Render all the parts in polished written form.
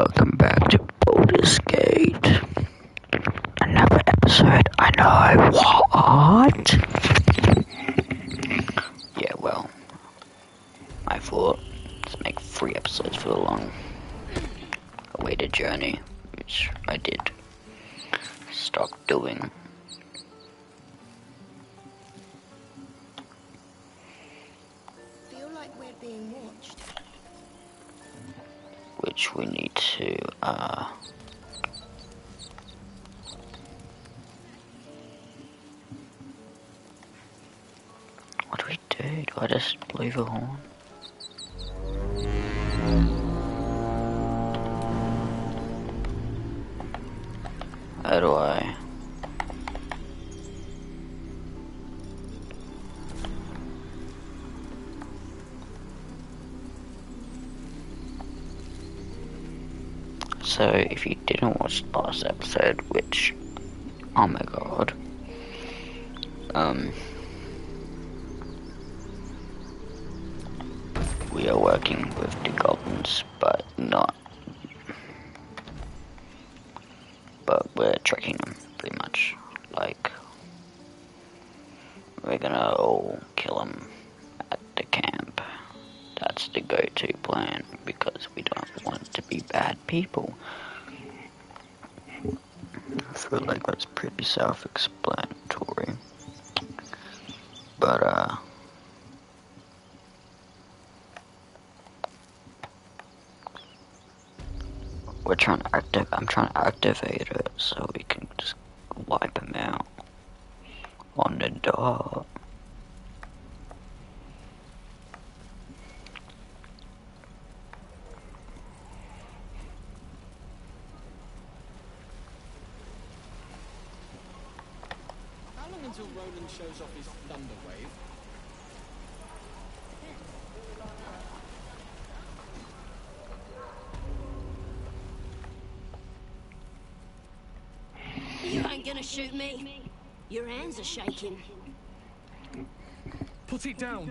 welcome back to Baldur's Gate. Another episode, I know, what? Yeah, well, I thought, let's make 3 episodes for the long awaited journey, which I did stop doing. Feel like we're being watched. Which we need to, what do we do? Do I just blow the horn? How do I? So, if you didn't watch the last episode, which, oh my god, we are working with the goblins, but we're tracking them, pretty much, like, we're gonna all kill them at the camp. That's the go-to plan, because we don't want to be bad people. I feel like that's pretty self-explanatory. But, I'm trying to activate it so we can just wipe them out on the dot. How long until Roland shows off his thunder wave? You ain't gonna shoot me. Your hands are shaking. Put it down.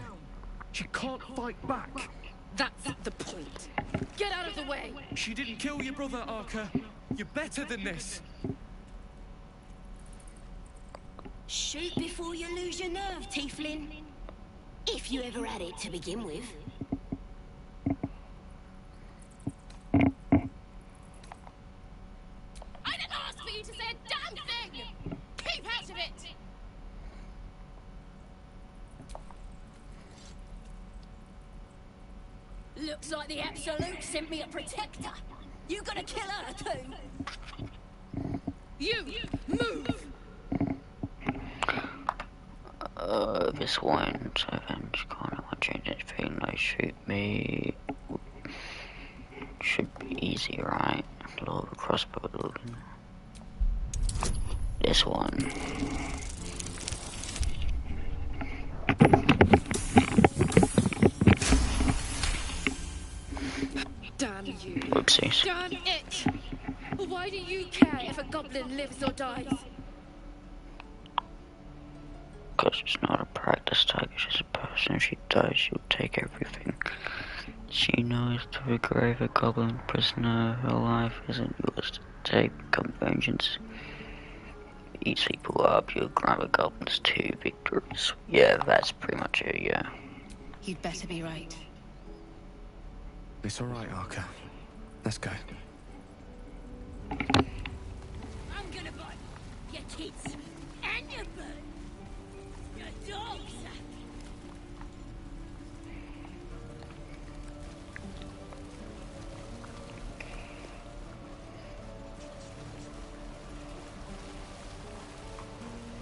She can't fight back. That's the point. Get out of the way. She didn't kill your brother, Arca. You're better than this. Shoot before you lose your nerve, Tiefling. If you ever had it to begin with. I didn't ask for you to say a damn thing! Keep out of it! Looks like the Absolute sent me a protector. You gonna kill her too? You, move! This one, 7, kind of want to change anything, like shoot me. Should be easy, right? A little crossbow looking. This one. Damn you. Whoopsies. Damn it! Why do you care if a goblin lives or dies? Because it's not a practice tag, it's just a person. If she dies, she'll take everything. She knows to regrave a goblin prisoner. Her life isn't yours to take. Come vengeance. Eats people up, you'll grab a goblin's 2 victories. Yeah, that's pretty much it, yeah. You'd better be right. It's alright, Arca. Let's go. I'm gonna bite your kids and your bird. Your dogs.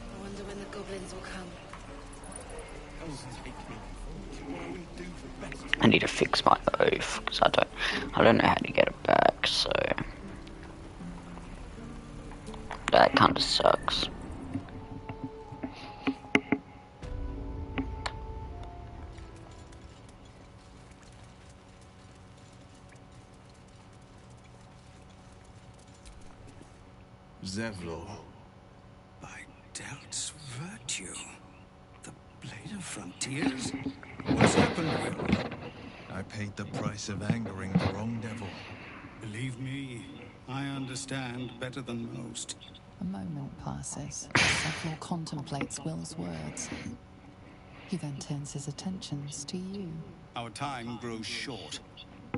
I wonder when the goblins will come. I need to fix my oath, because I don't know how to get it back, so that kinda sucks. Zevlor, by Delt's virtue, the blade of frontiers? What's happened, Will? I paid the price of angering the wrong devil. Believe me, I understand better than most. A moment passes as Zevlor contemplates Will's words. He then turns his attentions to you. Our time grows short.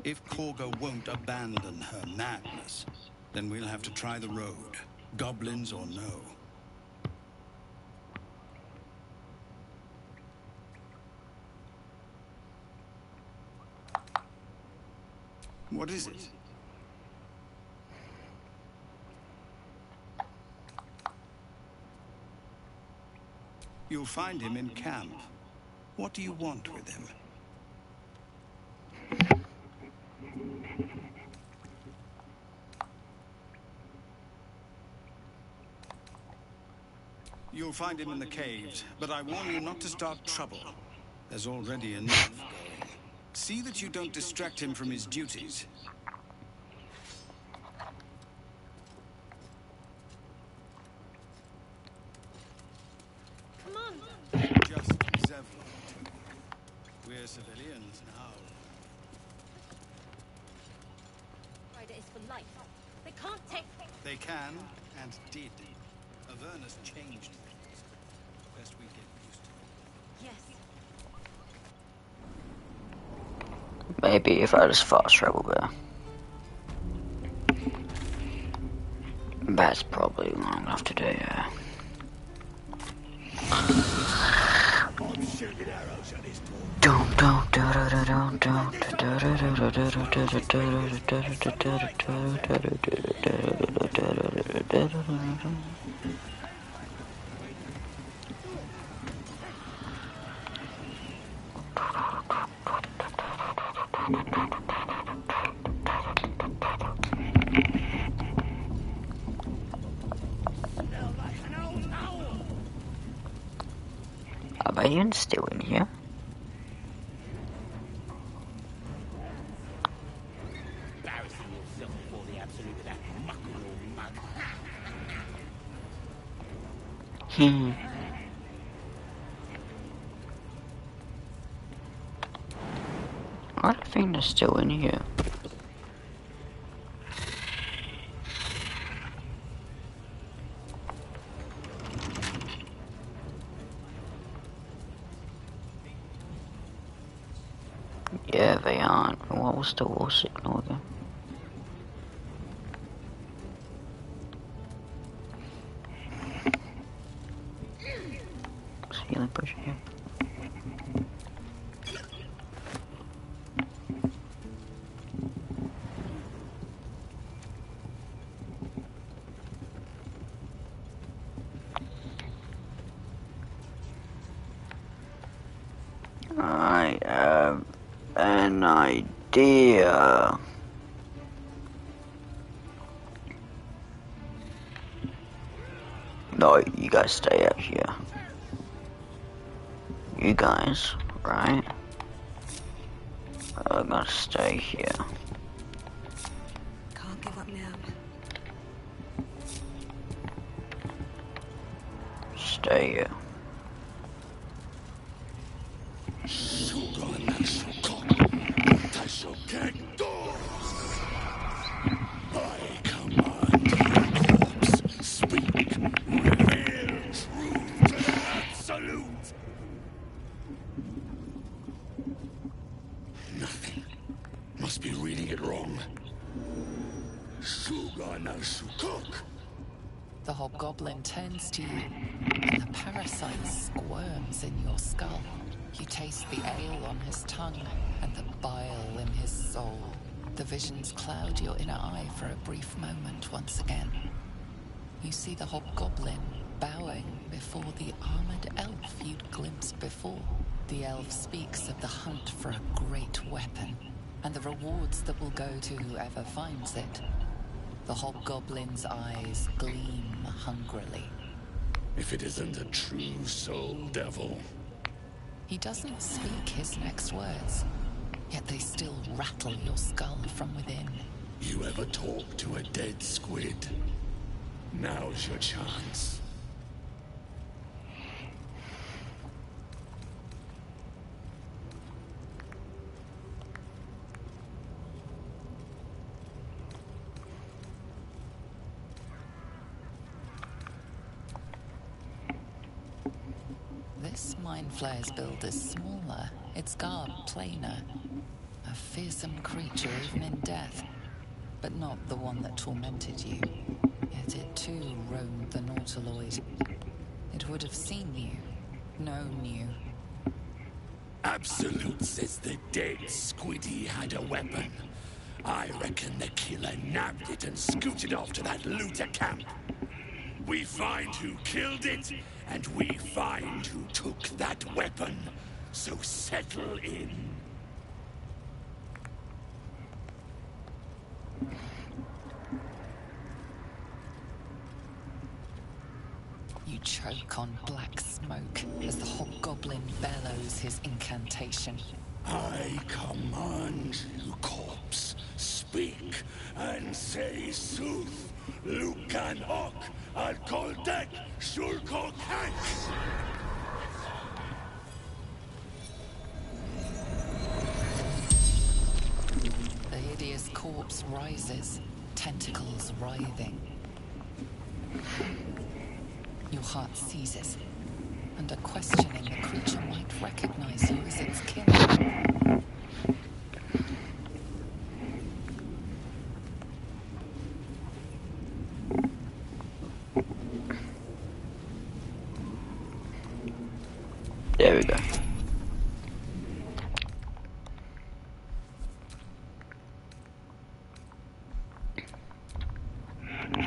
If Korga won't abandon her madness, then we'll have to try the road, goblins or no. What is it? You'll find him in camp. What do you want with him? You'll find him in the caves, but I warn you not to start trouble. There's already enough going. See that you don't distract him from his duties. Come on. Just Zevlor. We're civilians now. Rider is for life. They can't take... They can, and did. Avernus changed things. Best we get used to it. Yes. Maybe if I just fast travel there. That's probably long enough to do, yeah. Are they still in here? I don't think they're still in here. Yeah, they aren't. What was the war signal again? Healing push here. I have an idea. No, you guys stay up here. You guys, right? I'm gonna stay here. Can't give up now. Stay here. Must be reading it wrong. The hobgoblin turns to you, and the parasite squirms in your skull. You taste the ale on his tongue and the bile in his soul. The visions cloud your inner eye for a brief moment once again. You see the hobgoblin bowing before the armored elf you'd glimpsed before. The elf speaks of the hunt for a great weapon, and the rewards that will go to whoever finds it. The hobgoblin's eyes gleam hungrily. If it isn't a true soul devil. He doesn't speak his next words, yet they still rattle your skull from within. You ever talk to a dead squid? Now's your chance. mind flayer's build is smaller, its garb plainer. A fearsome creature even in death, but not the one that tormented you. Yet it too roamed the Nautiloid. It would have seen you, known you. Absolute says the dead Squiddy had a weapon. I reckon the killer nabbed it and scooted off to that looter camp. We find who killed it, and we find who took that weapon. So settle in. You choke on black smoke as the hobgoblin bellows his incantation. I command you, corpse, speak and say sooth. Lucan Hawk, I'll call deck, Shulkok Hank. The hideous corpse rises, tentacles writhing. Your heart seizes, and a questioning the creature might recognize you as its killer. There we go.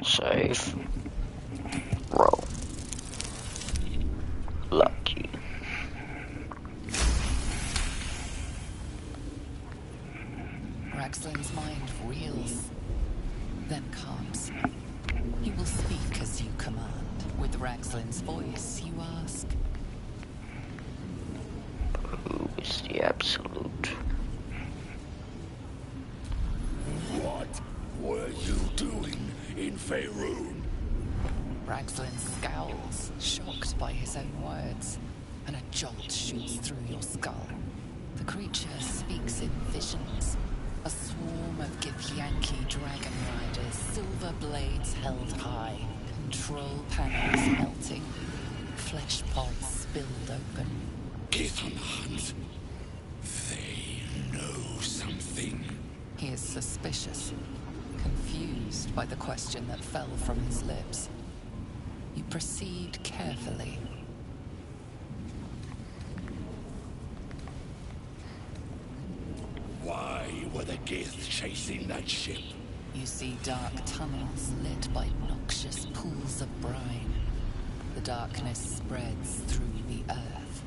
Save. Roll. Lucky. Raxlin's mind reels, then calms. He will speak as you command. With Raxlin's voice, you ask, Who is the absolute? What were you doing in Faerun? Raxlin scowls, shocked by his own words, and a jolt shoots through your skull. The creature speaks in visions. A swarm of Githyanki dragon riders, silver blades held high, control panels melting, flesh pods spilled open. Get on the hunt. They know something. He is suspicious, confused by the question that fell from his lips. You proceed carefully. Why were the Gith chasing that ship? You see dark tunnels lit by noxious pools of brine. The darkness spreads through the earth.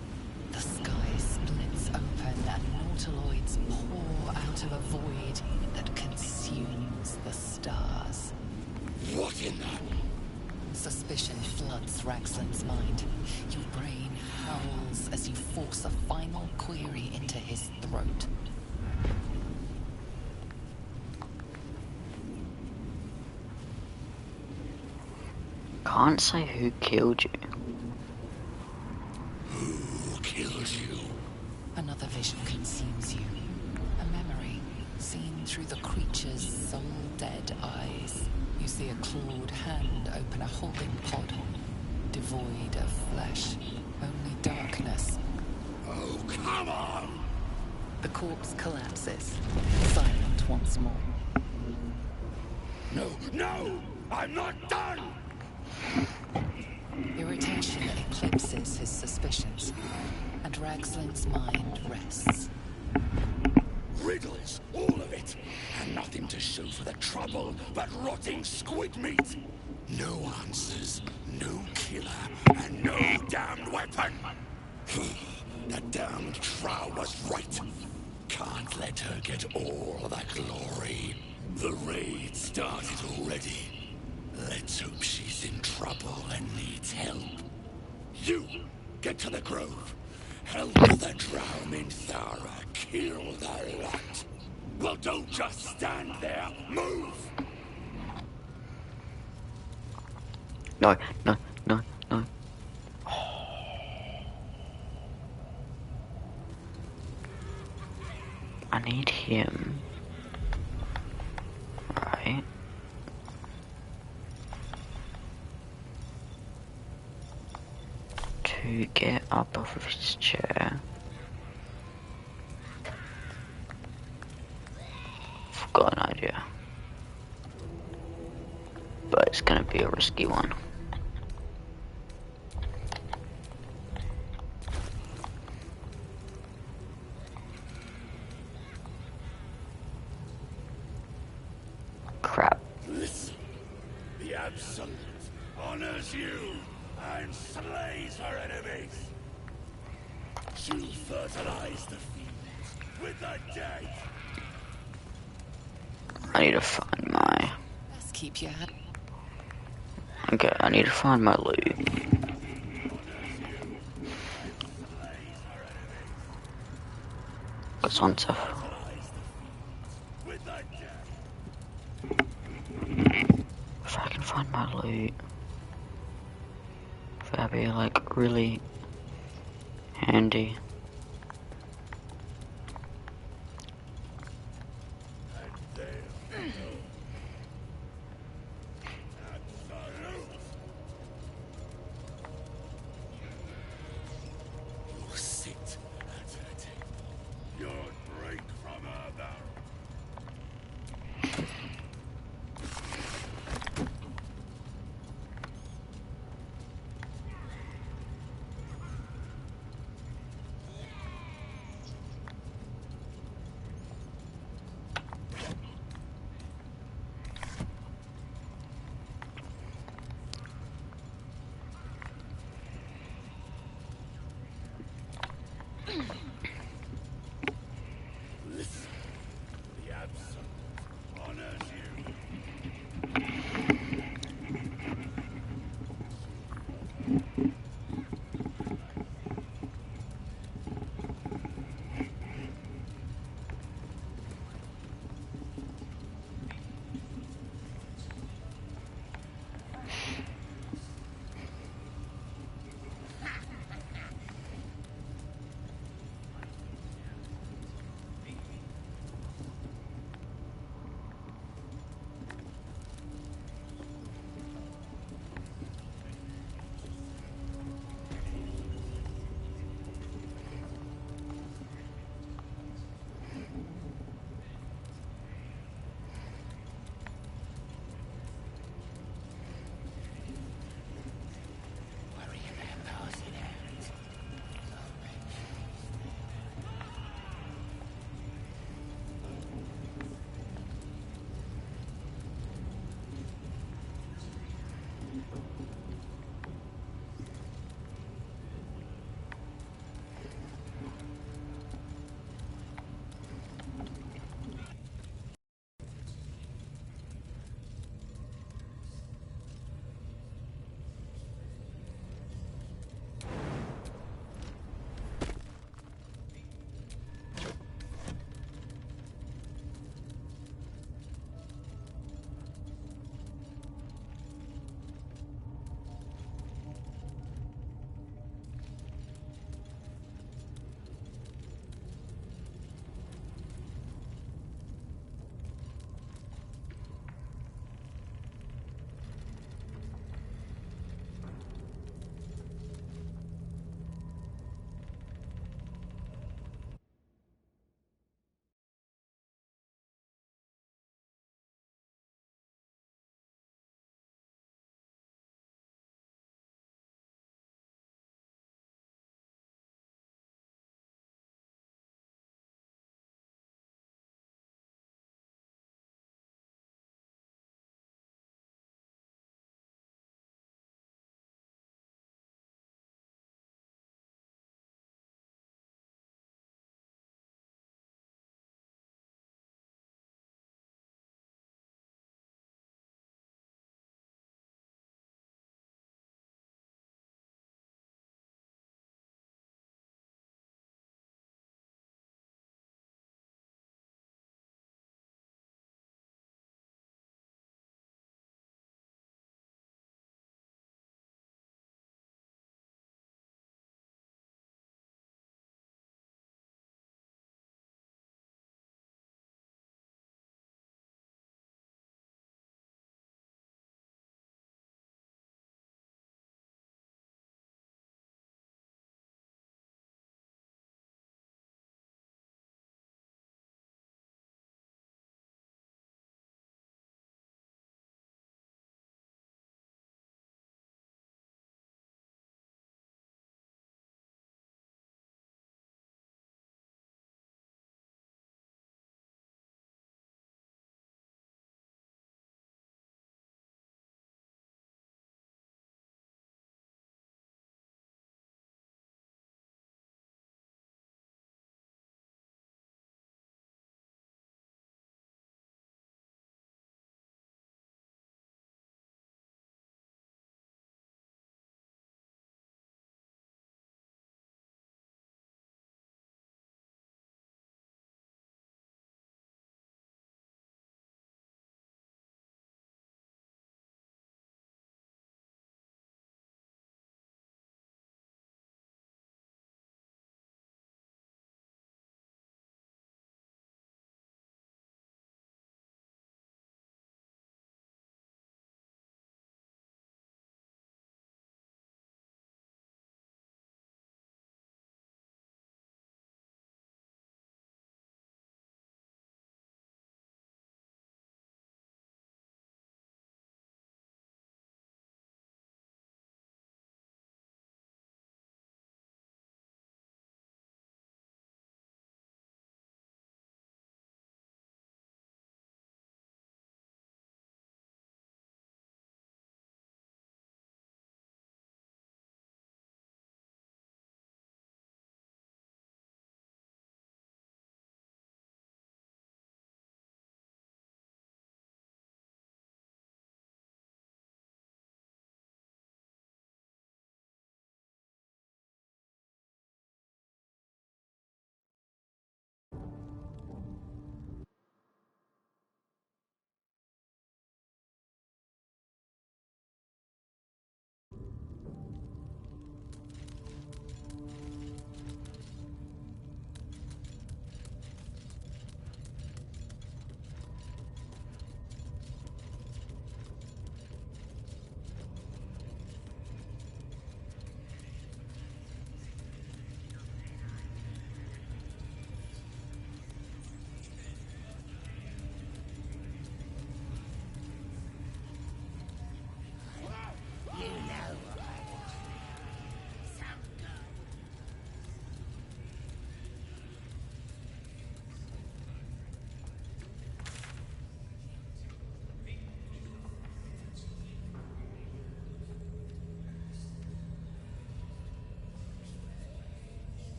The sky splits open and nautiloids pour out of a void that consumes the stars. What in the... Suspicion floods Raxlin's mind. Your brain howls as you force a final query into his throat. Can't say who killed you. Who killed you? Another vision consumes you. A memory, seen through the creature's soul-dead eyes. You see a clawed hand open a holding pod, devoid of flesh, only darkness. Oh, come on! The corpse collapses, silent once more. No, no! I'm not done! Irritation eclipses his suspicions, and Raxlin's mind rests. Riddles, all of it, and nothing to show for the trouble but rotting squid meat. No answers, no killer, and no damned weapon. That damned Trow was right. Can't let her get all that glory. The raid started already. Let's hope she's in trouble and needs help. You, get to the grove. Help the Drow Minthara kill the lot. Well, don't just stand there. Move! No, no, no, no. I need him. Right. To to get up off of his chair. I've got an idea. But it's gonna be a risky one. Crap. Listen, the Absolute honors you and slays her enemies. She'll fertilize the fields with the dead. I need to find my... Let's keep your hand. Okay, I need to find my loot. Cause once if I can find my loot, that'd be like really handy. You'll sit at her table. You'll drink from her barrel.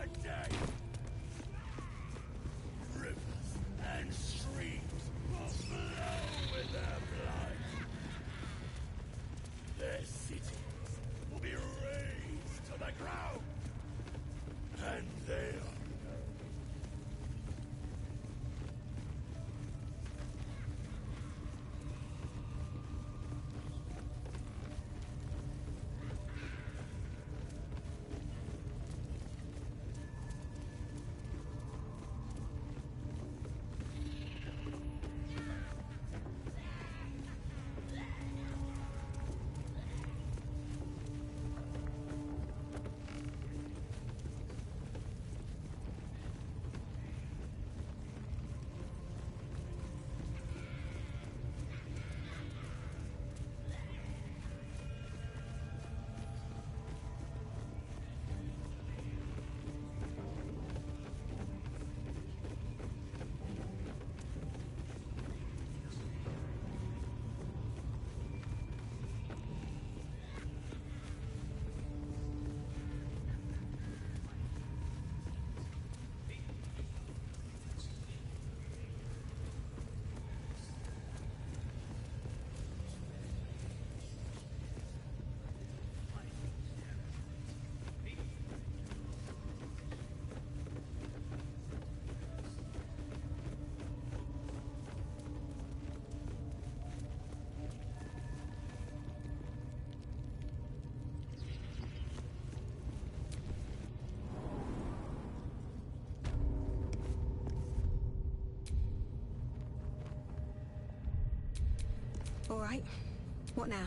the dead! Rivers and streams will flow with their blood. Their cities will be razed to the ground. And they'll All right. What now?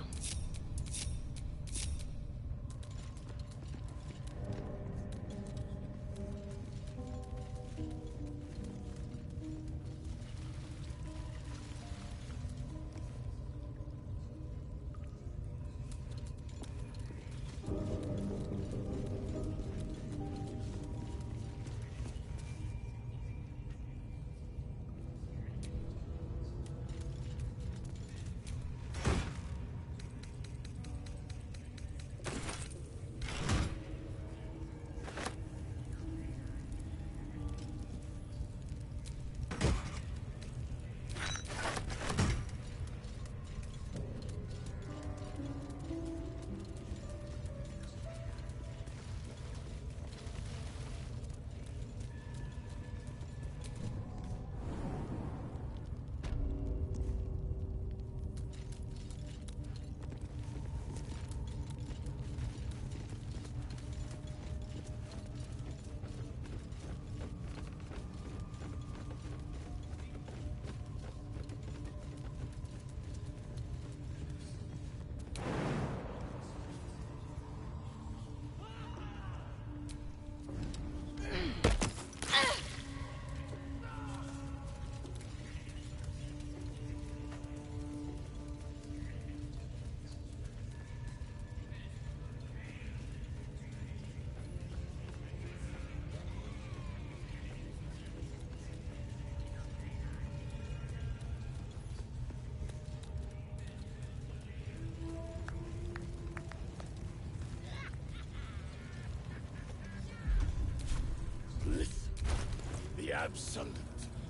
The Absolute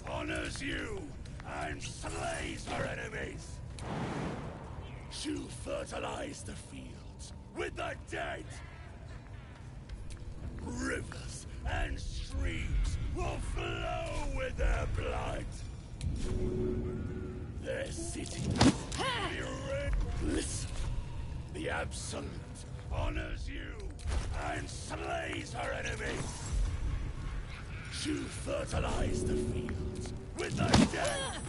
honors you and slays her enemies. She'll fertilize the fields with the dead. Rivers and streams will flow with their blood. Their cities will be red. Listen, the Absolute honors you and slays her enemies. She'll fertilize the fields with the dead.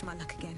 push my luck again.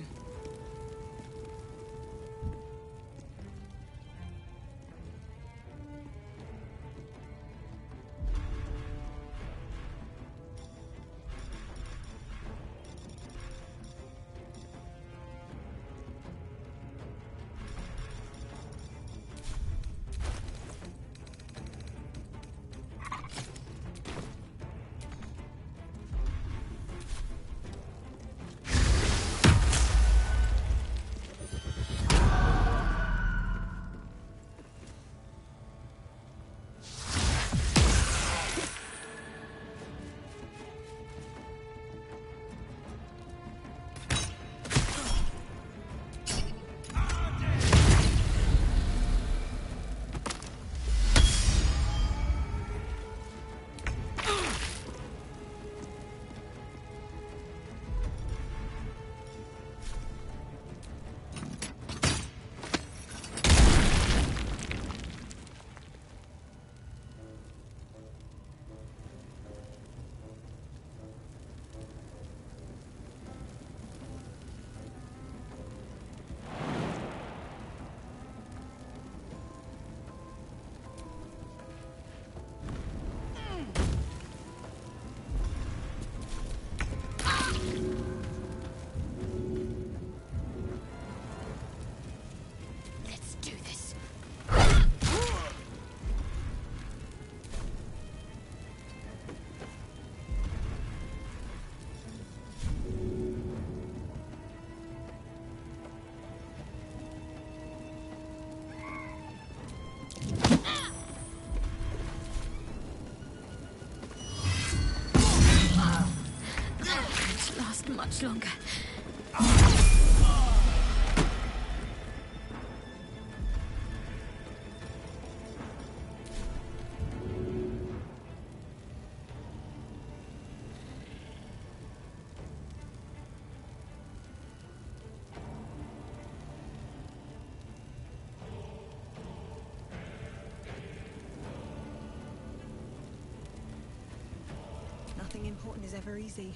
Much longer. Nothing important is ever easy.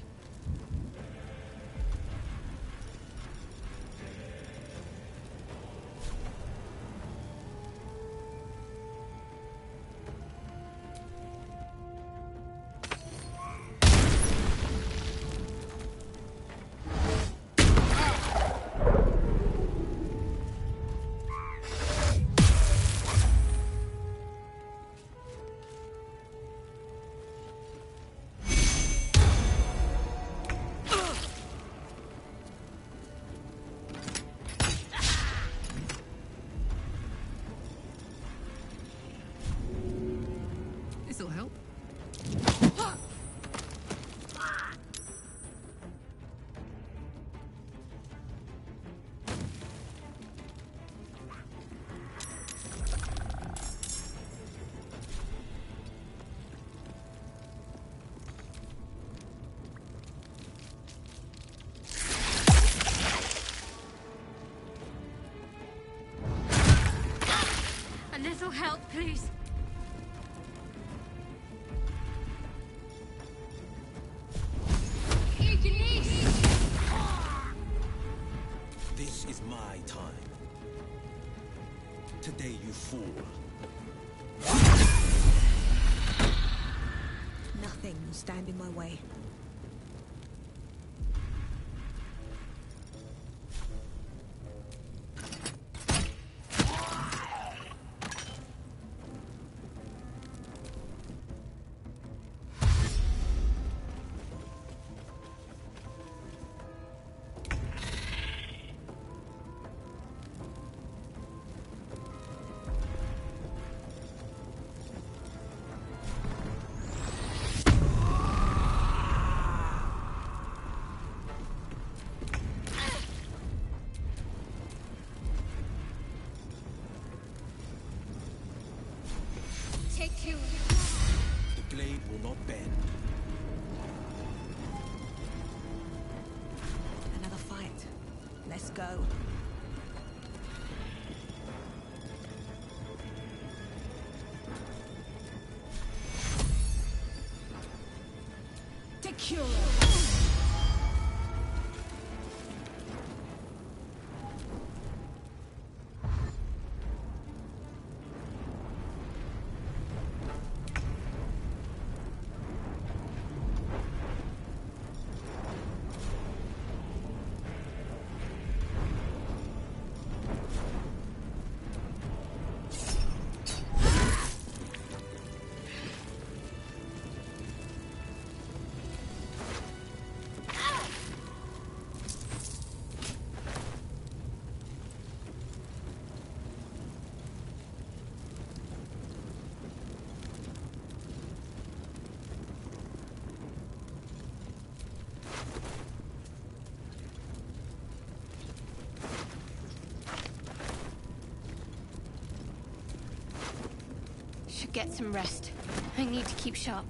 This'll help. A little help, please. This is my time. Today, you fool. Nothing will stand in my way. Take you. The blade will not bend. Another fight. Let's go. Secure. should get some rest. I need to keep sharp.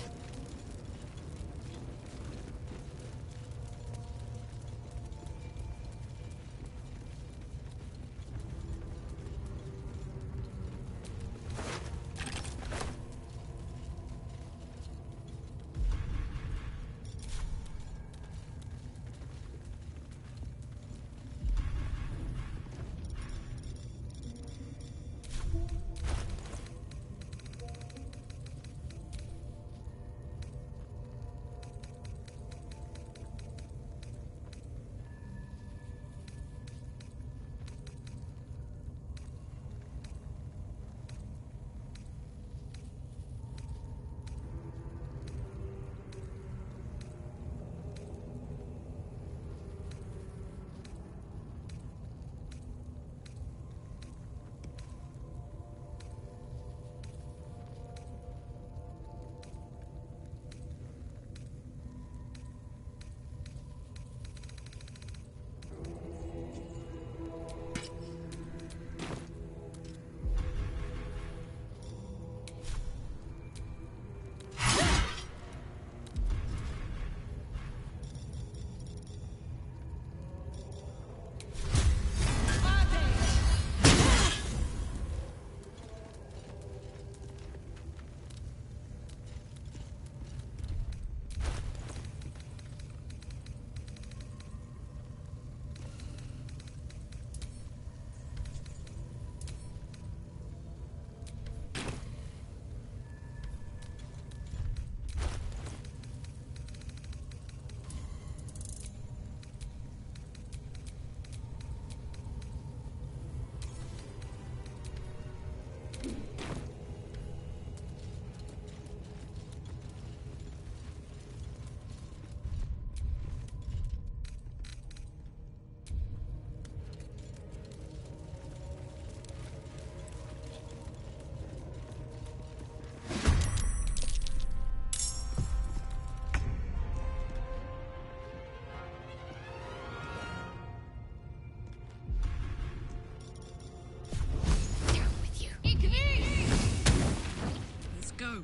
Go.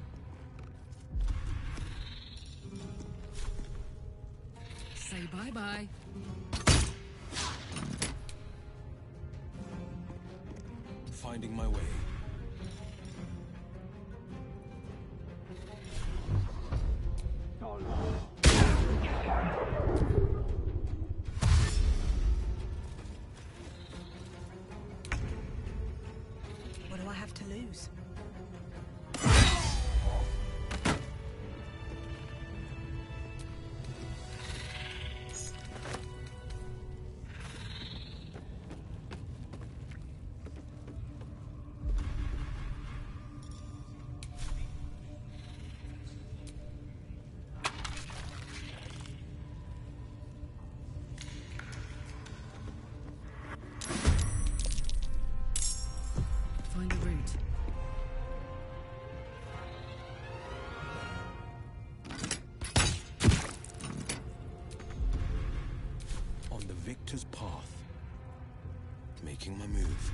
Say bye-bye. Finding my way. What do I have to lose? Find a route. On the victor's path. Making my move.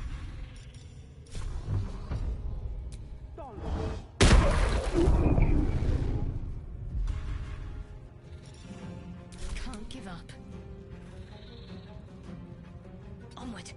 Can't give up. Onward.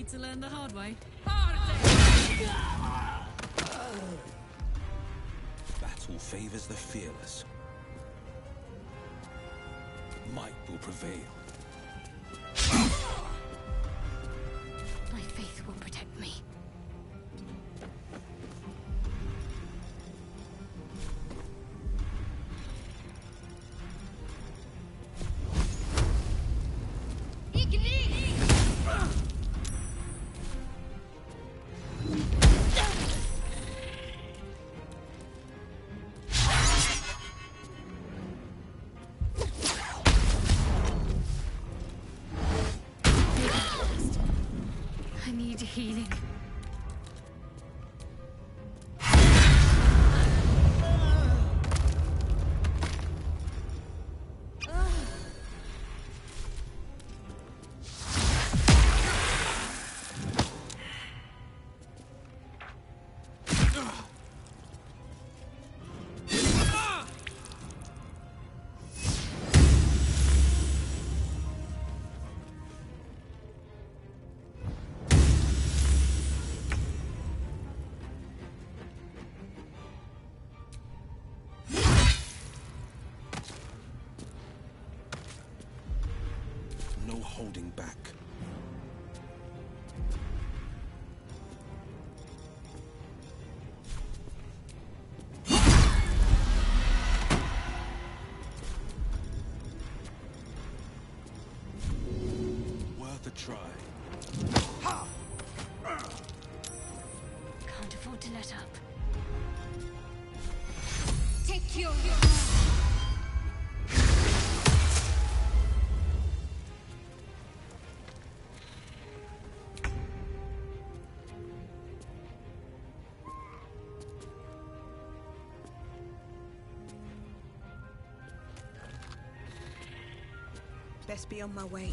to learn the hard way. Battle favors the fearless. Might will prevail. My faith will protect me. I need healing. No holding back. Worth a try. Can't afford to let up. Take your... Best be on my way.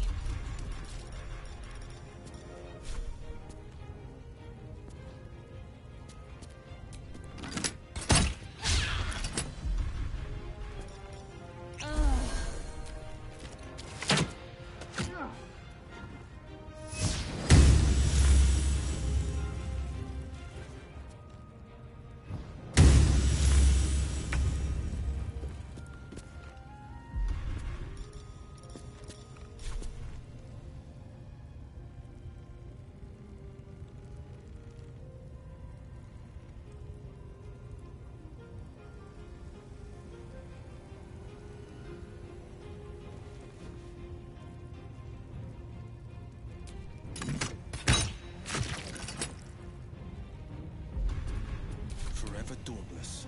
Forever dauntless.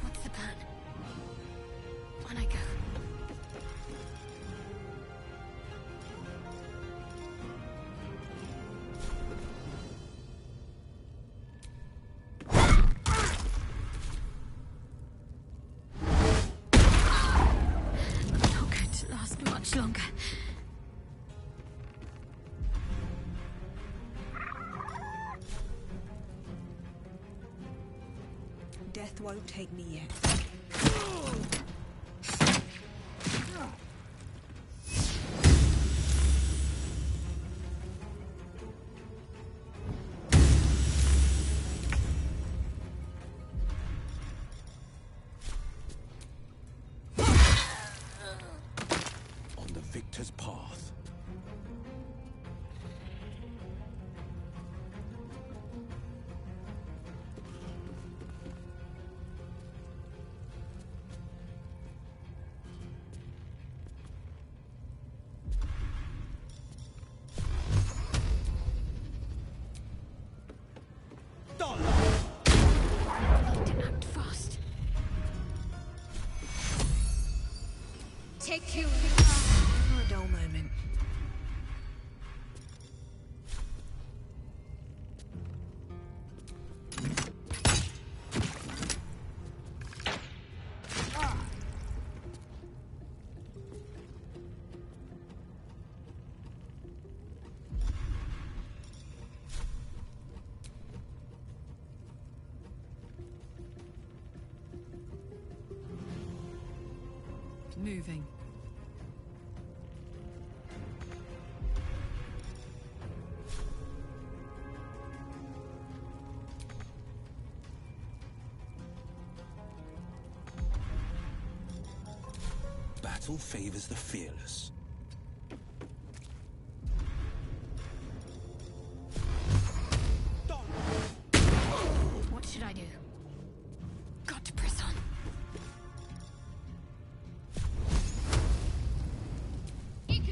What's the plan? On I go. Not going to last much longer. Death won't take me yet. On the victor's path. Act fast. Take you. For a dull moment. moving. Battle favors the fearless. What should I do? Got to press on. The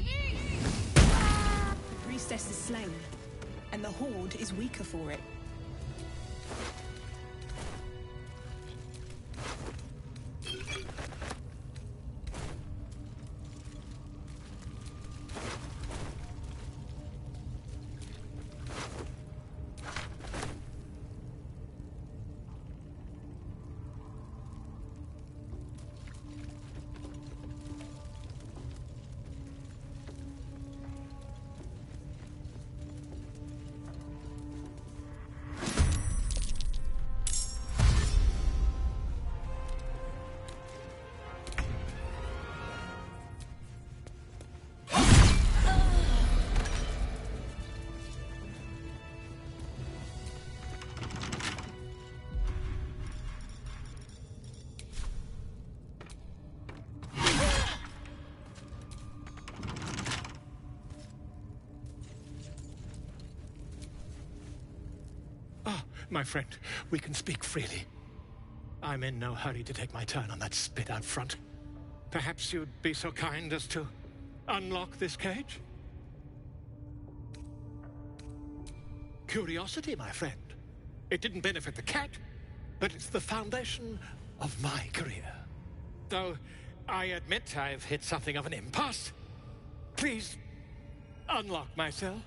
priestess is slain, and the Horde is weaker for it. My friend, we can speak freely. I'm in no hurry to take my turn on that spit out front. Perhaps you'd be so kind as to unlock this cage? Curiosity, my friend. It didn't benefit the cat, but it's the foundation of my career. Though I admit I've hit something of an impasse. Please, unlock my cell.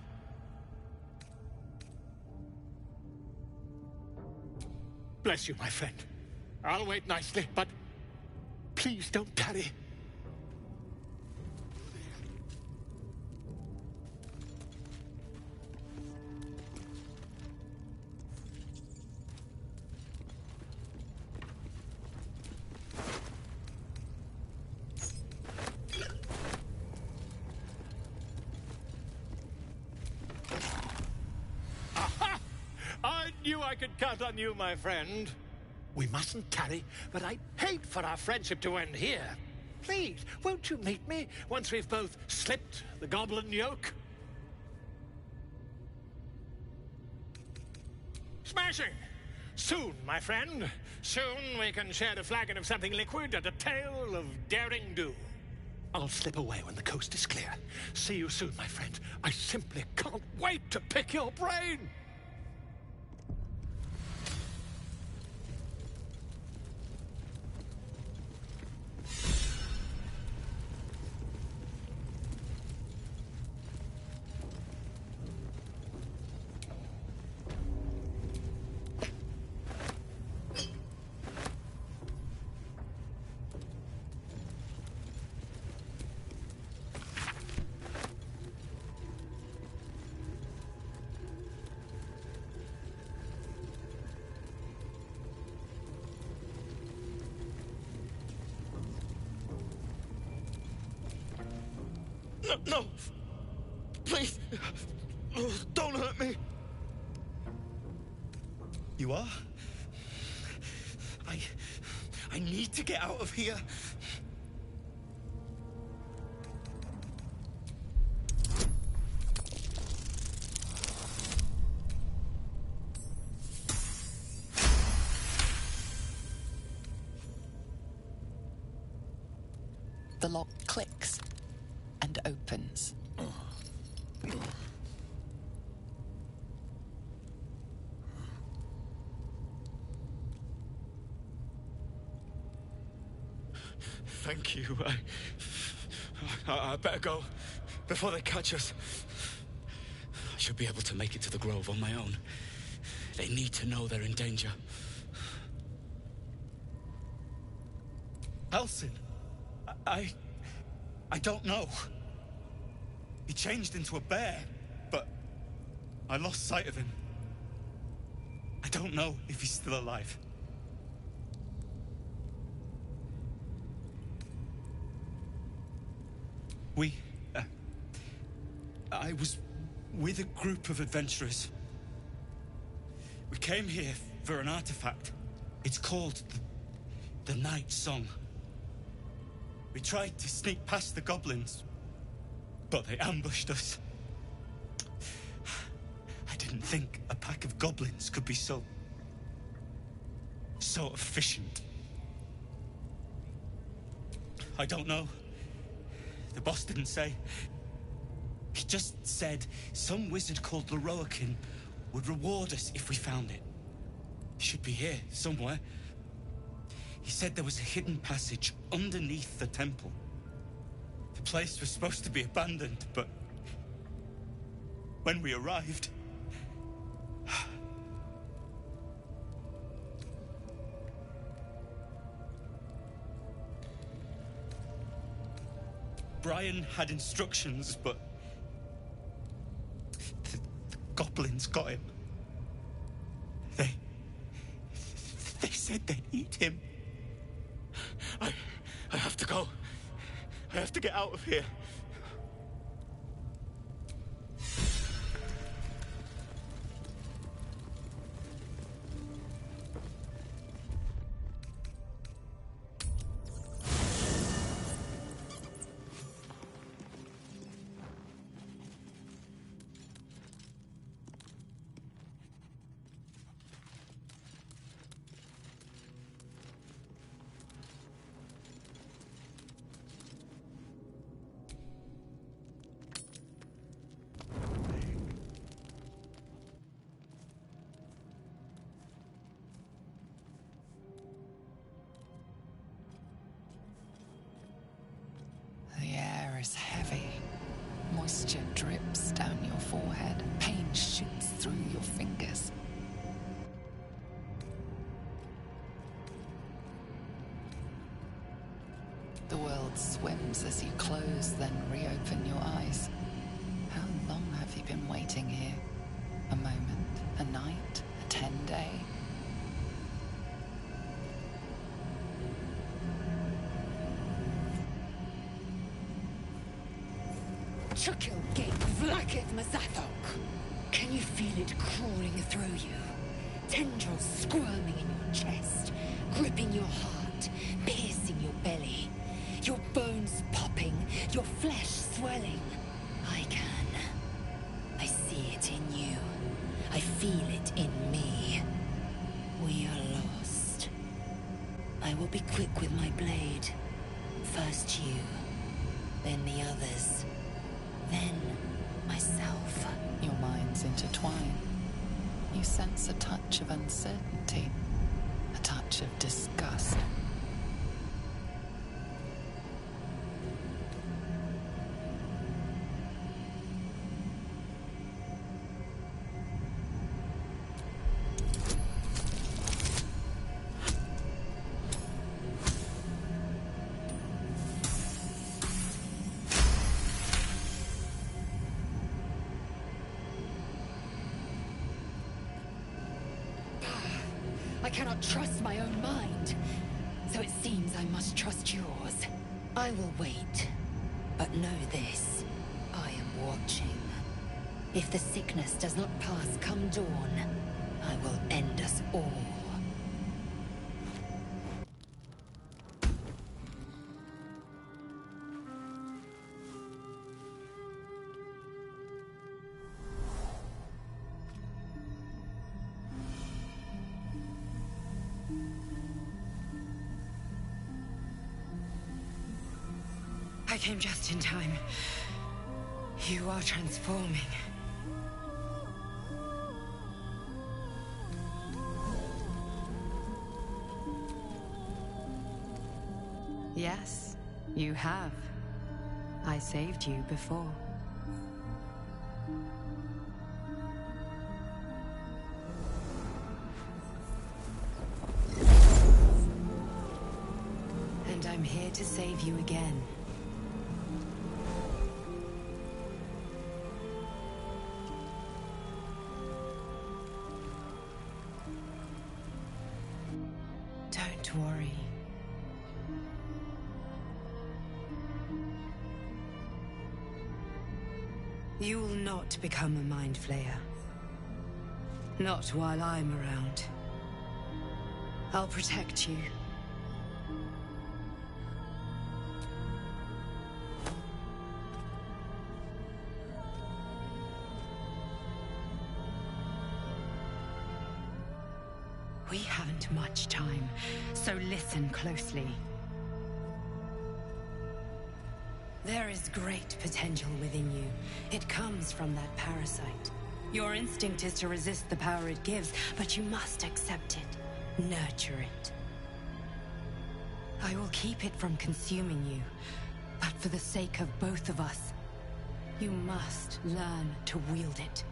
Bless you, my friend. I'll wait nicely, but please don't tarry. I knew I could count on you, my friend. We mustn't tarry, but I'd hate for our friendship to end here. Please, won't you meet me once we've both slipped the goblin yoke? Smashing! Soon, my friend. Soon we can share a flagon of something liquid and a tale of daring do. I'll slip away when the coast is clear. See you soon, my friend. I simply can't wait to pick your brain! No! Please! Don't hurt me! You are? I need to get out of here. The lock clicks and opens. Thank you. I better go before they catch us. I should be able to make it to the Grove on my own. They need to know they're in danger. Elsin, I don't know. He changed into a bear, but I lost sight of him. I don't know if he's still alive. I was with a group of adventurers. We came here for an artifact. It's called the Night Song. We tried to sneak past the goblins, but they ambushed us. I didn't think a pack of goblins could be so efficient. I don't know. The boss didn't say. He just said some wizard called Leroakin would reward us if we found it. It should be here, somewhere. He said there was a hidden passage underneath the temple. The place was supposed to be abandoned, but when we arrived... Brian had instructions, but the goblins got him. They said they'd eat him. I have to go. I have to get out of here. Is heavy. Moisture drips down your forehead. Pain shoots through your fingers. The world swims as you close, then reopen your eyes. How long have you been waiting here? A moment? A night? A 10-day? Chukil gate vlaketh mazathok. Can you feel it crawling through you? Tendrils squirming in your chest, gripping your heart, piercing your belly. Your bones popping, your flesh swelling. I can. I see it in you. I feel it in me. We are lost. I will be quick with my blade. First you, then the others. Then, myself. Your minds intertwine. You sense a touch of uncertainty, a touch of disgust. I cannot trust my own mind, so it seems I must trust yours. I will wait, but know this. I am watching. If the sickness does not pass come dawn, I will end us all. I came just in time. You are transforming. Yes, you have. I saved you before. And I'm here to save you again. Don't worry. You will not become a Mind Flayer. Not while I'm around. I'll protect you. We haven't much time, so listen closely. There is great potential within you. It comes from that parasite. Your instinct is to resist the power it gives, but you must accept it. Nurture it. I will keep it from consuming you, but for the sake of both of us, you must learn to wield it.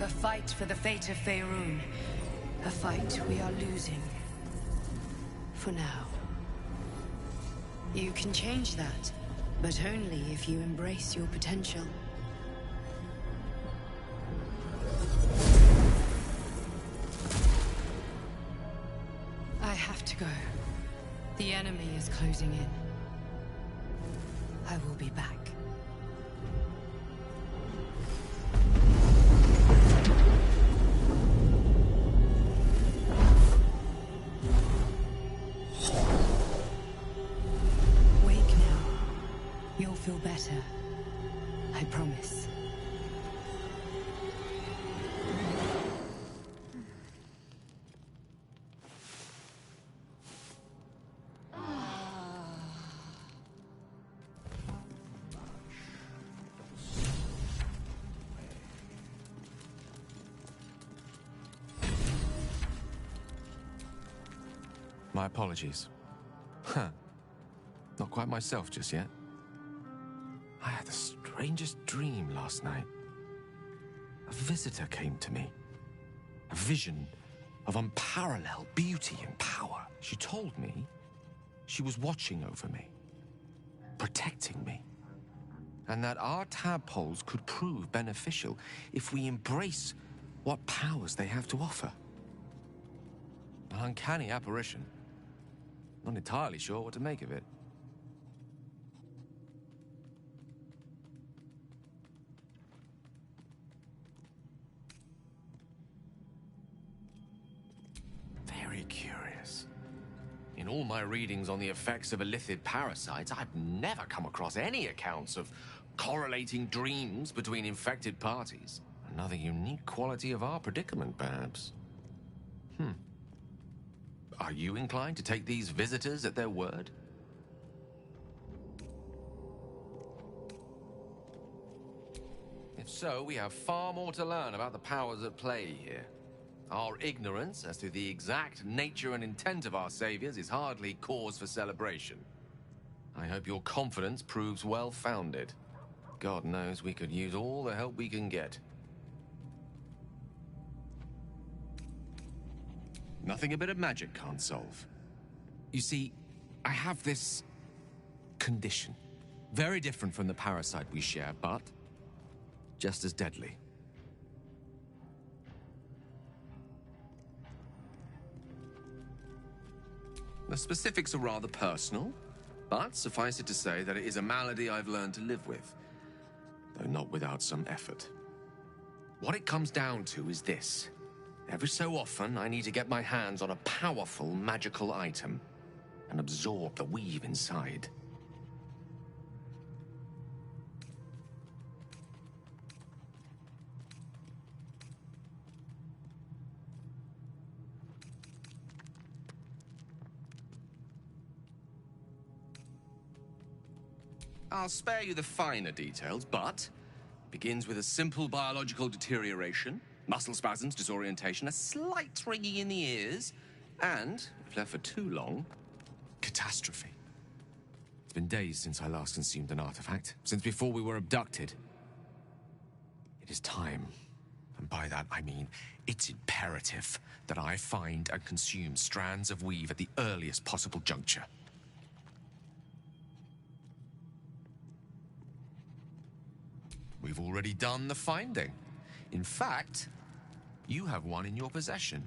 A fight for the fate of Faerun. A fight we are losing. For now. You can change that, but only if you embrace your potential. I have to go. The enemy is closing in. I will be back. Feel better. I promise. My apologies. Huh. Not quite myself just yet. I had the strangest dream last night. A visitor came to me. A vision of unparalleled beauty and power. She told me she was watching over me, protecting me, and that our tadpoles could prove beneficial if we embrace what powers they have to offer. An uncanny apparition. Not entirely sure what to make of it. Curious. In all my readings on the effects of illithid parasites, I've never come across any accounts of correlating dreams between infected parties. Another unique quality of our predicament, perhaps. Are you inclined to take these visitors at their word? If so, we have far more to learn about the powers at play here. Our ignorance as to the exact nature and intent of our saviors is hardly cause for celebration. I hope your confidence proves well-founded. God knows we could use all the help we can get. Nothing a bit of magic can't solve. You see, I have this condition. Very different from the parasite we share, but just as deadly. The specifics are rather personal, but suffice it to say that it is a malady I've learned to live with, though not without some effort. What it comes down to is this. Every so often, I need to get my hands on a powerful magical item and absorb the weave inside. I'll spare you the finer details, but it begins with a simple biological deterioration, muscle spasms, disorientation, a slight ringing in the ears, and, if left for too long, catastrophe. It's been days since I last consumed an artifact, since before we were abducted. It is time And by that, I mean it's imperative that I find and consume strands of weave at the earliest possible juncture. We've already done the finding. In fact, you have one in your possession.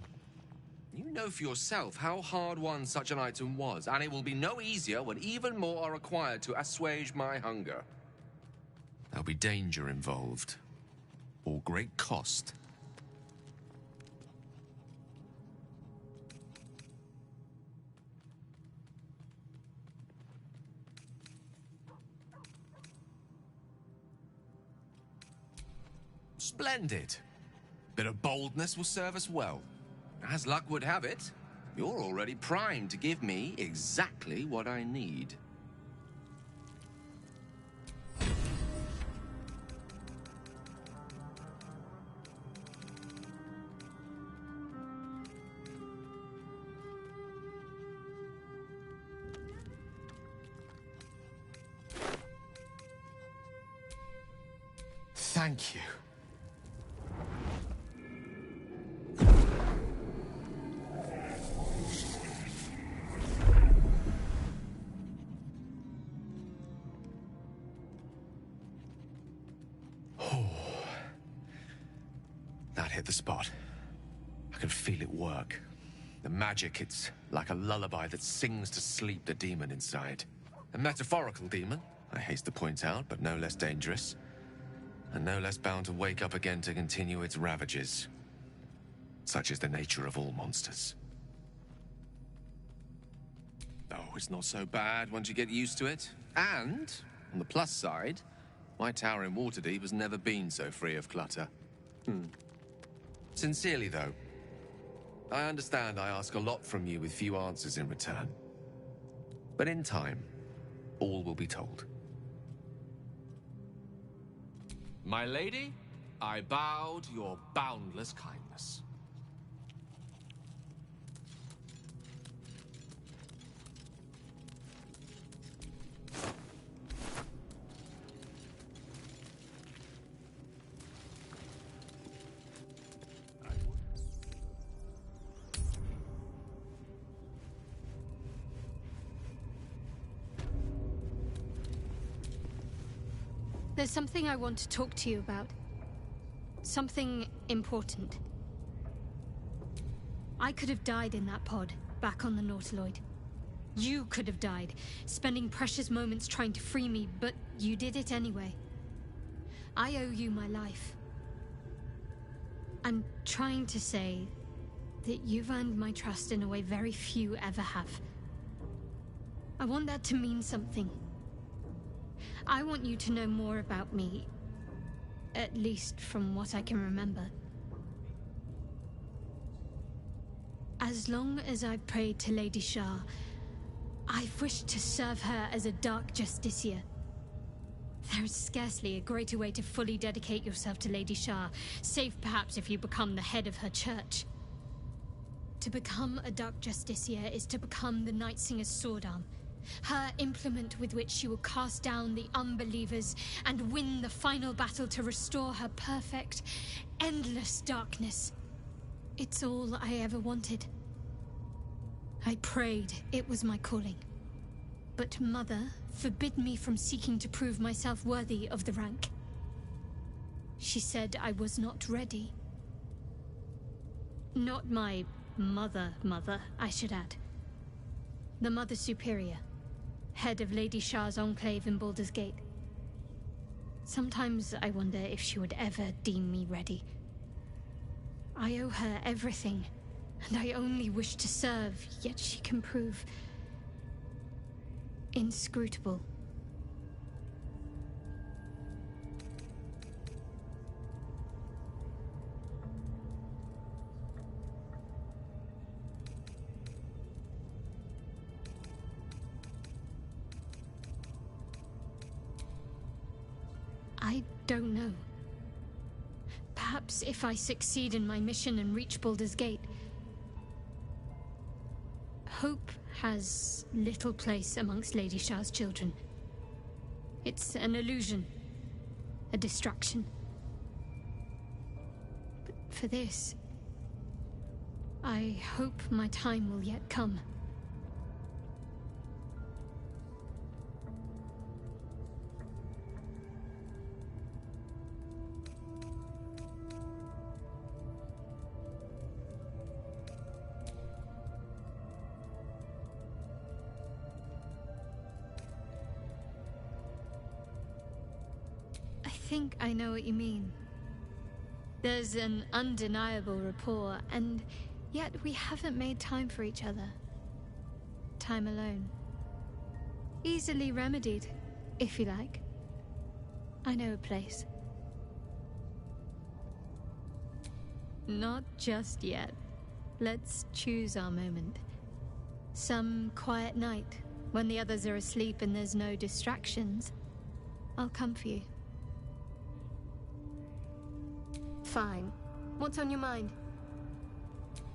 You know for yourself how hard-won such an item was, and it will be no easier when even more are required to assuage my hunger. There'll be danger involved, or great cost. Splendid. Bit of boldness will serve us well. As luck would have it, you're already primed to give me exactly what I need. Thank you. That hit the spot. I can feel it work. The magic, it's like a lullaby that sings to sleep the demon inside. A metaphorical demon, I haste to point out, but no less dangerous. And no less bound to wake up again to continue its ravages. Such is the nature of all monsters. Oh, it's not so bad once you get used to it. And, on the plus side, my tower in Waterdeep has never been so free of clutter. Sincerely, though, I understand I ask a lot from you with few answers in return. But in time, all will be told. My lady, I bow to your boundless kindness. There's something I want to talk to you about. Something important. I could have died in that pod, back on the Nautiloid. You could have died, spending precious moments trying to free me, but you did it anyway. I owe you my life. I'm trying to say that you've earned my trust in a way very few ever have. I want that to mean something. I want you to know more about me, at least from what I can remember. As long as I've prayed to Lady Shah, I've wished to serve her as a Dark Justiciar. There is scarcely a greater way to fully dedicate yourself to Lady Shah, save perhaps if you become the head of her church. To become a Dark Justiciar is to become the Night Singer's sword arm, her implement with which she will cast down the unbelievers and win the final battle to restore her perfect, endless darkness. It's all I ever wanted. I prayed it was my calling. But Mother forbid me from seeking to prove myself worthy of the rank. She said I was not ready. Not my mother, I should add. The Mother Superior, head of Lady Shah's enclave in Baldur's Gate. Sometimes I wonder if she would ever deem me ready. I owe her everything, and I only wish to serve, yet she can prove inscrutable. I don't know. Perhaps if I succeed in my mission and reach Baldur's Gate. Hope has little place amongst Lady Shah's children. It's an illusion, a distraction. for this. I hope my time will yet come. I think I know what you mean. There's an undeniable rapport, and yet we haven't made time for each other. Time alone. Easily remedied, if you like. I know a place. Not just yet. Let's choose our moment. Some quiet night, when the others are asleep and there's no distractions, I'll come for you. Fine. What's on your mind?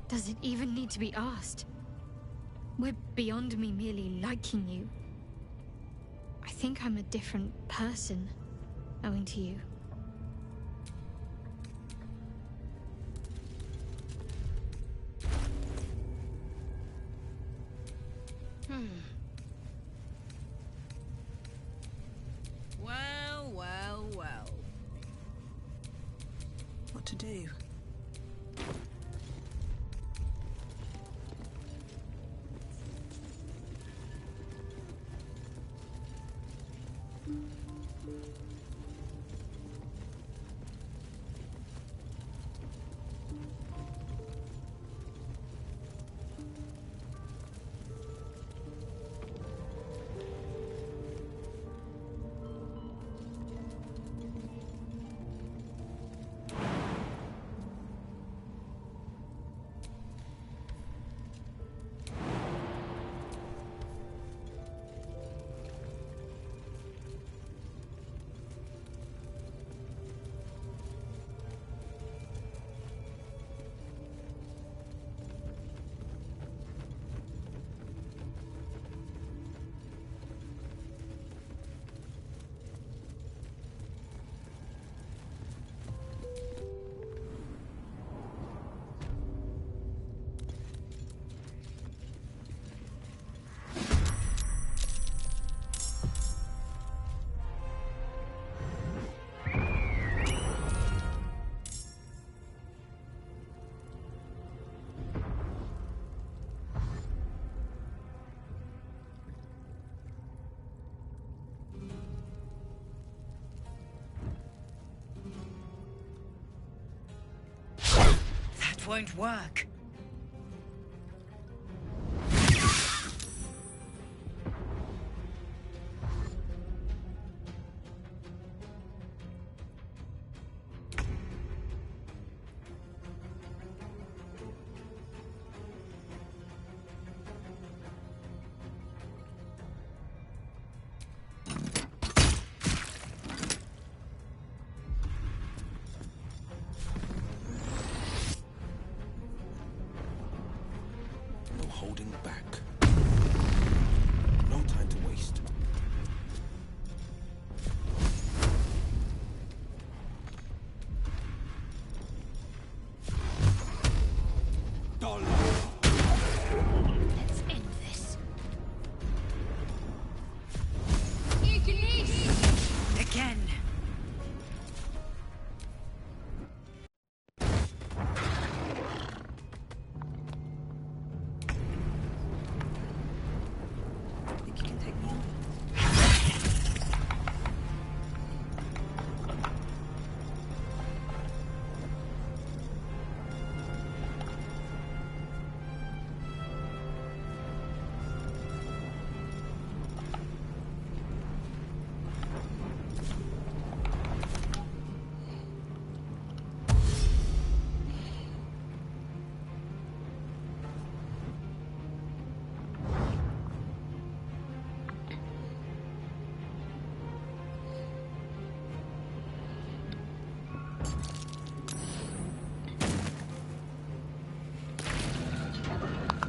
Does it even need to be asked? We're beyond me merely liking you. I think I'm a different person, owing to you. Well, well, well. What to do? That won't work. Holding back. No time to waste. Let's end this. Again.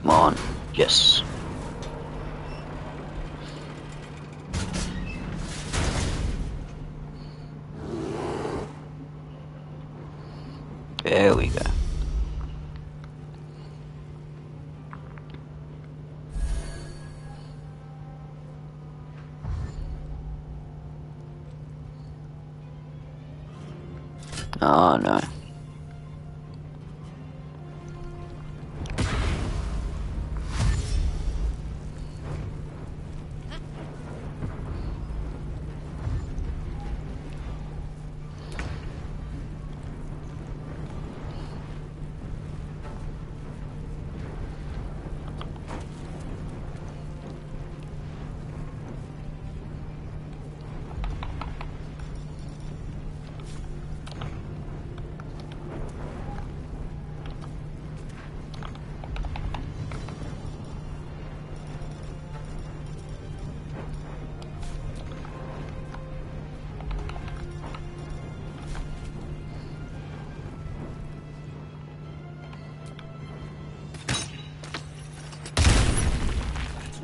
Come on. Yes. There we go. Oh no.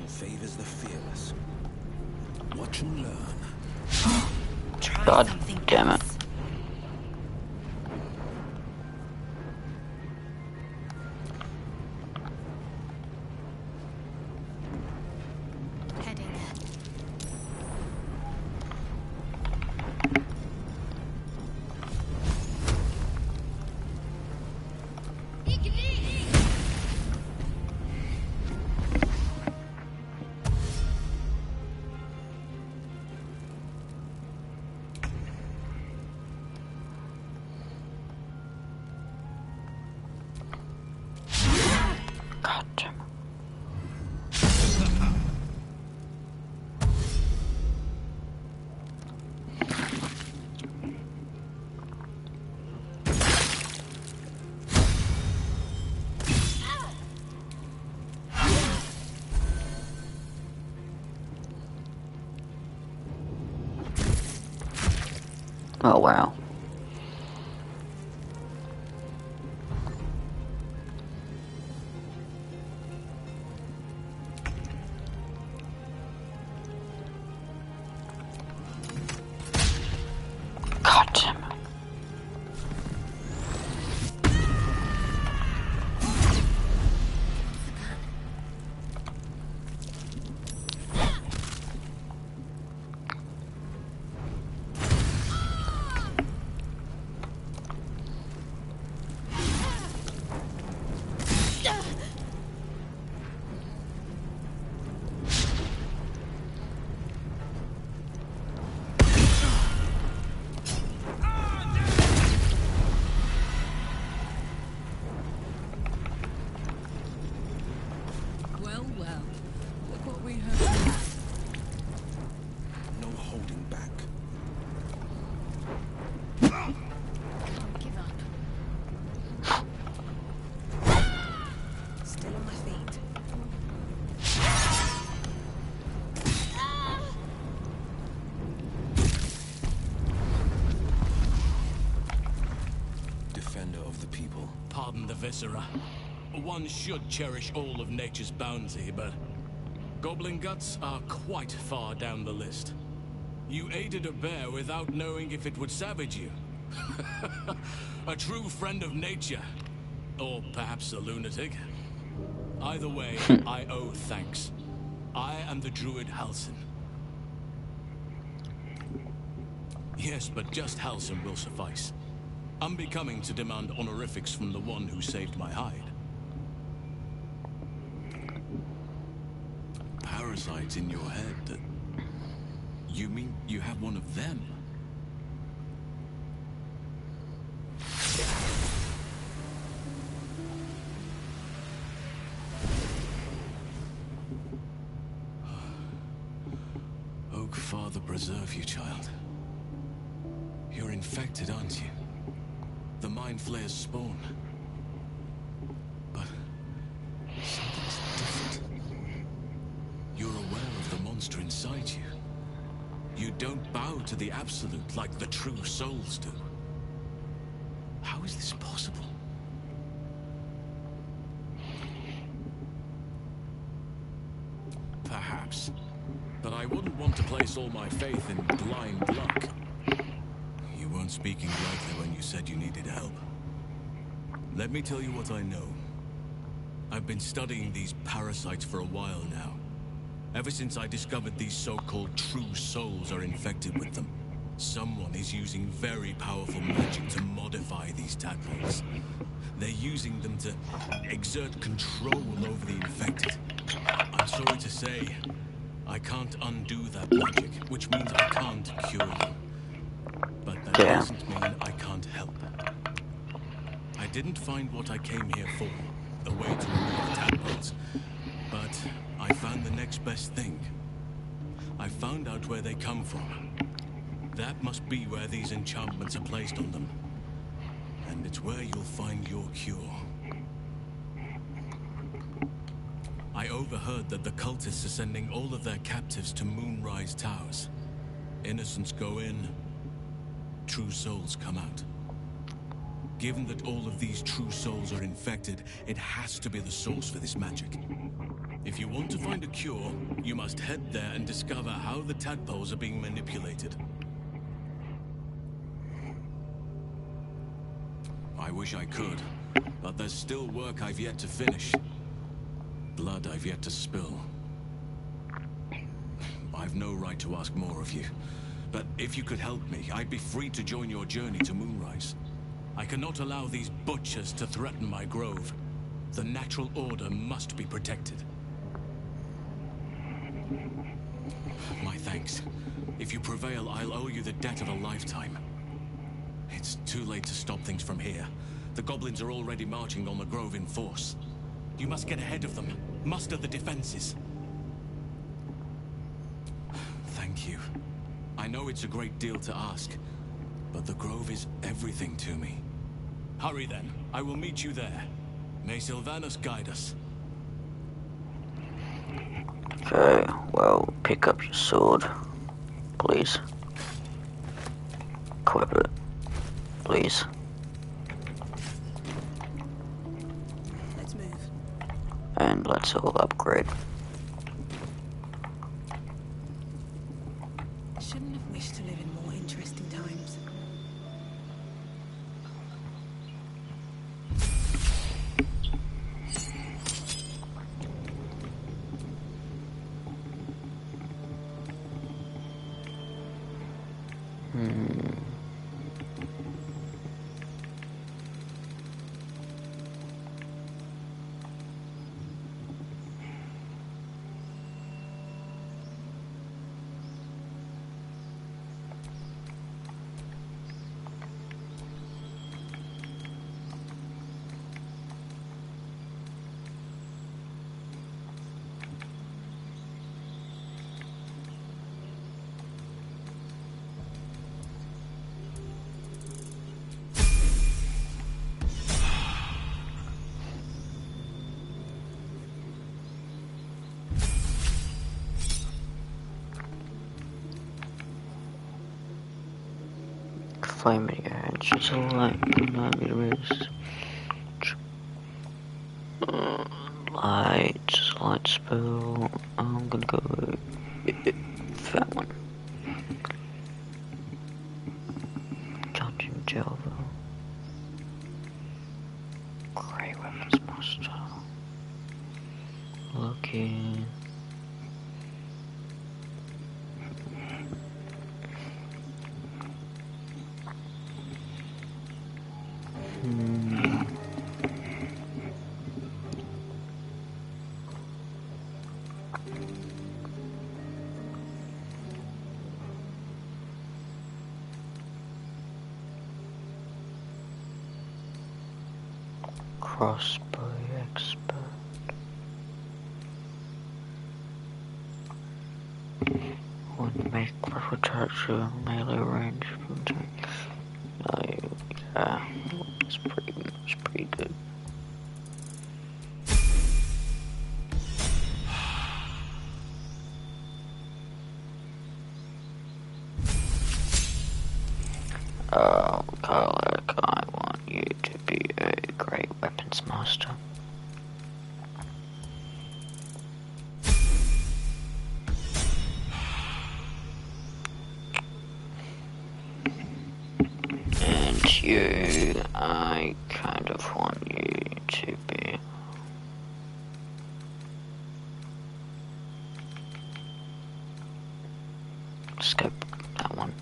Favors the fearless. Watch and learn. God damn it. Heading. God damn it. Oh wow. God damn it. Well, well. Look what we have. No holding back. Can't give up. Still on my feet. Defender of the people. Pardon the viscera. One should cherish all of nature's bounty, but goblin guts are quite far down the list. You aided a bear without knowing if it would savage you. A true friend of nature. Or perhaps a lunatic. Either way, I owe thanks. I am the druid Halsin. Yes, but just Halsin will suffice. Unbecoming to demand honorifics from the one who saved my hide. Parasites in your head that... You mean you have one of them? Oak Father preserve you, child. You're infected, aren't you? The Mind Flayer's spawn. But something's different. You're aware of the monster inside you. You don't bow to the Absolute like the true souls do. How is this possible? Perhaps. But I wouldn't want to place all my faith in blind luck. You weren't speaking lightly when you said you needed help. Let me tell you what I know. I've been studying these parasites for a while now. Ever since I discovered these so-called true souls are infected with them. Someone is using very powerful magic to modify these tadpoles. They're using them to exert control over the infected. I'm sorry to say, I can't undo that magic, which means I can't cure you. But that doesn't mean I can't help. I didn't find what I came here for, a way to remove the tadpoles, but I found the next best thing. I found out where they come from. That must be where these enchantments are placed on them. And it's where you'll find your cure. I overheard that the cultists are sending all of their captives to Moonrise Towers. Innocents go in, true souls come out. Given that all of these true souls are infected, it has to be the source for this magic. If you want to find a cure, you must head there and discover how the tadpoles are being manipulated. I wish I could, but there's still work I've yet to finish. Blood I've yet to spill. I've no right to ask more of you, but if you could help me, I'd be free to join your journey to Moonrise. I cannot allow these butchers to threaten my grove. The natural order must be protected. My thanks. If you prevail, I'll owe you the debt of a lifetime. It's too late to stop things from here. The goblins are already marching on the grove in force. You must get ahead of them. Muster the defenses. Thank you. I know it's a great deal to ask, but the grove is everything to me. Hurry then. I will meet you there. May Sylvanus guide us. Okay, well, pick up your sword, please. Equip it, please. Let's move. And let's all upgrade. Shouldn't have wished to live in more interesting times. Flame in your hand, just a light light spell. I'm gonna go with that one. Dungeon Delver. Grey Weapons Master. Looking. Crossbow expert. Would make close attacks to melee range. No, yeah, it's pretty good. Karlach, I want you to be a great weapons master. And you you, I kind of want you to be. Skip that one.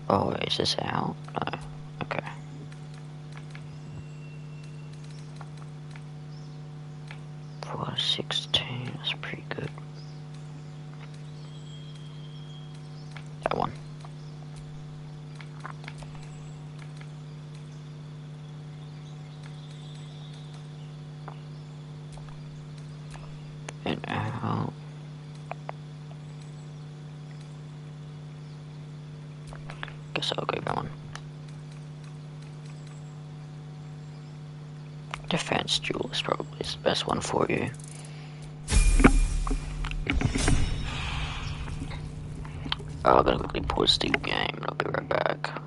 Oh, is this out? No. Okay. For 16, that's pretty good. That one. And out. Guess I'll go that one. Defense duelist probably is the best one for you. Oh, I'm gonna quickly pause the game and I'll be right back.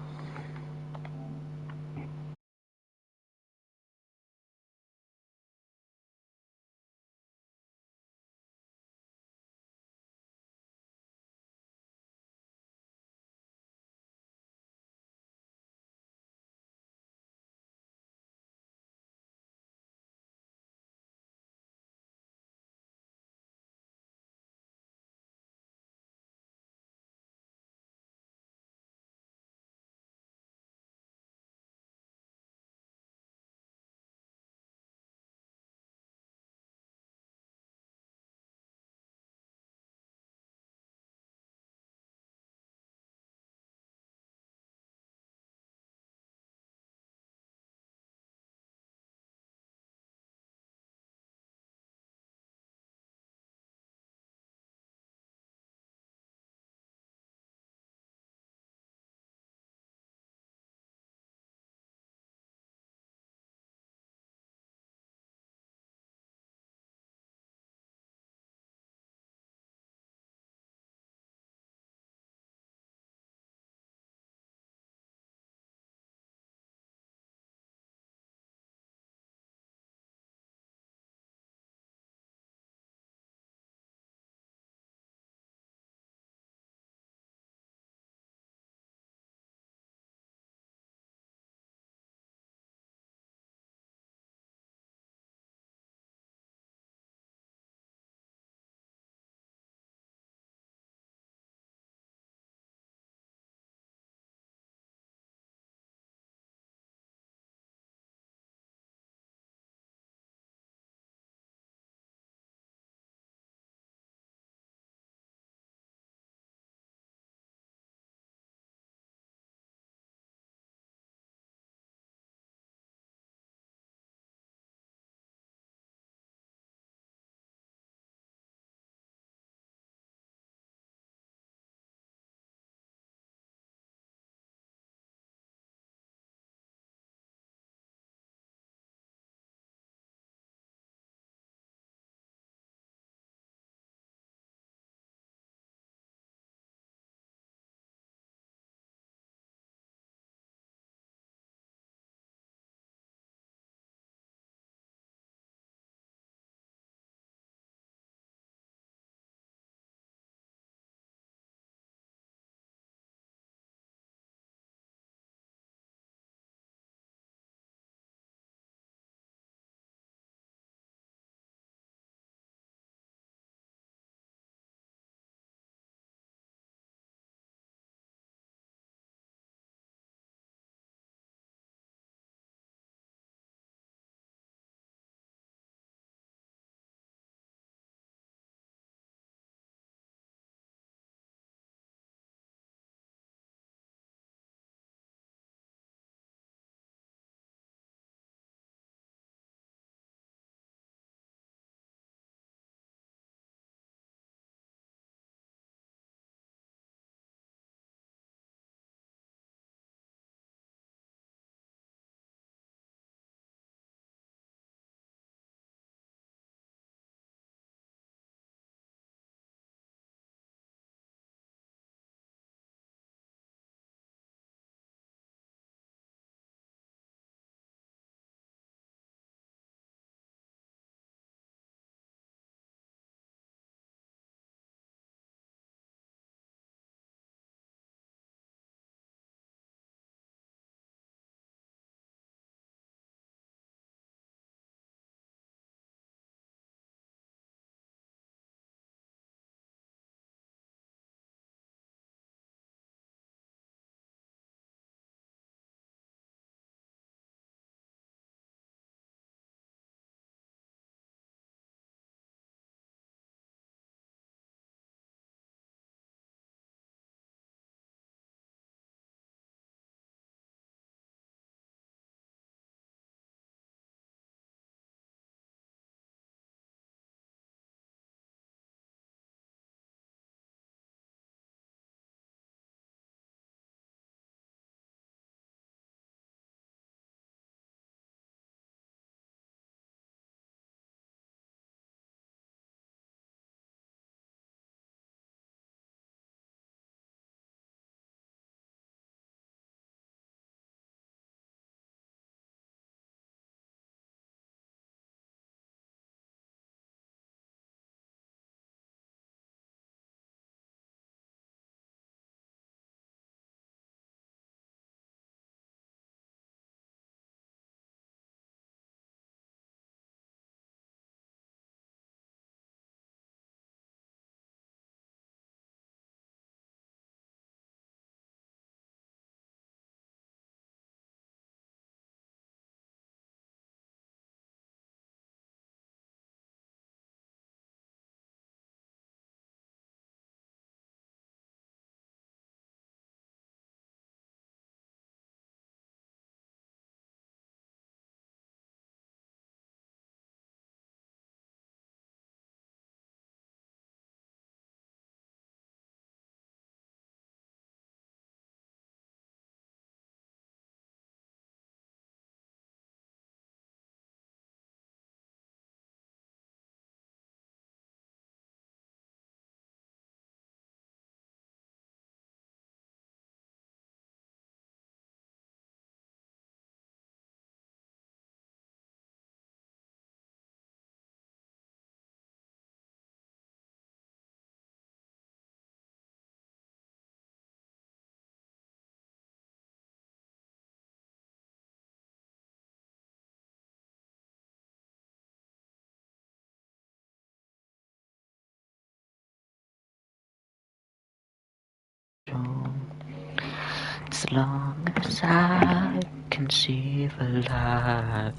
As long as I can see the light.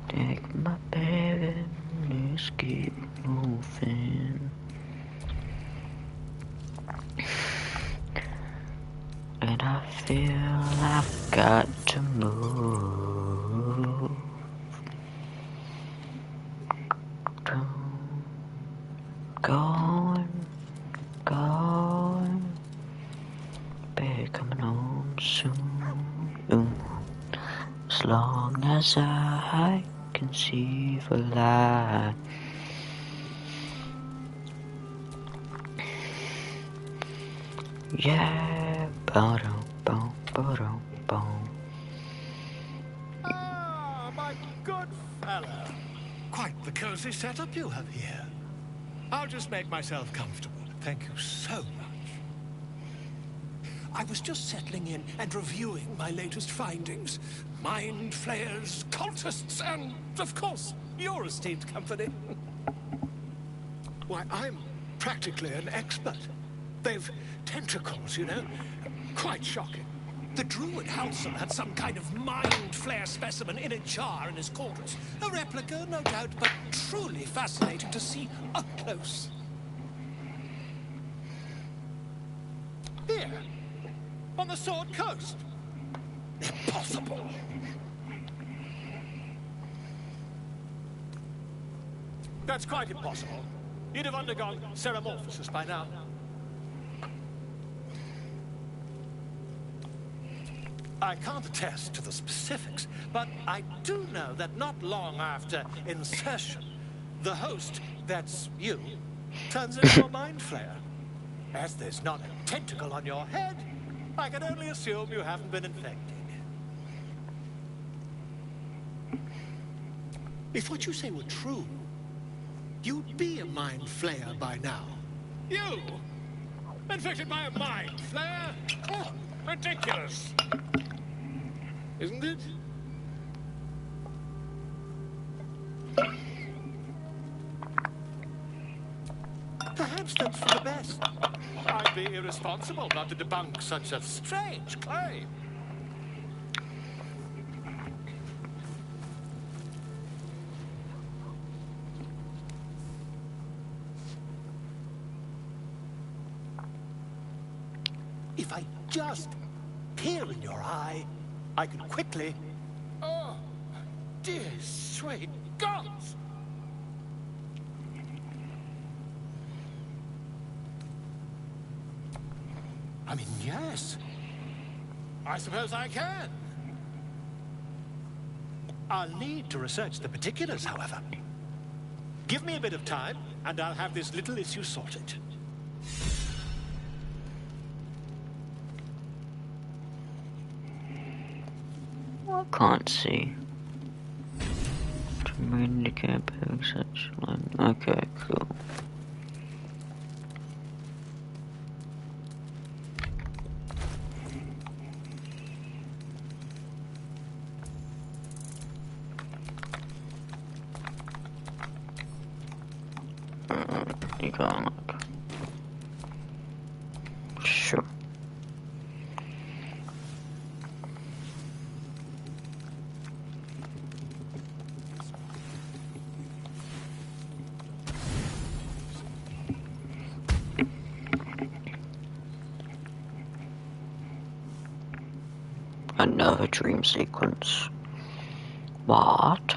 Take my baby, let's keep moving. And I feel I've got to move. Going. Baby coming home soon. As long as I can see the light. Yeah, boom, boom, boom, boom. Ah, my good fellow. Quite the cozy setup you have here. I'll just make myself comfortable. Thank you so much. I was just settling in and reviewing my latest findings. Mind flayers, cultists, and, of course, your esteemed company. Why, I'm practically an expert. They've tentacles, you know. Quite shocking. The druid Halson had some kind of mind flare specimen in a jar in his quarters. A replica, no doubt, but truly fascinating to see up close. Here, on the Sword Coast. Impossible. That's quite impossible. You'd have undergone ceramorphosis by now. I can't attest to the specifics, but I do know that not long after insertion, the host, that's you, turns into a mind flayer. As there's not a tentacle on your head, I can only assume you haven't been infected. If what you say were true, you'd be a mind flayer by now. You? Infected by a mind flayer? Oh, ridiculous. Isn't it? Perhaps that's for the best. I'd be irresponsible not to debunk such a strange claim. If I just peer in your eye, I could quickly... Oh, dear sweet gods! I mean, yes. I suppose I can. I'll need to research the particulars, however. Give me a bit of time, and I'll have this little issue sorted. I can't see. To indicate such line. Okay, cool. You can't look. Sure. Another dream sequence. What?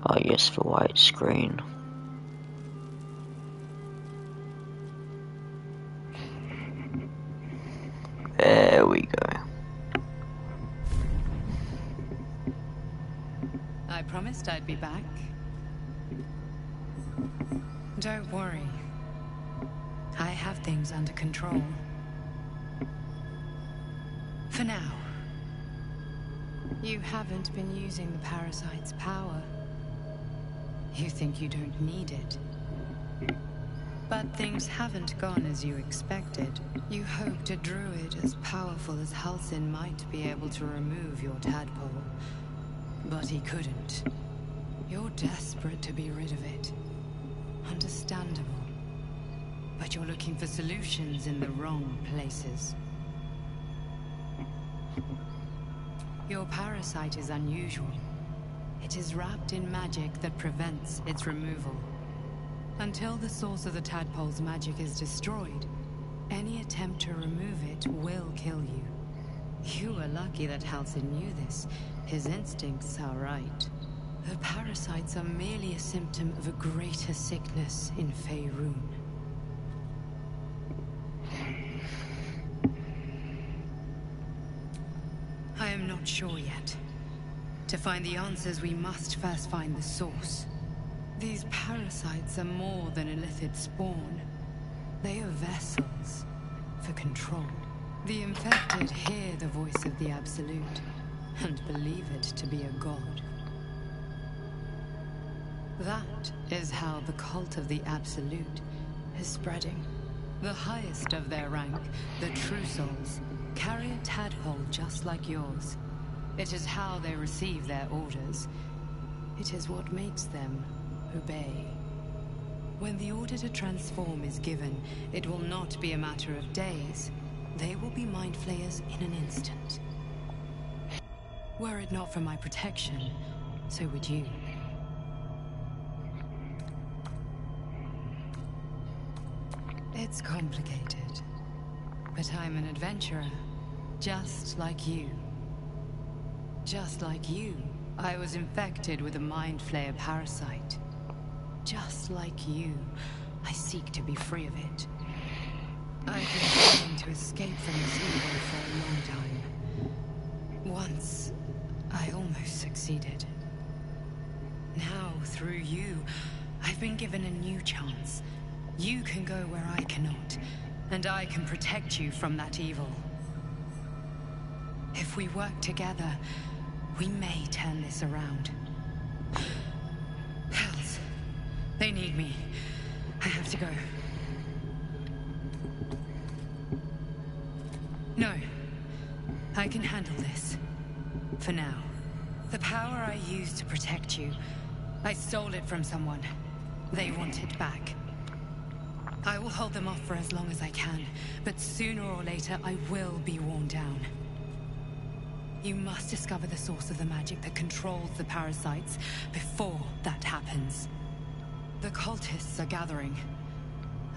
Oh yes, the white screen. There we go. I promised I'd be back. Don't worry. I have things under control. For now. You haven't been using the parasite's power. You think you don't need it. But things haven't gone as you expected. You hoped a druid as powerful as Halsin might be able to remove your tadpole. But he couldn't. You're desperate to be rid of it. Understandable. But you're looking for solutions in the wrong places. Your parasite is unusual. It is wrapped in magic that prevents its removal. Until the source of the tadpole's magic is destroyed, any attempt to remove it will kill you. You were lucky that Halsin knew this. His instincts are right. The parasites are merely a symptom of a greater sickness in Faerun. I am not sure yet. To find the answers, we must first find the source. These parasites are more than a lithid spawn. They are vessels for control. The infected hear the voice of the Absolute and believe it to be a god. That is how the cult of the Absolute is spreading. The highest of their rank, the True Souls, carry a tadpole just like yours. It is how they receive their orders. It is what makes them obey. When the order to transform is given, it will not be a matter of days. They will be mind flayers in an instant. Were it not for my protection, so would you. It's complicated, but I'm an adventurer, just like you. Just like you, I was infected with a mind flayer parasite. Just like you, I seek to be free of it. I've been trying to escape from this evil for a long time. Once, I almost succeeded. Now, through you, I've been given a new chance. You can go where I cannot, and I can protect you from that evil. If we work together, we may turn this around. Hells, they need me. I have to go. No, I can handle this. For now. The power I used to protect you, I stole it from someone. They want it back. I will hold them off for as long as I can, but sooner or later I will be worn down. You must discover the source of the magic that controls the parasites before that happens. The cultists are gathering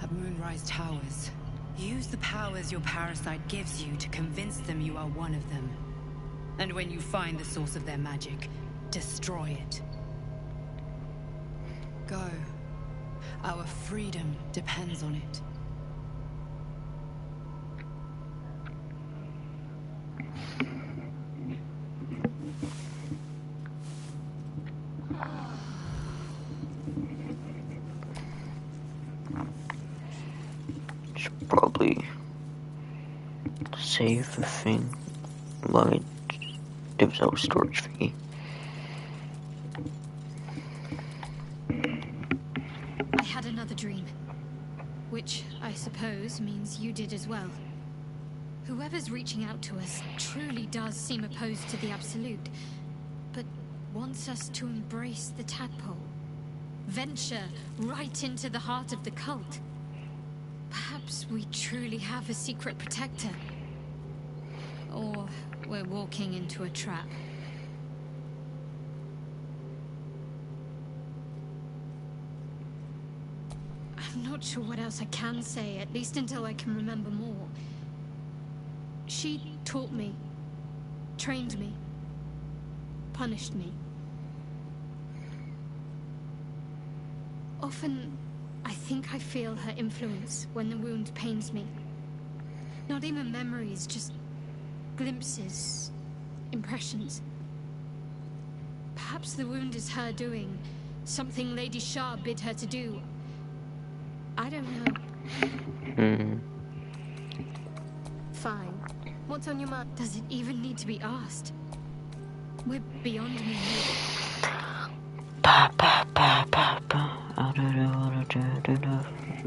at Moonrise Towers. Use the powers your parasite gives you to convince them you are one of them. And when you find the source of their magic, destroy it. Go. Our freedom depends on it. Should probably save the thing while it gives out storage fee. I had another dream, which I suppose means you did as well. Whoever's reaching out to us truly does seem opposed to the Absolute, but wants us to embrace the tadpole. Venture right into the heart of the cult. Perhaps we truly have a secret protector. Or we're walking into a trap. I'm not sure what else I can say, at least until I can remember more. She taught me, trained me, punished me. Often, I think I feel her influence when the wound pains me. Not even memories, just glimpses, impressions. Perhaps the wound is her doing, something Lady Shah bid her to do. I don't know. Fine. What's on your mind? Does it even need to be asked? We're beyond me here. Ba, ba, ba, ba, ba. I don't know what to do.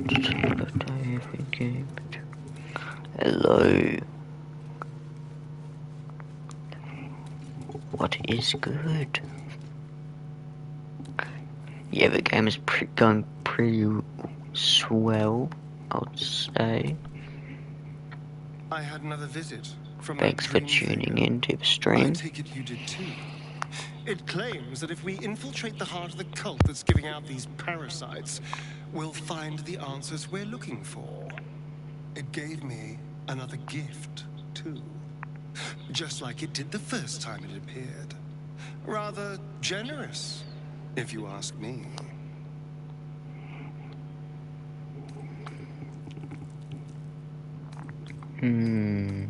Hello. What is good? Yeah, the game is going pretty swell, I would say. I had another visit from Thanks for tuning in to the stream. I take it you did too. It claims that if we infiltrate the heart of the cult that's giving out these parasites, we'll find the answers we're looking for. It gave me another gift, too. Just like it did the first time it appeared. Rather generous, if you ask me. And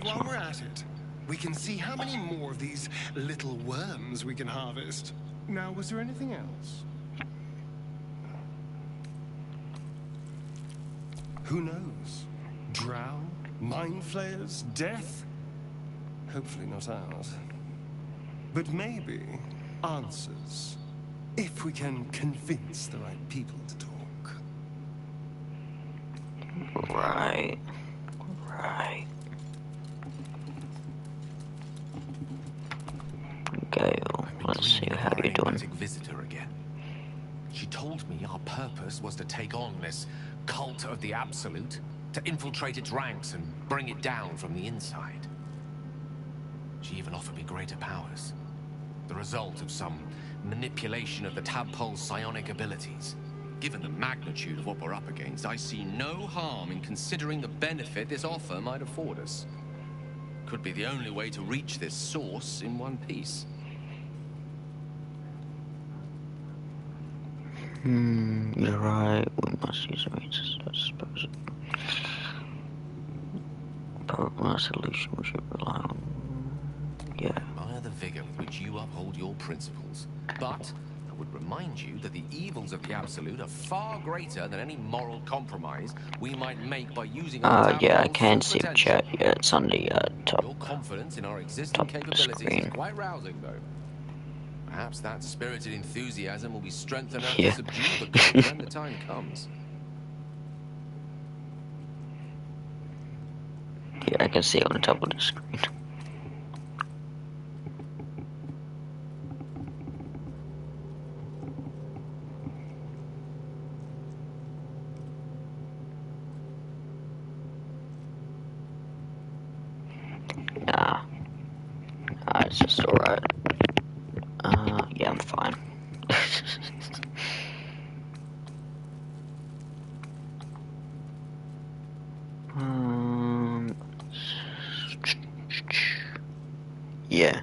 while we're at it, we can see how many more of these little worms we can harvest. Now, was there anything else? Who knows? Drow? Mind flayers? Death? Hopefully not ours. But maybe answers. If we can convince the right people to talk. Right. Right. Gale, let's see how you're doing. Visitor again. She told me our purpose was to take on this cult of the Absolute, to infiltrate its ranks and bring it down from the inside. She even offered me greater powers, the result of some manipulation of the tadpole's psionic abilities. Given the magnitude of what we're up against, I see no harm in considering the benefit this offer might afford us. Could be the only way to reach this source in one piece. You're right. We must use a means to dispose of. Probably our solution we should rely on. Yeah. Admire the vigor with which you uphold your principles. But I would remind you that the evils of the Absolute are far greater than any moral compromise we might make by using our yeah, I can see the chat. Yeah, it's on the top. Your confidence in our existing capabilities is quite rousing, though. Perhaps that spirited enthusiasm will be strength enough to subdue the cult when the time comes. Yeah, I can see it on the top of the screen. It's just alright. Yeah, I'm fine. Yeah.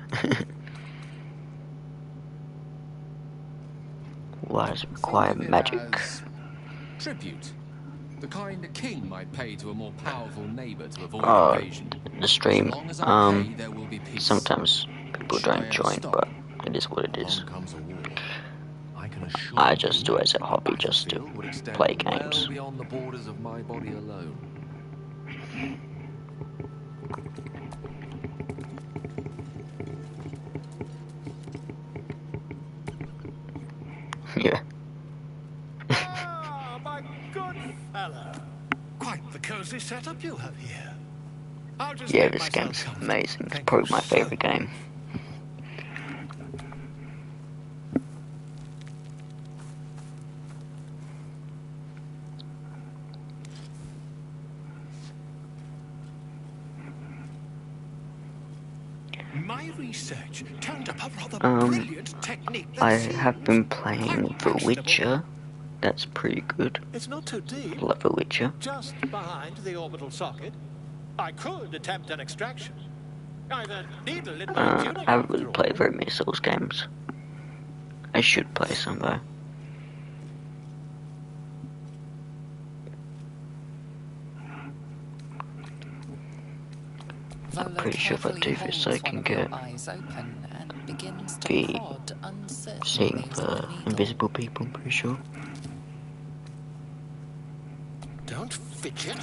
Why does it require magic? Tribute. The kind a king might pay to a more powerful neighbor to avoid invasion. The stream. Sometimes people don't join, but it is what it is. I just do it as a hobby, just to play games. Well beyond the borders of my body alone. Yeah. My good fellow. Quite the cozy setup you have here. I'll just yeah, this game's amazing. It's probably my favorite game. My research turned up a rather brilliant technique. I have been playing The Witcher. That's pretty good. It's not too deep. Love The Witcher. Just behind the orbital socket. I could attempt an extraction. Either needle in my tunic. I haven't really played very many Souls games. I should play some though. I'm pretty sure if I do this I can get the seeing for invisible people, I'm pretty sure. Don't fidget.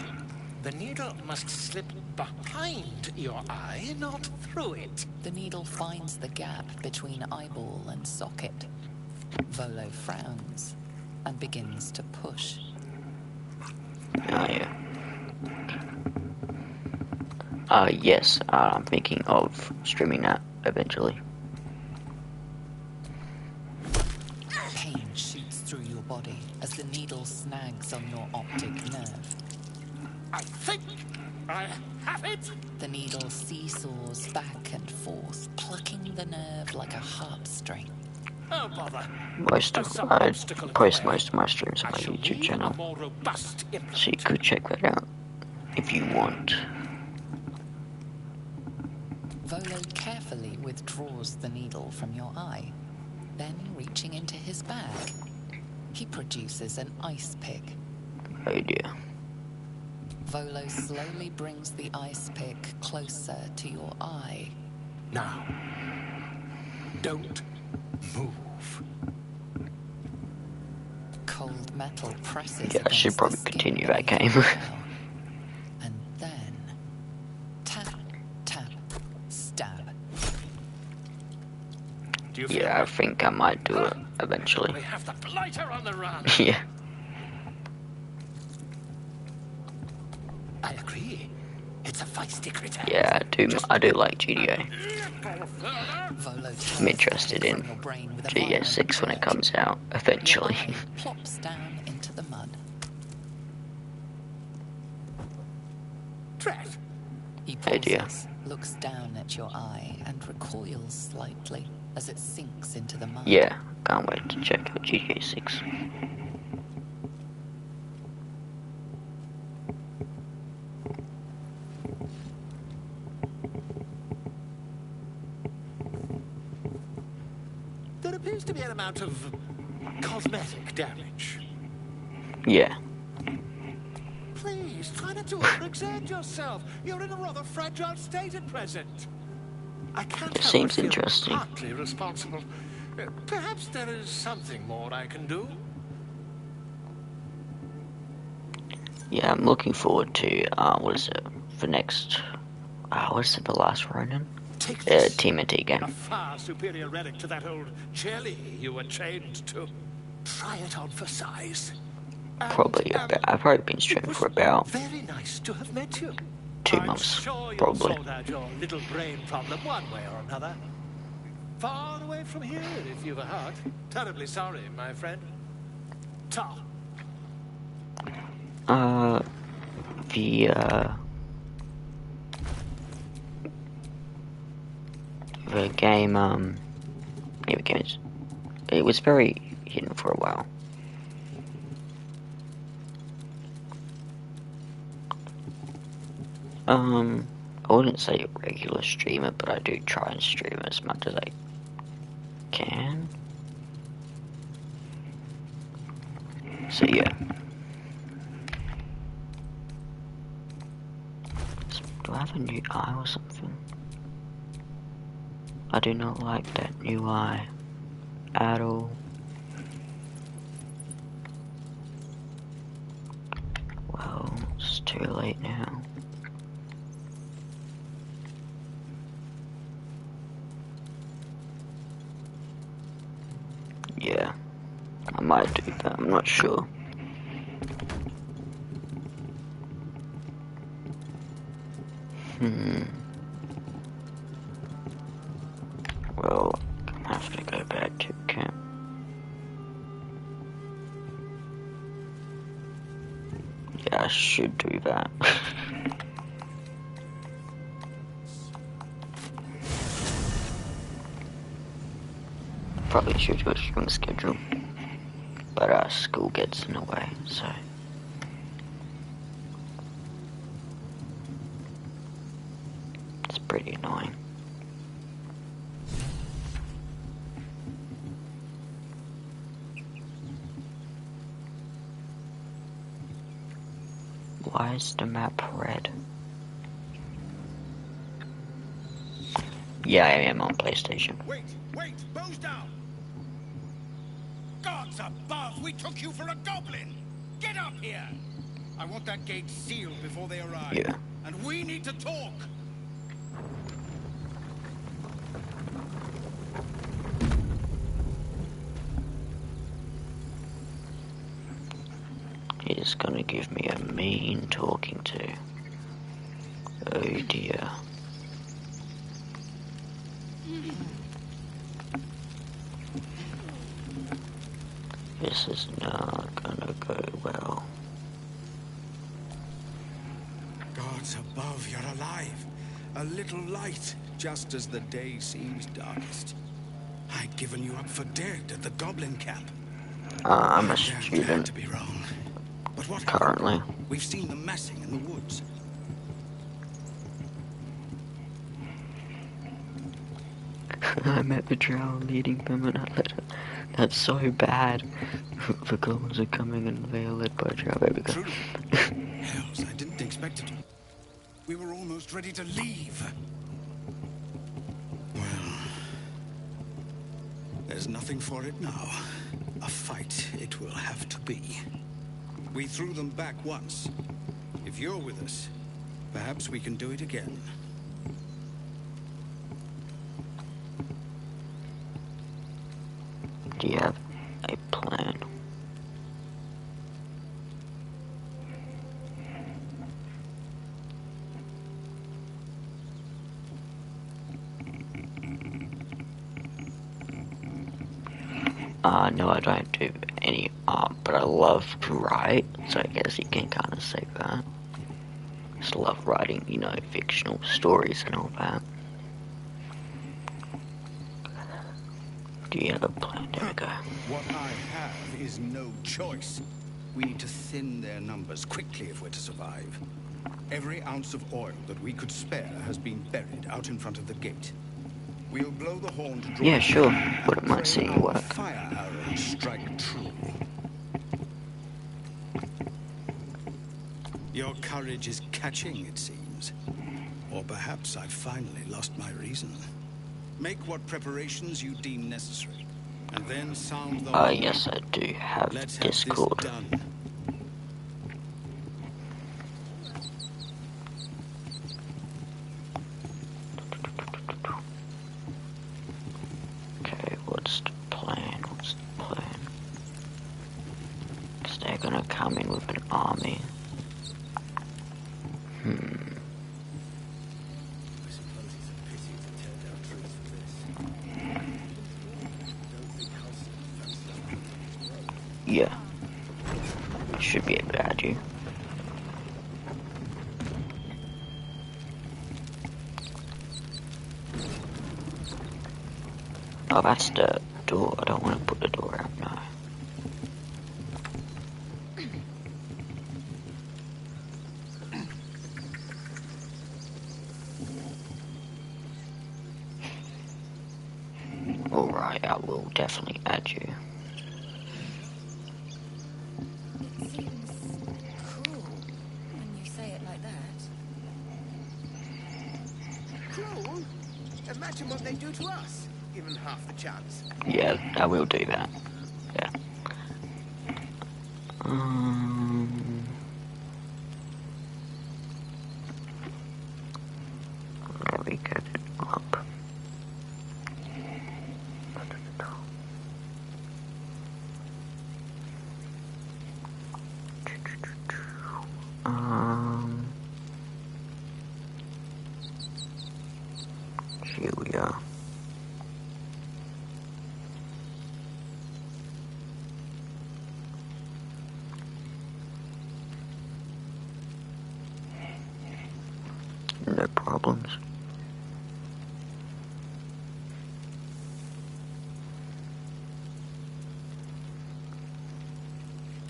The needle must slip behind your eye, not through it. The needle finds the gap between eyeball and socket. Volo frowns. and begins to push. Oh, yeah. Yes, I'm thinking of streaming that eventually. Pain shoots through your body as the needle snags on your optic nerve. I think I have it! The needle seesaws back and forth, plucking the nerve like a heartstring. Oh, bother. I post most of my streams on my YouTube channel, so you could check that out if you want. Volo carefully withdraws the needle from your eye. Then, reaching into his bag, he produces an ice pick. Oh dear. Volo slowly brings the ice pick closer to your eye. Now, don't move. Cold metal presses. Yeah, I should probably continue that game. And then, tap, tap, stab. Yeah, I think I might do it eventually. We have the blighter on the run. Yeah. I agree. It's a feisty critter. Yeah, I do like GTA. I'm interested in GTA 6 when it comes out, eventually. Plops down into the mud. Trev. He pauses, looks down at your eye, and recoils slightly as it sinks into the mud. Yeah, can't wait to check out GTA 6. There appears to be an amount of cosmetic damage. Yeah. Please, try not to overexert yourself. You're in a rather fragile state at present. I can't It seems interesting. Partly responsible. Perhaps there is something more I can do. Yeah, I'm looking forward to, what is it, for next, what is it, the last Ronin? TMNT game. A far superior relic to that old jelly you were chained to. Try it on for size. Probably, I've probably been streaming for about Very nice to have met you. 2 months, Sure you'll probably. sort out your little brain problem one way or another. Far away from here, if you've a heart. Terribly sorry, my friend. Ta. The game, it was very hidden for a while. I wouldn't say a regular streamer, but I do try and stream as much as I can. So yeah. Do I have a new eye or something? I do not like that new eye at all. Well, it's too late now. Yeah, I might do that, I'm not sure. Well, I have to go back to camp. Yeah, I should do that. Probably should do a stream schedule, but school gets in the way, so. It's pretty annoying. Why is the map red? Yeah, I am on PlayStation. Wait, bows down! Gods above, we took you for a goblin! Get up here! I want that gate sealed before they arrive. Yeah. And we need to talk! is gonna give me a mean talking to. Oh dear. This is not gonna go well. Gods above, you're alive. A little light, just as the day seems darkest. I'd given you up for dead at the goblin camp. I'm a I daren't student to be wrong. But what currently. happened? We've seen them massing in the woods. I met the drow leading them and I let it. That's so bad. The goblins are coming and they are led by drow. Baby girl. Hells, I didn't expect it. We were almost ready to leave. Well, there's nothing for it now. A fight it will have to be. We threw them back once. If you're with us, perhaps we can do it again. Do you have a plan? No, I don't do any art, but I love to write, so I guess you can kind of say that. Just love writing, you know, fictional stories and all that. Do you have a plan? There we go. What I have is no choice. We need to thin their numbers quickly if we're to survive. Every ounce of oil that we could spare has been buried out in front of the gate. We'll blow the horn to draw. Yeah, sure. Wouldn't mind seeing you work. Fire arrows strike true. Your courage is catching, it seems. Or perhaps I've finally lost my reason. Make what preparations you deem necessary, and then sound the horn. Yes, I do have Let's Discord. Have this done. Okay, what's the plan? What's the plan? Because they're gonna come in with an army. Yeah. I should be able to add you. Oh, that's the door. I don't want to put the door out now. Alright, I will definitely add you. It seems cruel when you say it like that. Cruel? Imagine what they do to us, given half the chance. Yeah, I will do that. Yeah. Let me get it up. Here we are. No problems.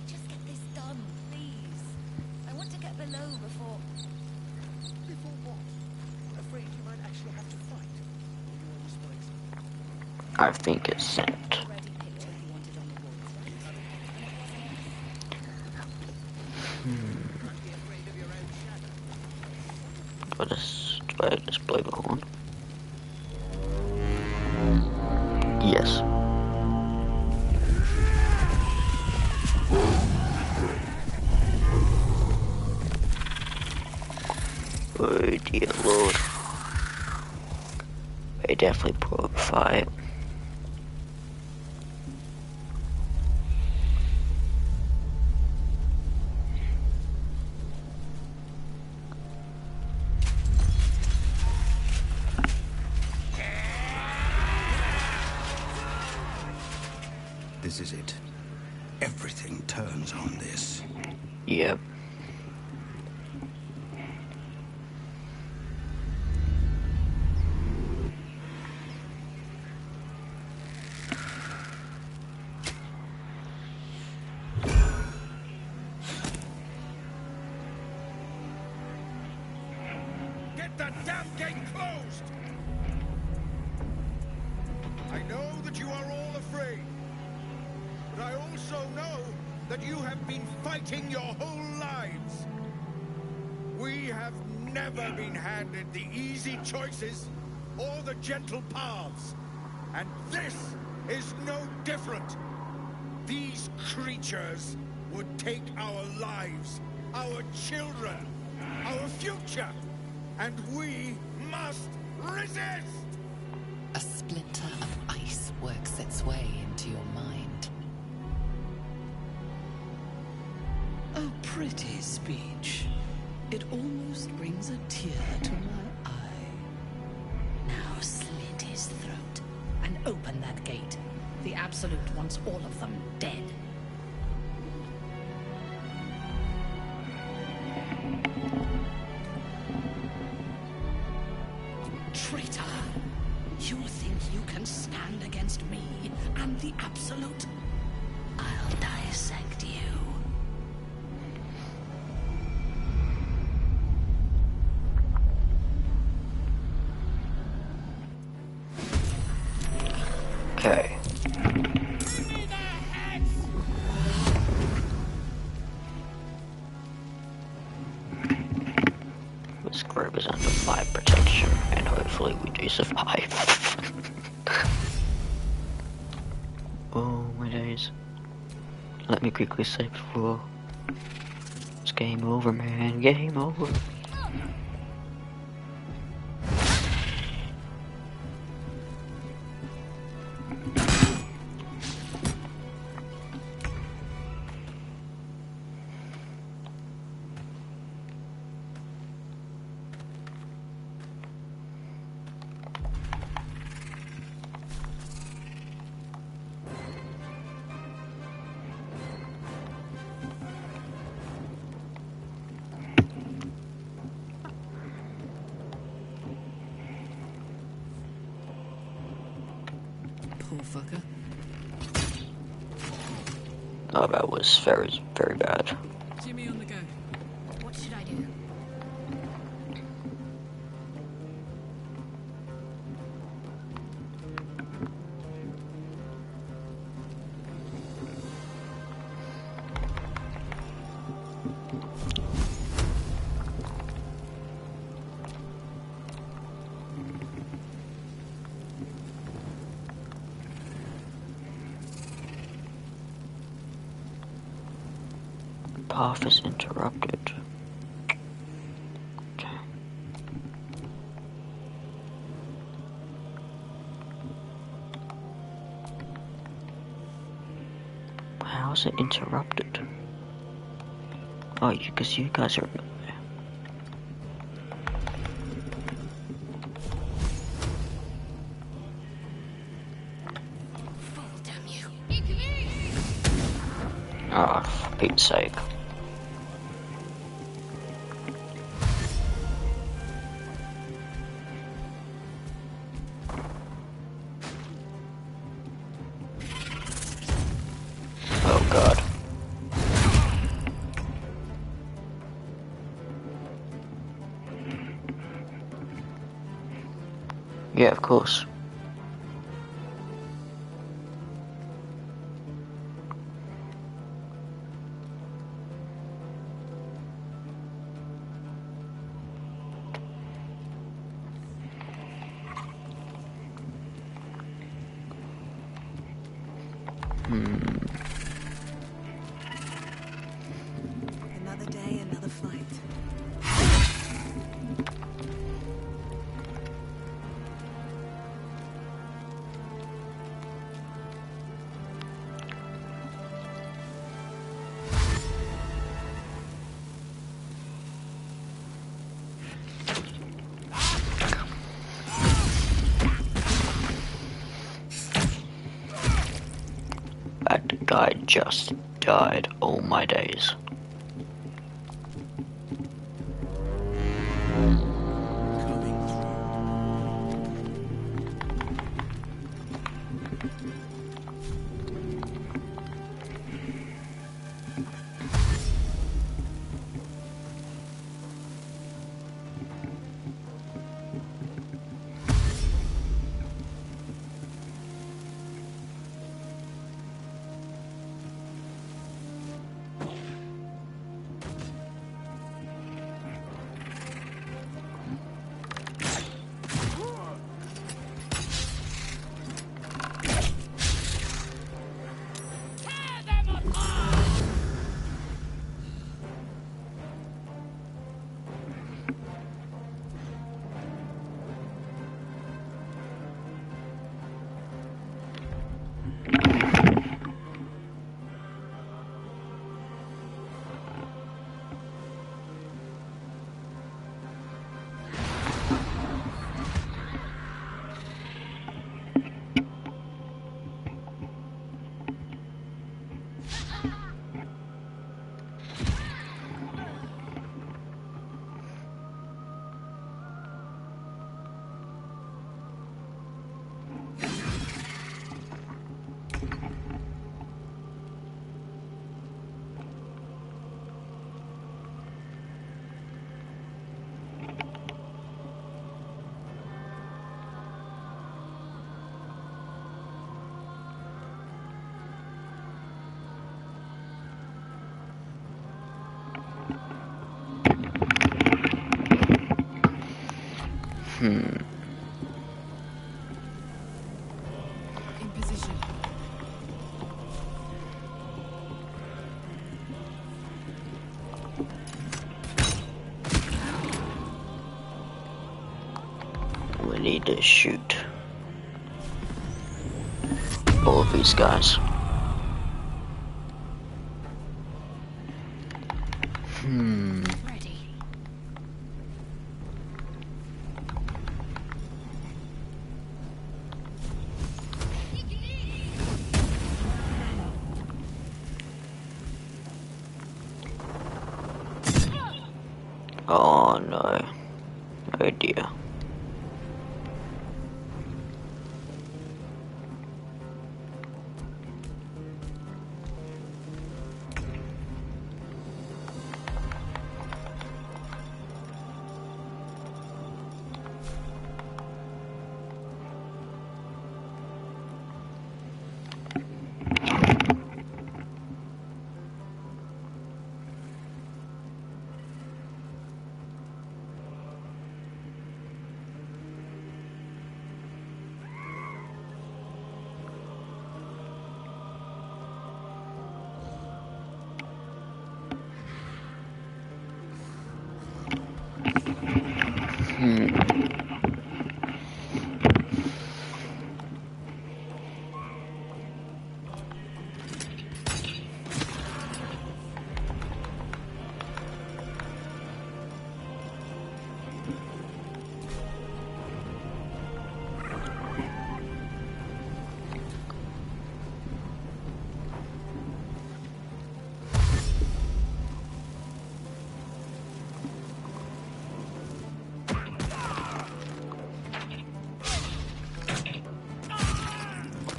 Just get this done, please. I want to get below before... Before what? Afraid you might actually have to fight? Or you always like... I think it's sent. Do I just blow the horn? Yes. Oh dear lord. They definitely broke fight. This is it. Everything turns on this. Yep. Get that damn gate closed! I know that you are all afraid, but I also know that you have been fighting your whole lives. We have never been handed the easy choices or the gentle paths, and this is no different. These creatures would take our lives, our children, our future, and we must resist! A splinter of ice works its way into your mind. A pretty speech. It almost brings a tear to my eye. Now slit his throat and open that gate. The Absolute wants all of them dead. Traitor! You think you can stand against me and the Absolute? I'll dissect you. Okay. This group is under fire protection, and hopefully we do survive. Oh my days. Let me quickly say before. It's game over, man. Game over. Poor fucker. Oh, that was very, very bad. Jimmy on the go. What should I do? Path is interrupted. Okay. How is it interrupted? Oh, because you guys are. Damn you. Oh, for Pete's sake. Oh god. Yeah, of course. Another day, another fight. I just died all my days. In position. We need to shoot all of these guys. Ready. Oh no. Oh dear.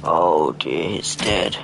Oh dear, he's dead.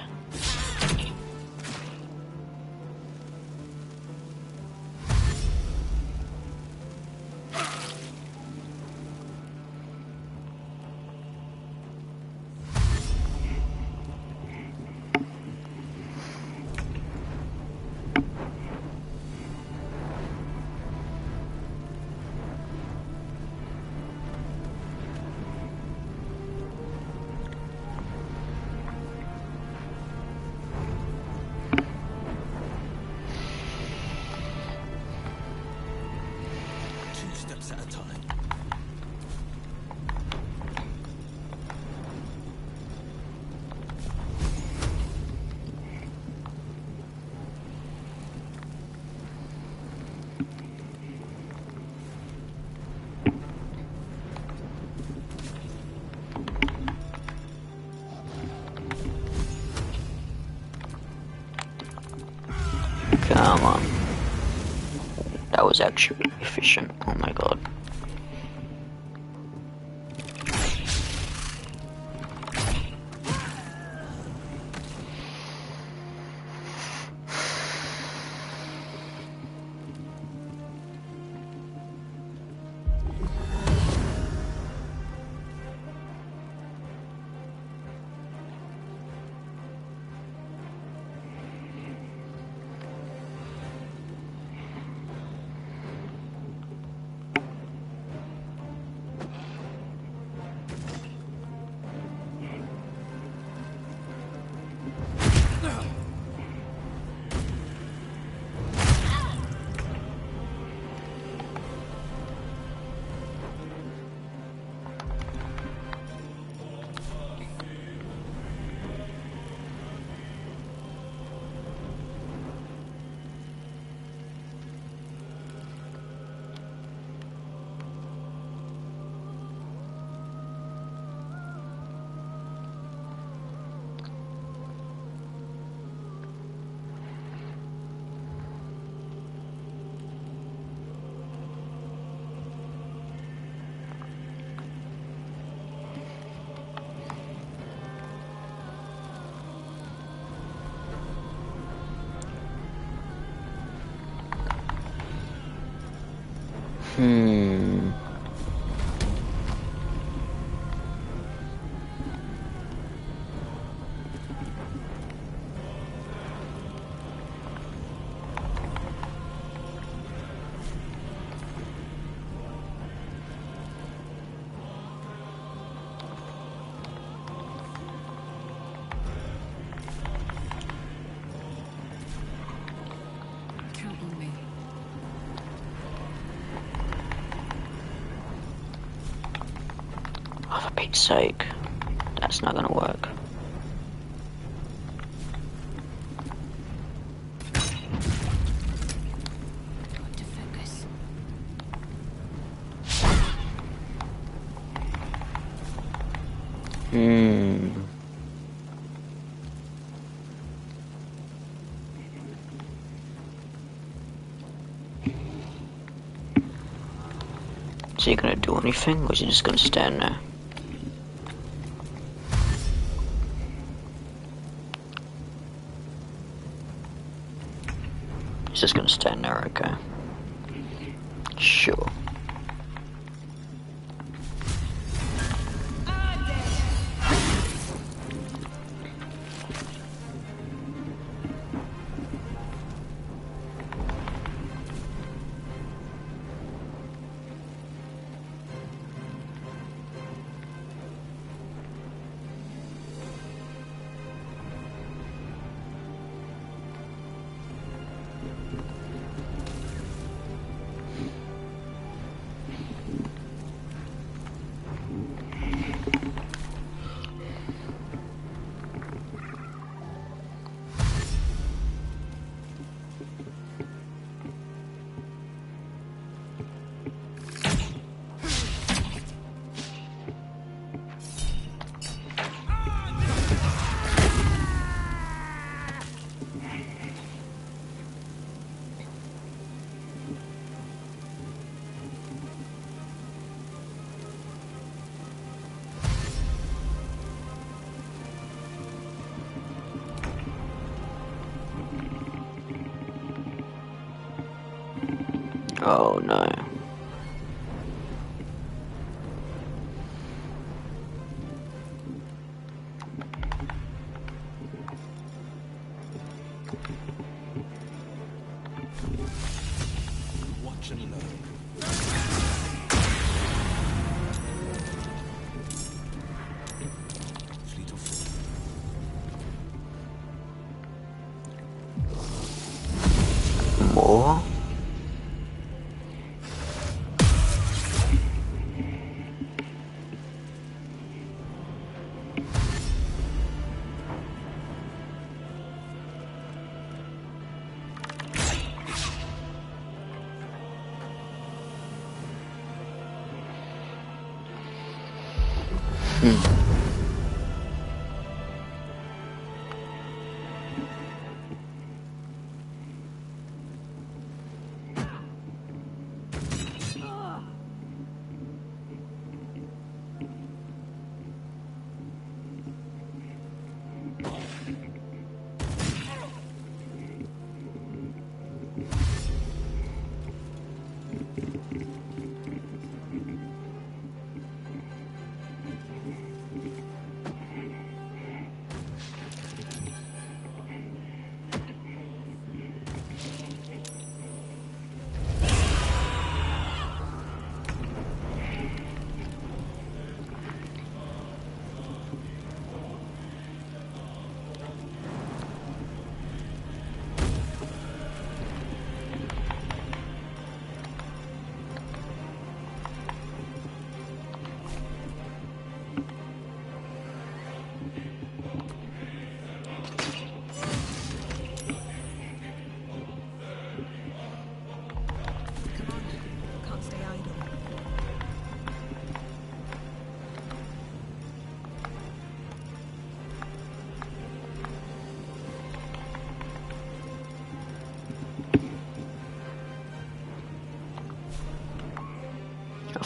armor. That was actually efficient. Oh my god. Count on me. Oh, for Pete's sake. That's not gonna work. Got to focus. Is he gonna do anything, or is he just gonna stand there? He's just gonna stand there, okay. Sure. Oh no. Watch and learn. Fleet of foot. More?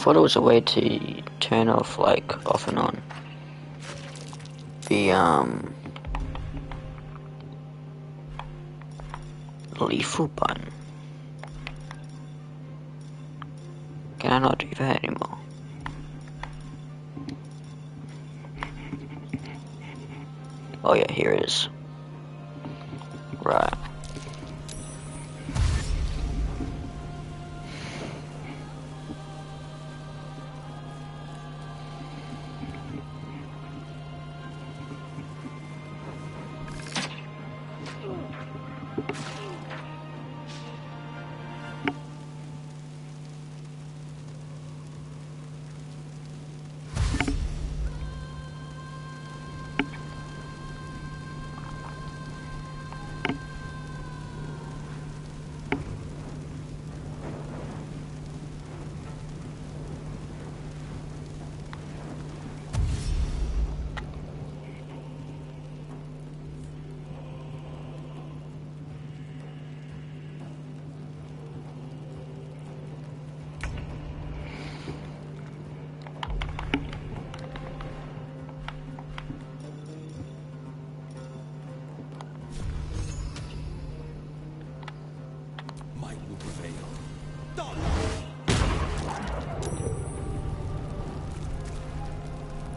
thought it was a way to turn off, like, off and on the, lethal button. Can I not do that anymore? Oh yeah, here it is. Right.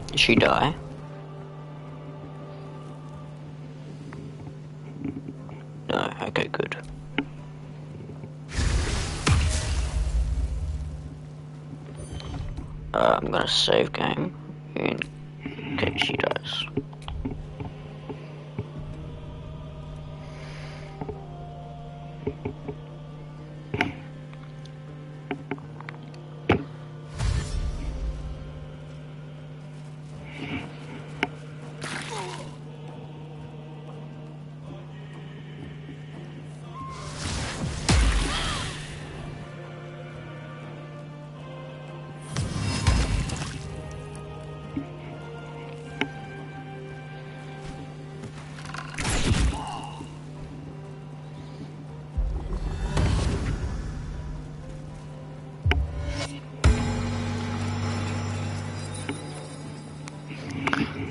Did she die? No, okay, good. I'm gonna save game in case she dies.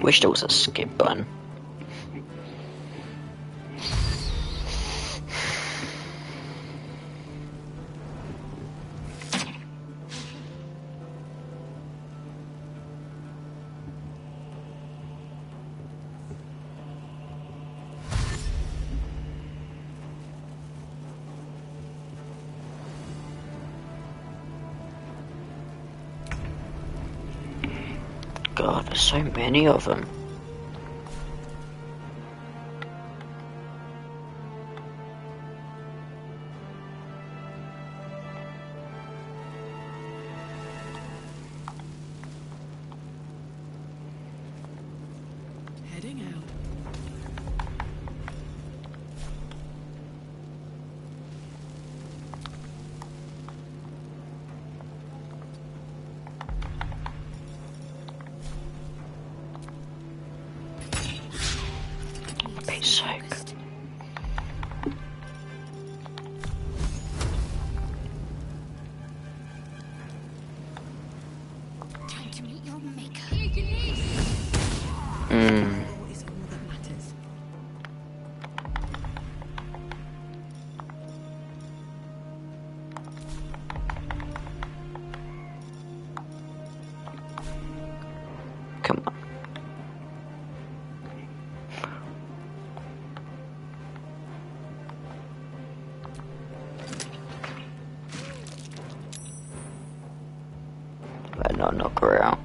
Wish there was a skip button. God, there's so many of them. Heading out. Peace sake. Time to meet your maker. Is all that matters. Come on. Better not knock her out.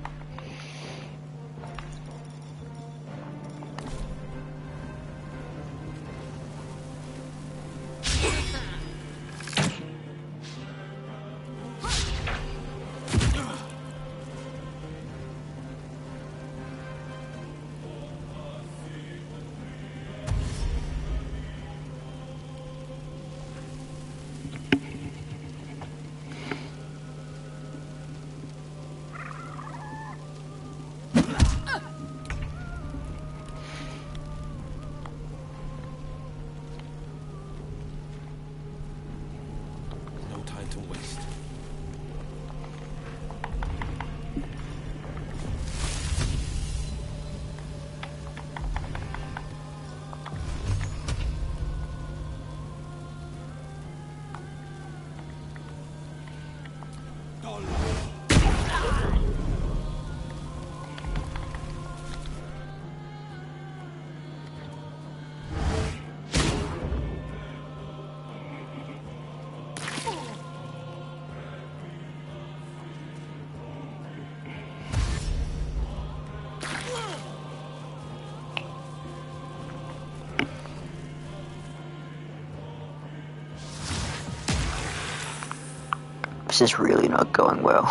This is really not going well.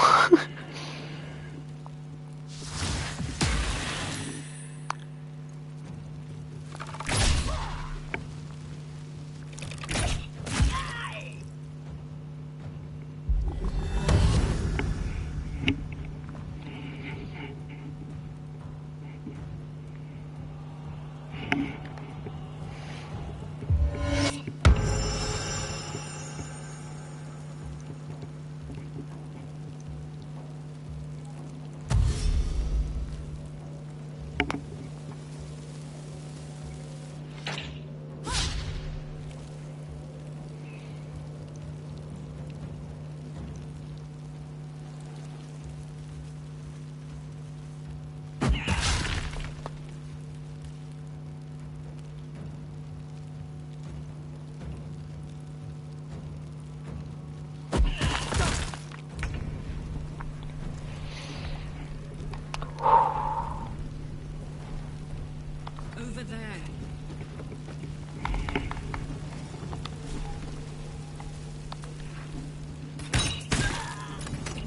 Over there.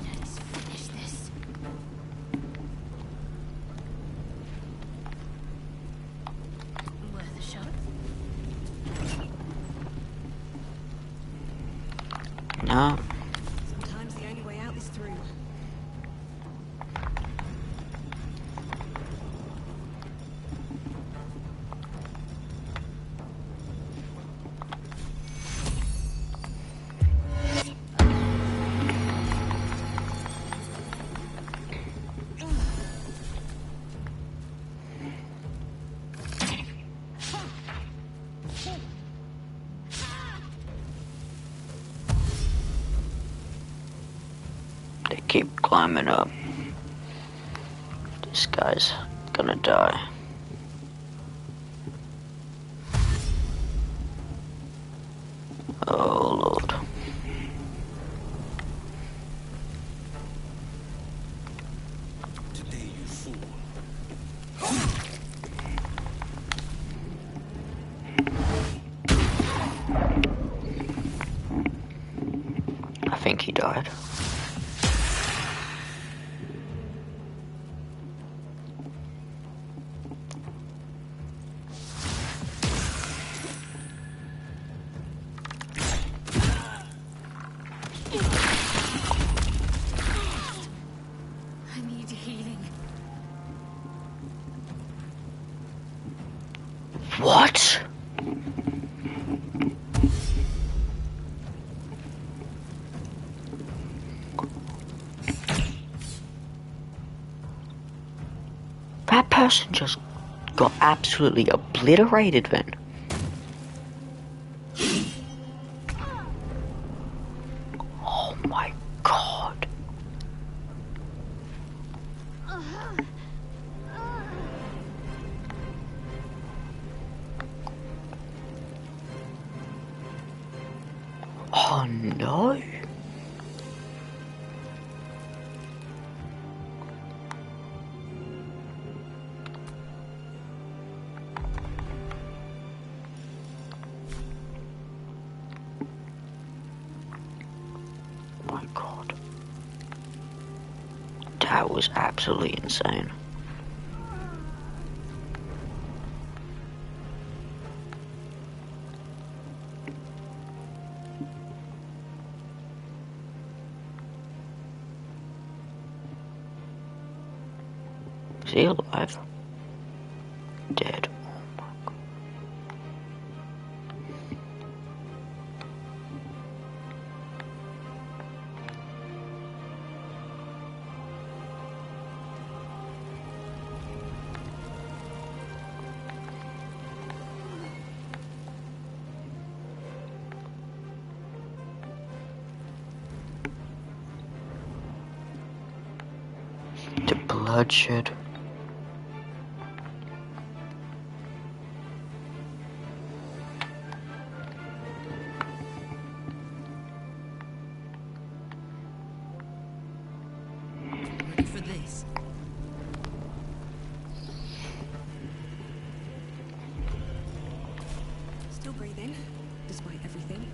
Let's finish this. Worth a shot. No. Sometimes the only way out is through. They keep climbing up. This guy's gonna die. Oh Lord. Today you fool. I think he died. I need healing. What? That person just got absolutely obliterated then. Oh my god. Oh no. My god. That was absolutely insane. Is he alive? Dead. Oh my god. The bloodshed. Ready for this? Still breathing, despite everything.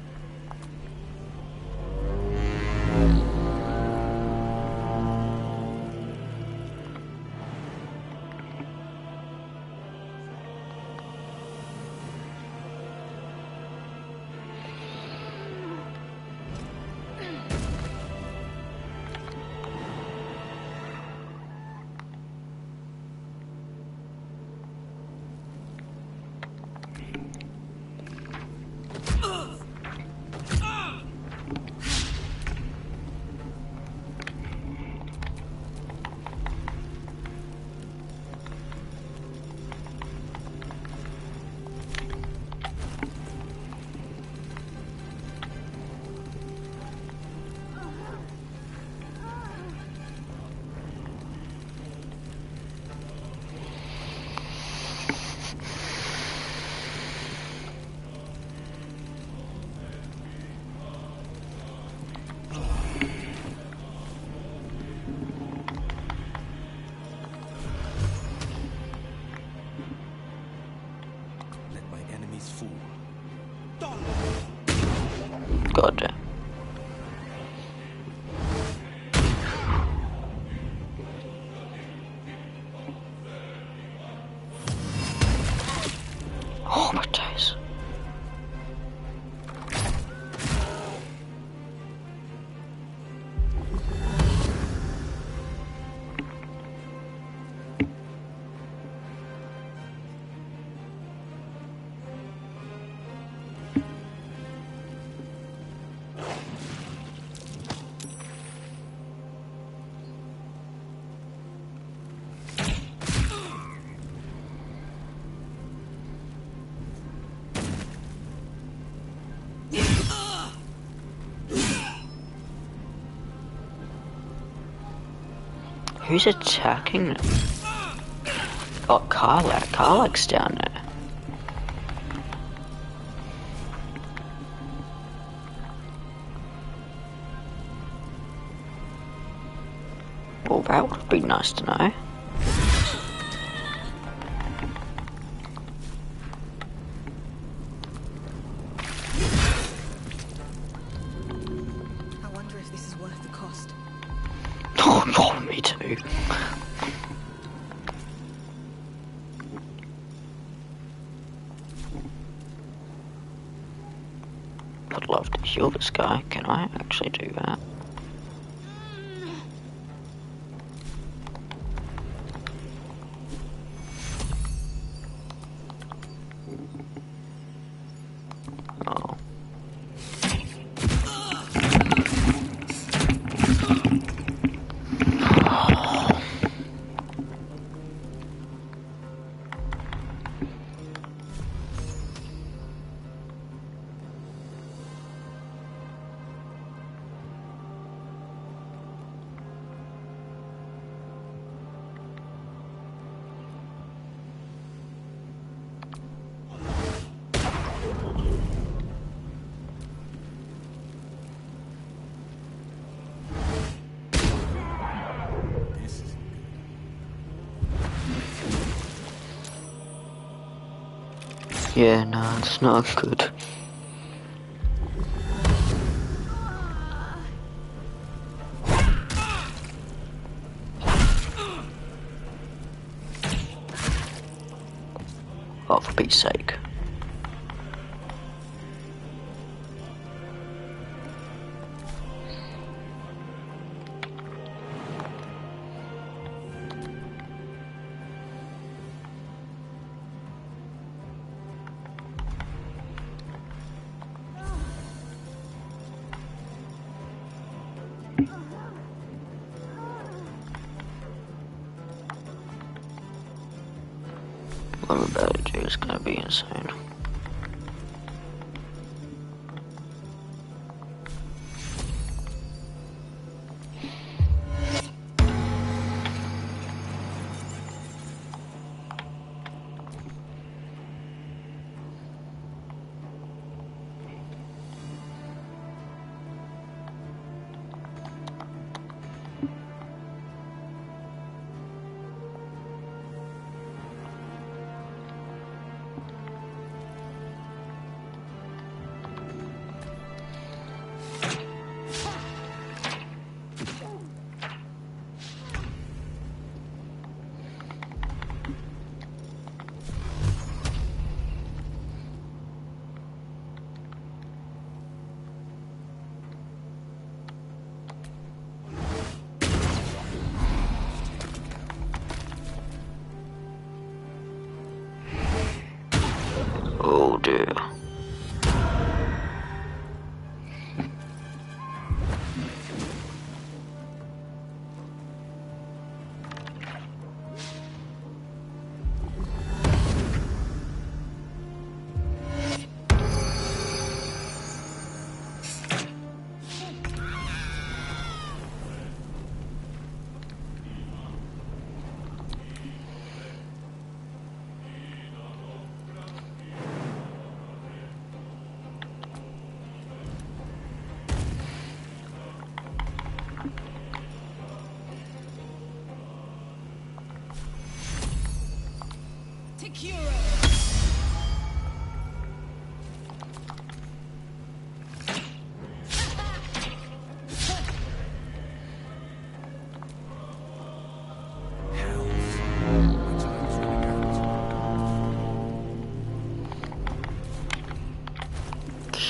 goddamn. Oh, my days. Who's attacking them? Oh, Karlach. Karlach's down there. Well, that would be nice to know. I wonder if this is worth the cost. Oh, God, me too. I'd love to heal this guy. Can I actually do that? Oh. Yeah, no, it's not good. Oh, for Pete's sake. What I'm about to do is gonna be insane.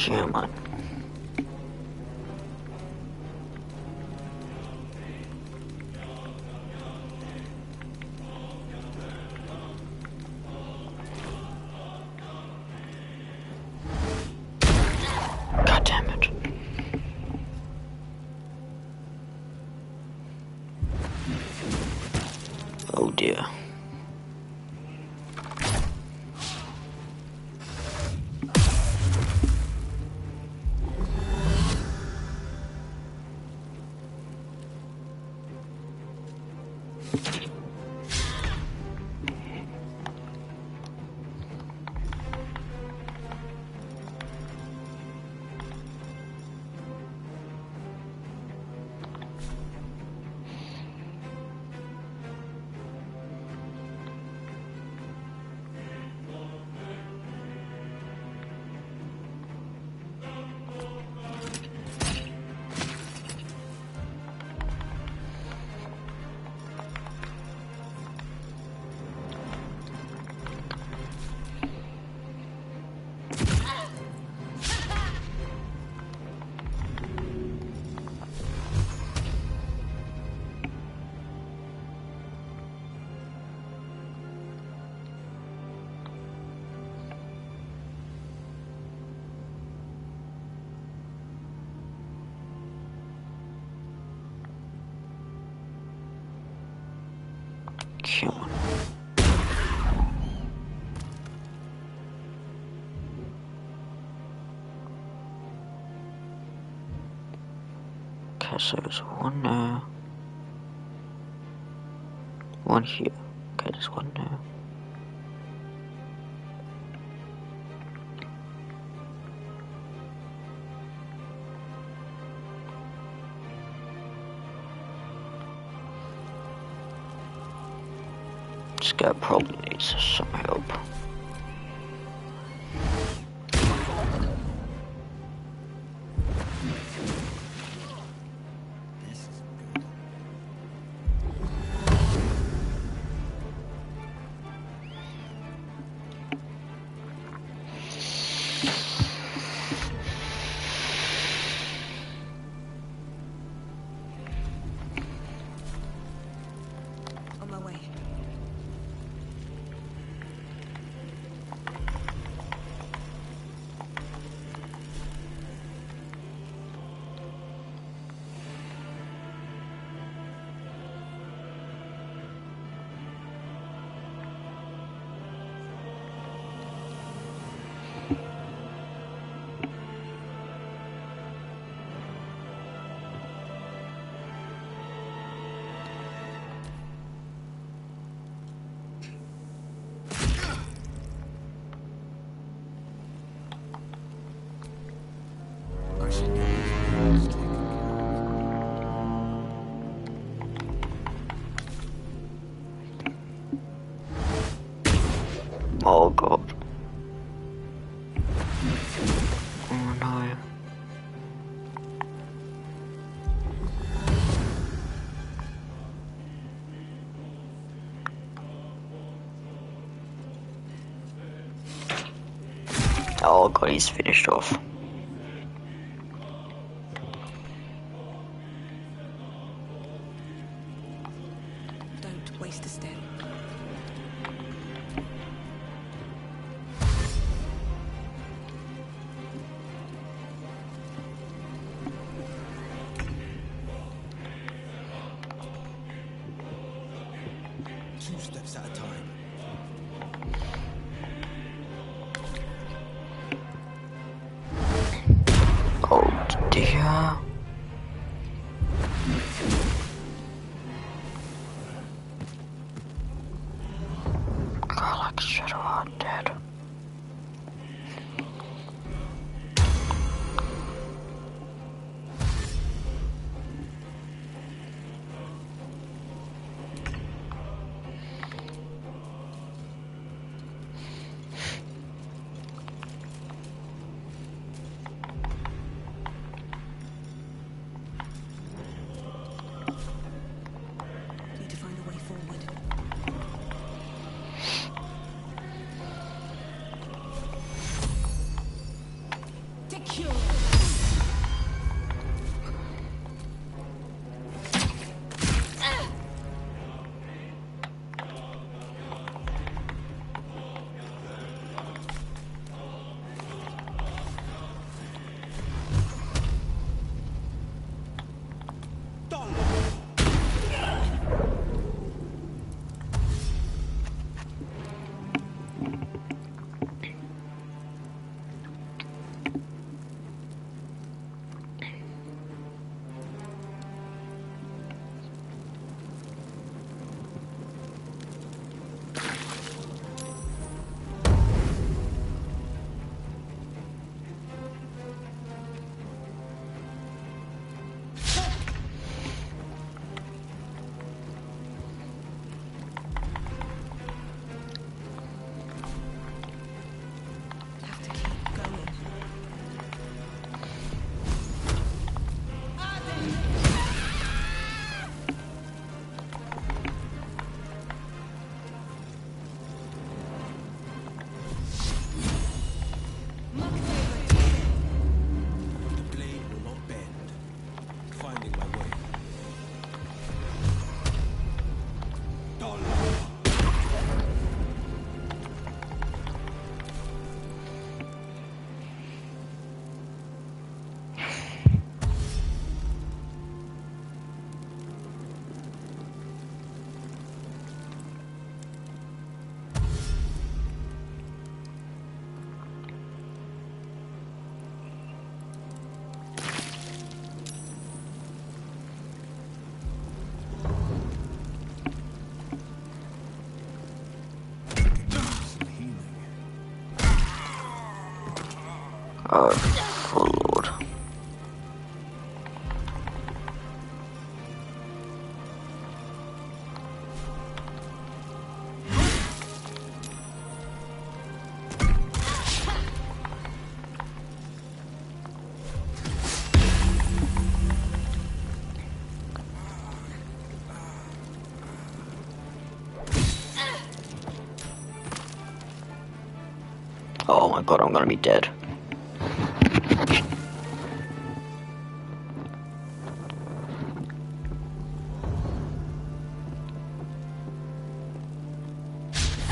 Human. God damn it. Oh dear. Human. Okay, so there's one there. One here. Okay, there's one there. This guy probably needs some help. On my way. Oh god. Oh no. Oh god, he's finished off. Don't waste a step. Two steps at a time. Oh dear. God, like Shadow are dead. Need to find a way forward. Oh, Lord. Oh my god, I'm gonna be dead.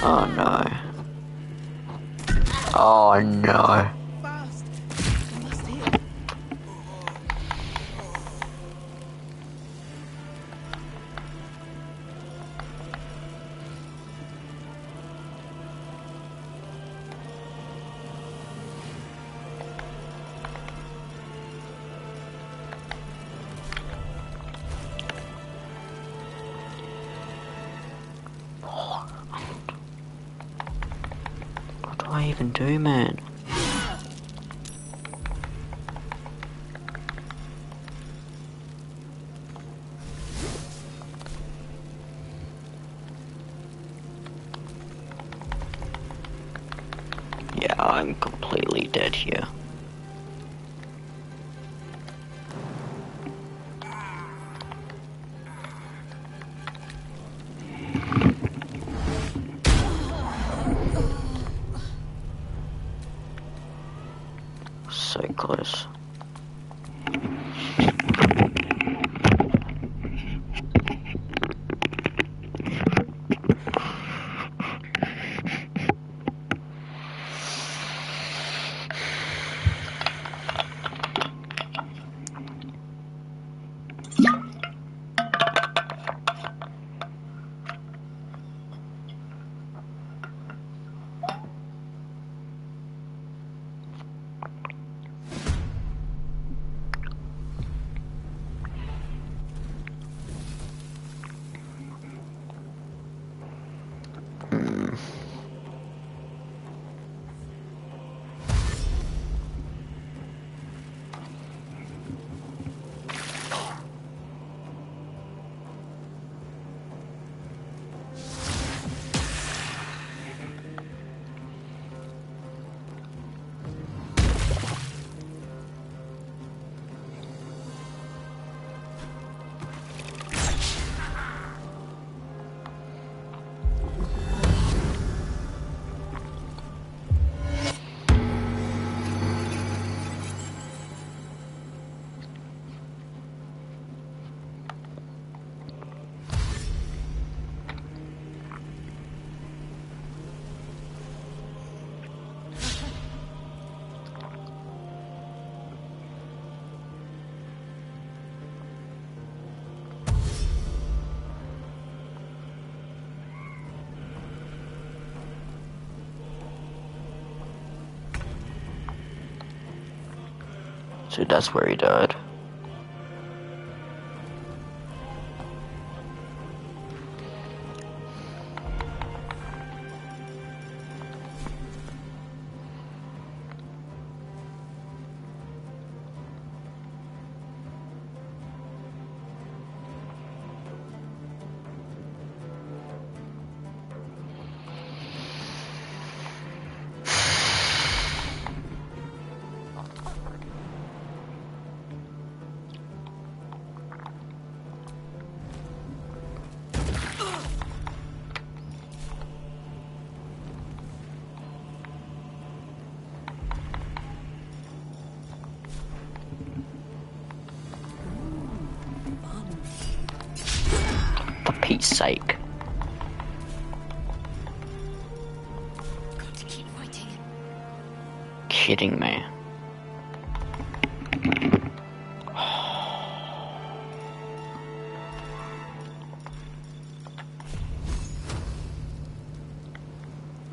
Oh no. Oh no. Fast. We must heal. What do I even do, man? Yeah, I'm completely dead here. So close. So that's where he died. For Pete's sake. Got to keep fighting. Kidding me.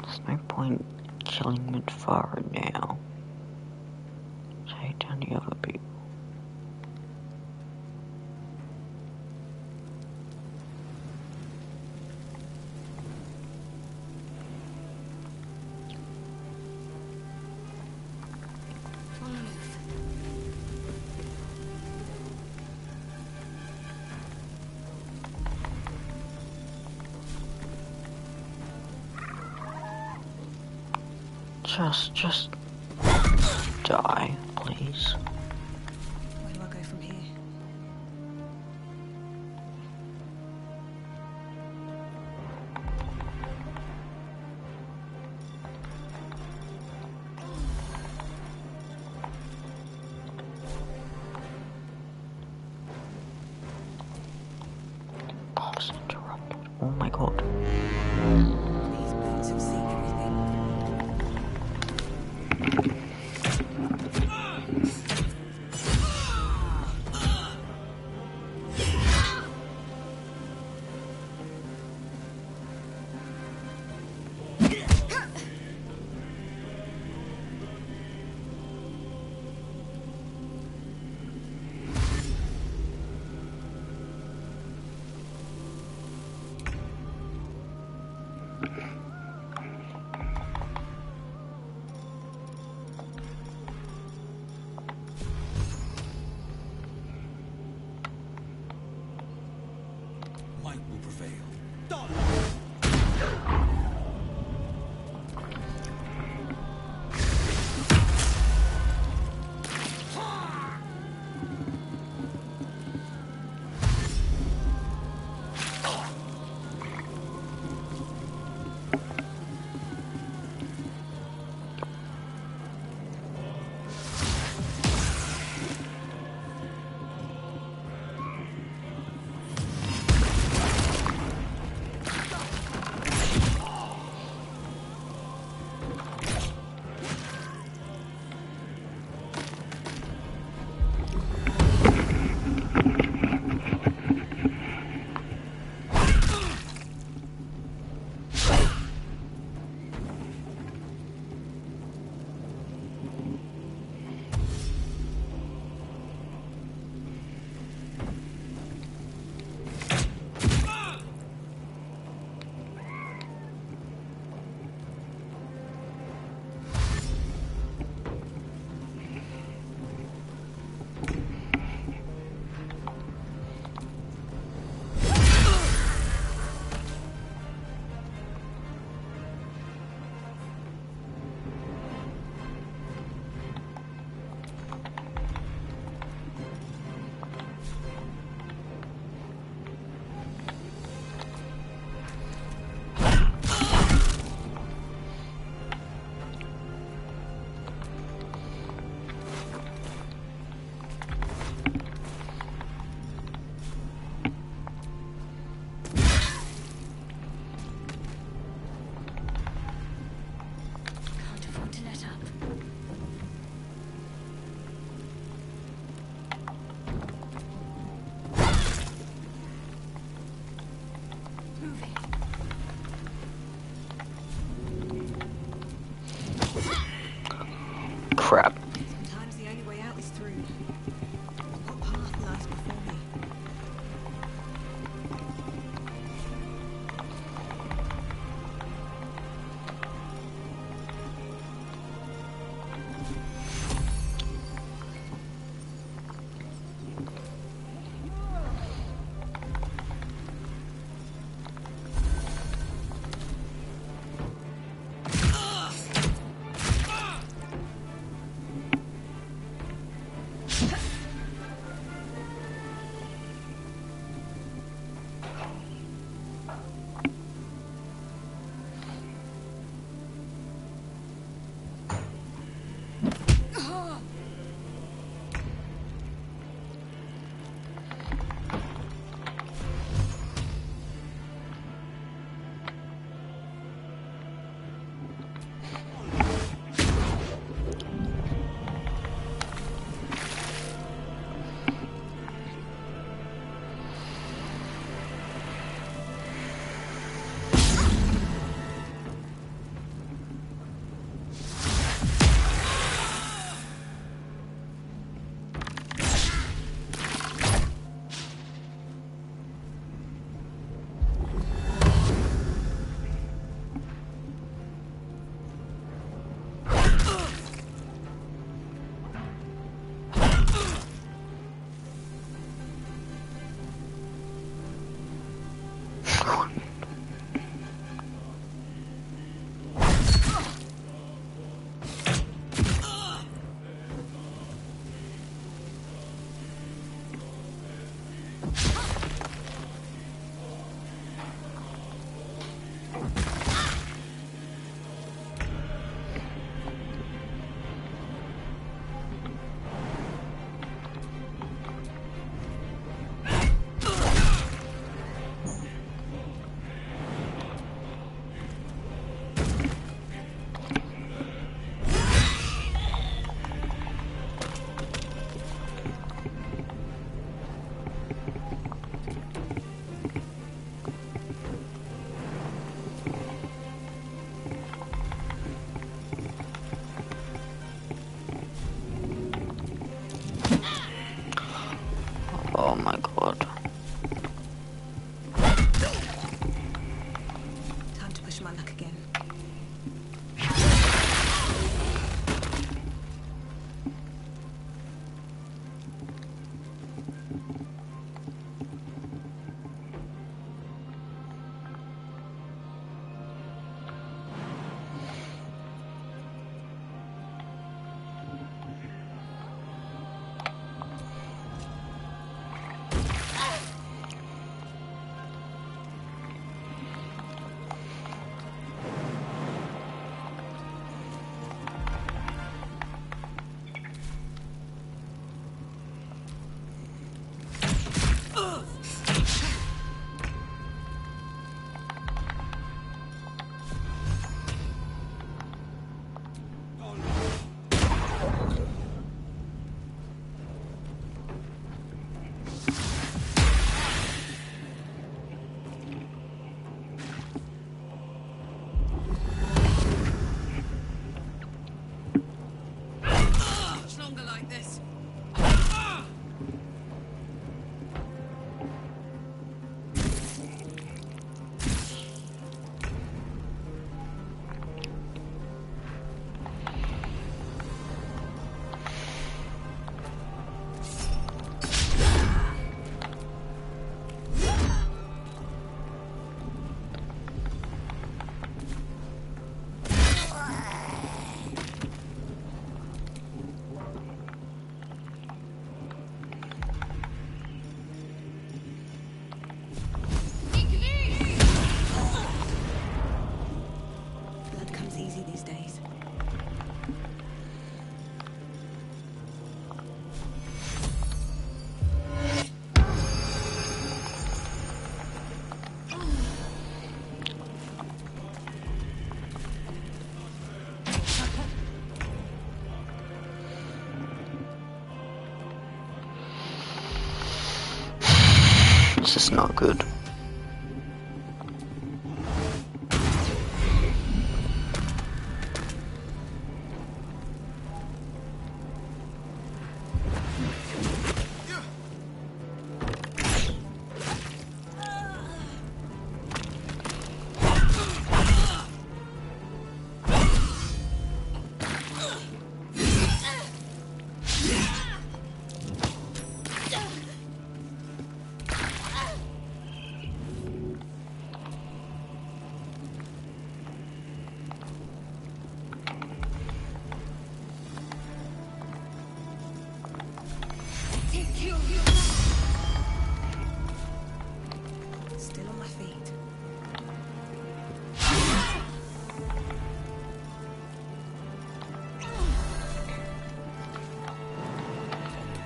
There's no point killing Midfara now. Take down the other people. Just die, please. Where do I go from here? Path's interrupted. Oh my god. These boots have seen everything. Might will prevail. Crap. Sometimes the only way out is through. my god. Time to push my luck again. This is not good. Still on my feet.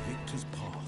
Victor's path.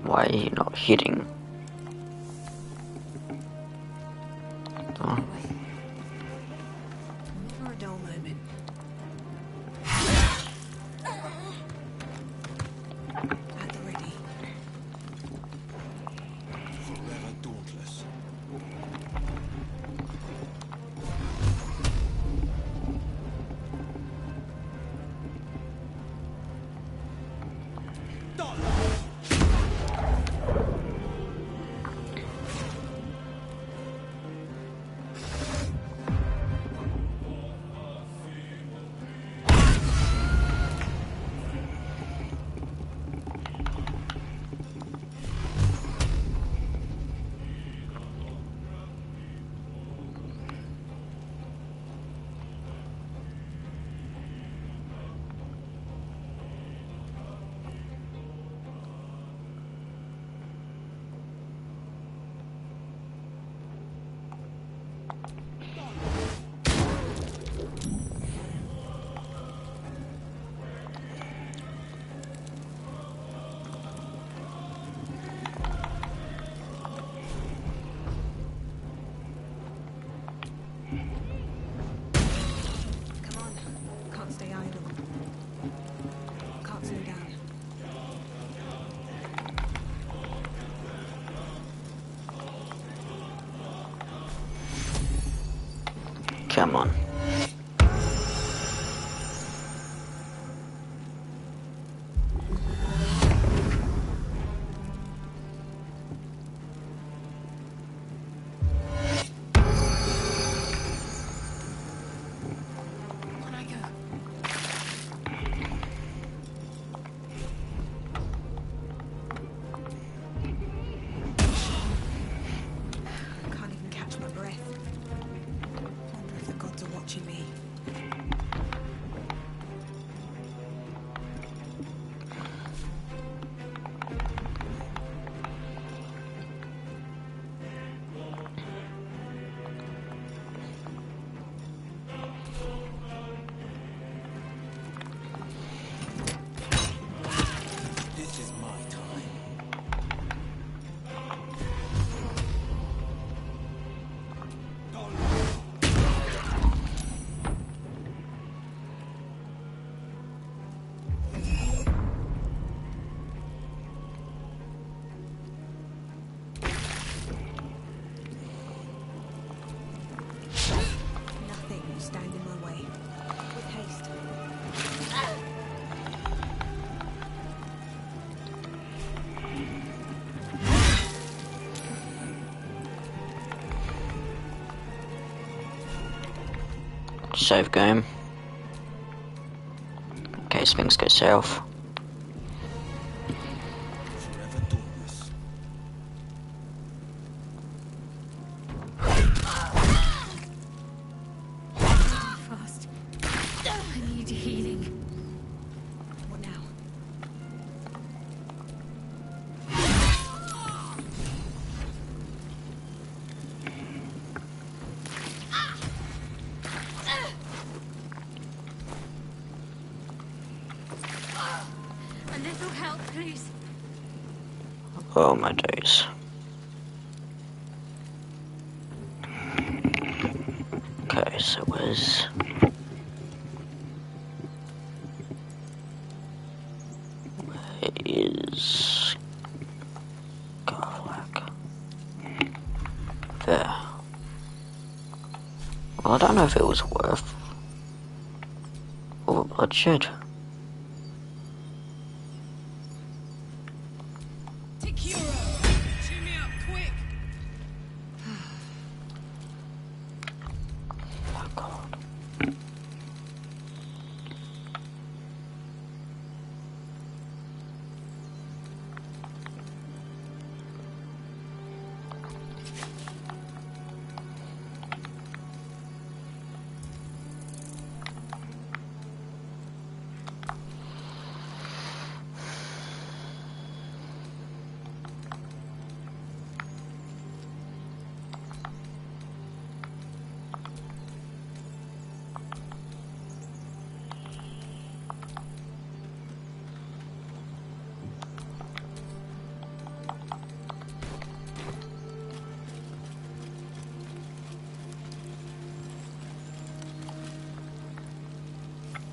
Why are you not hitting? Oh. Never a dull moment. At the ready. Forever dauntless. Come on. Can't even catch my breath. Wonder if the gods are watching me. This is my time. Nothing will stand in my way. With haste. Save game. In case things go south. Forever Dauntless. Fast. I need healing. What now? A little help, please. Oh my days. Okay, so where's... Where is... Garflack? There. Well, I don't know if it was worth all the bloodshed.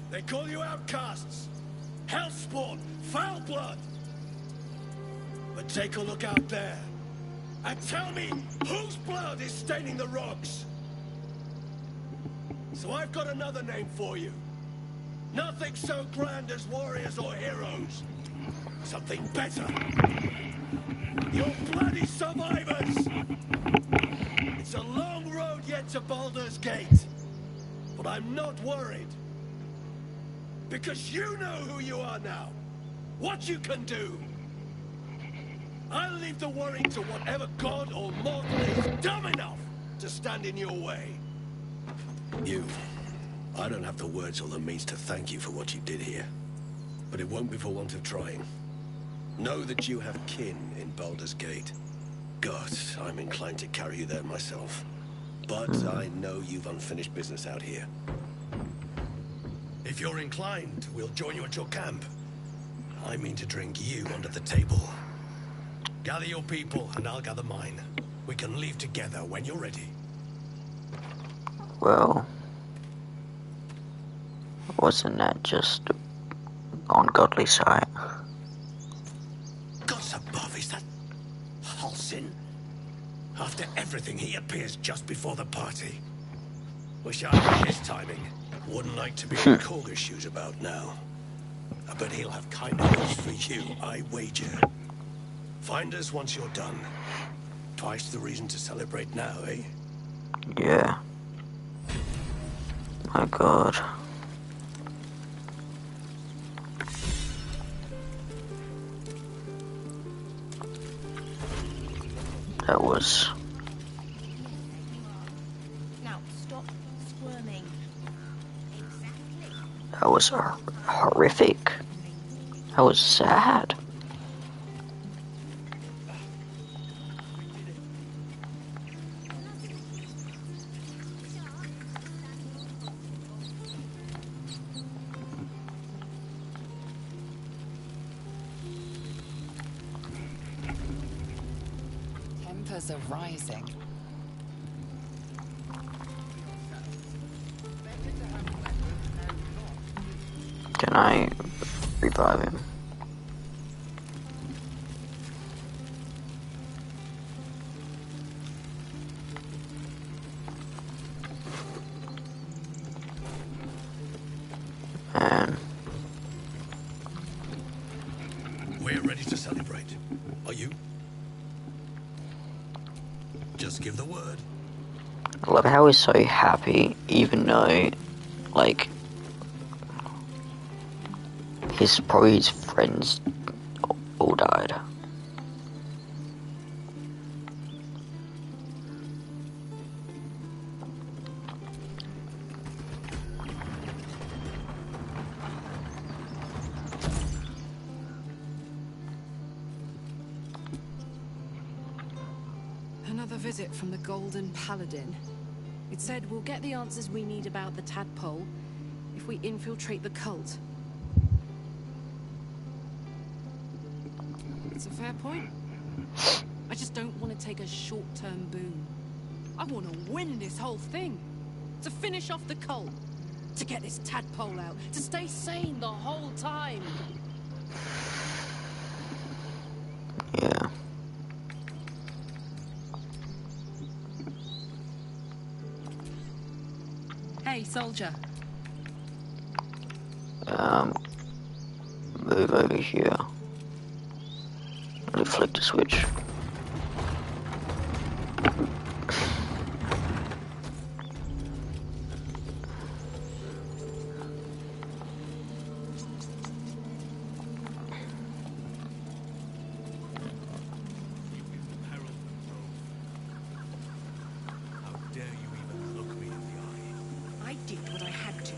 They call you outcasts, hellspawn, foul blood. But take a look out there, and tell me whose blood is staining the rocks. So I've got another name for you. Nothing so grand as warriors or heroes. Something better. You're bloody survivors! It's a long road yet to Baldur's Gate. But I'm not worried. Because you know who you are now. What you can do. I'll leave the worrying to whatever god or mortal is dumb enough to stand in your way. You. I don't have the words or the means to thank you for what you did here. But it won't be for want of trying. Know that you have kin in Baldur's Gate. God, I'm inclined to carry you there myself. But I know you've unfinished business out here. If you're inclined, we'll join you at your camp. I mean to drink you under the table. Gather your people, and I'll gather mine. We can leave together when you're ready. Well... wasn't that just ungodly sight? Gods above, is that Halsin? After everything, he appears just before the party. Wish I had his timing. Wouldn't like to be in Korga's shoes about now. I bet he'll have kind of news for you, I wager. Find us once you're done. Twice the reason to celebrate now, eh? Yeah. My God. That was... Now stop squirming. That was horrific. That was sad. Tempers are rising. Can I revive him? Man. We're ready to celebrate. Are you? Just give the word. I love how he's so happy, even though, like, probably his friends all died. Another visit from the Golden Paladin. It said we'll get the answers we need about the tadpole if we infiltrate the cult. It's a fair point. I just don't want to take a short-term boon. I want to win this whole thing. To finish off the cult. To get this tadpole out. To stay sane the whole time. Yeah. Hey, soldier. Move over here. Let me flick the switch. I did what I had to.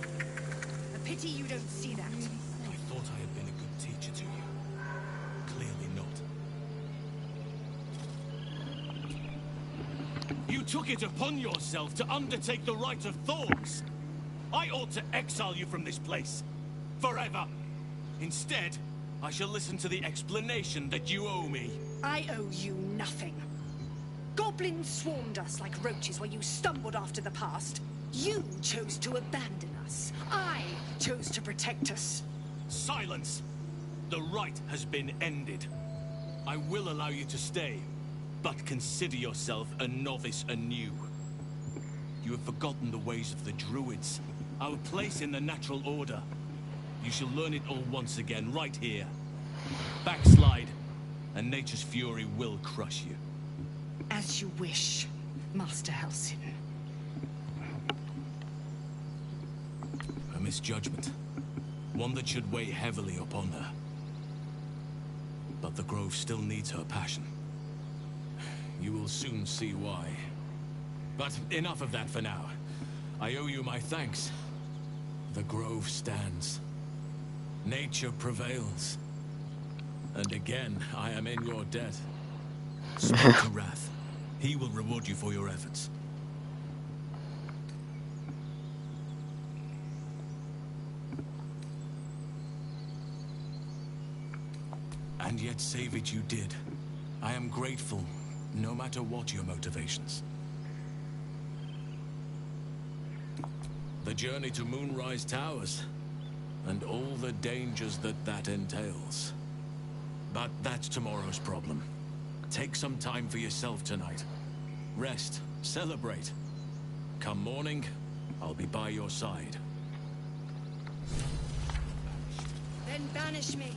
A pity you don't see that. I thought I had been a good teacher to you. Clearly not. You took it upon yourself to undertake the Rite of Thorns. I ought to exile you from this place. Forever. Instead, I shall listen to the explanation that you owe me. I owe you nothing. Goblins swarmed us like roaches while you stumbled after the past. You chose to abandon us. I chose to protect us. Silence! The rite has been ended. I will allow you to stay, but consider yourself a novice anew. You have forgotten the ways of the druids, our place in the natural order. You shall learn it all once again, right here. Backslide, and nature's fury will crush you. As you wish, Master Halsin. A misjudgment. One that should weigh heavily upon her. But the Grove still needs her passion. You will soon see why. But enough of that for now. I owe you my thanks. The Grove stands. Nature prevails. And again, I am in your debt. Speak to Wrath. He will reward you for your efforts. And yet save it you did. I am grateful, no matter what your motivations. The journey to Moonrise Towers, and all the dangers that entails. But that's tomorrow's problem. Take some time for yourself tonight. Rest, celebrate. Come morning, I'll be by your side. Then banish me.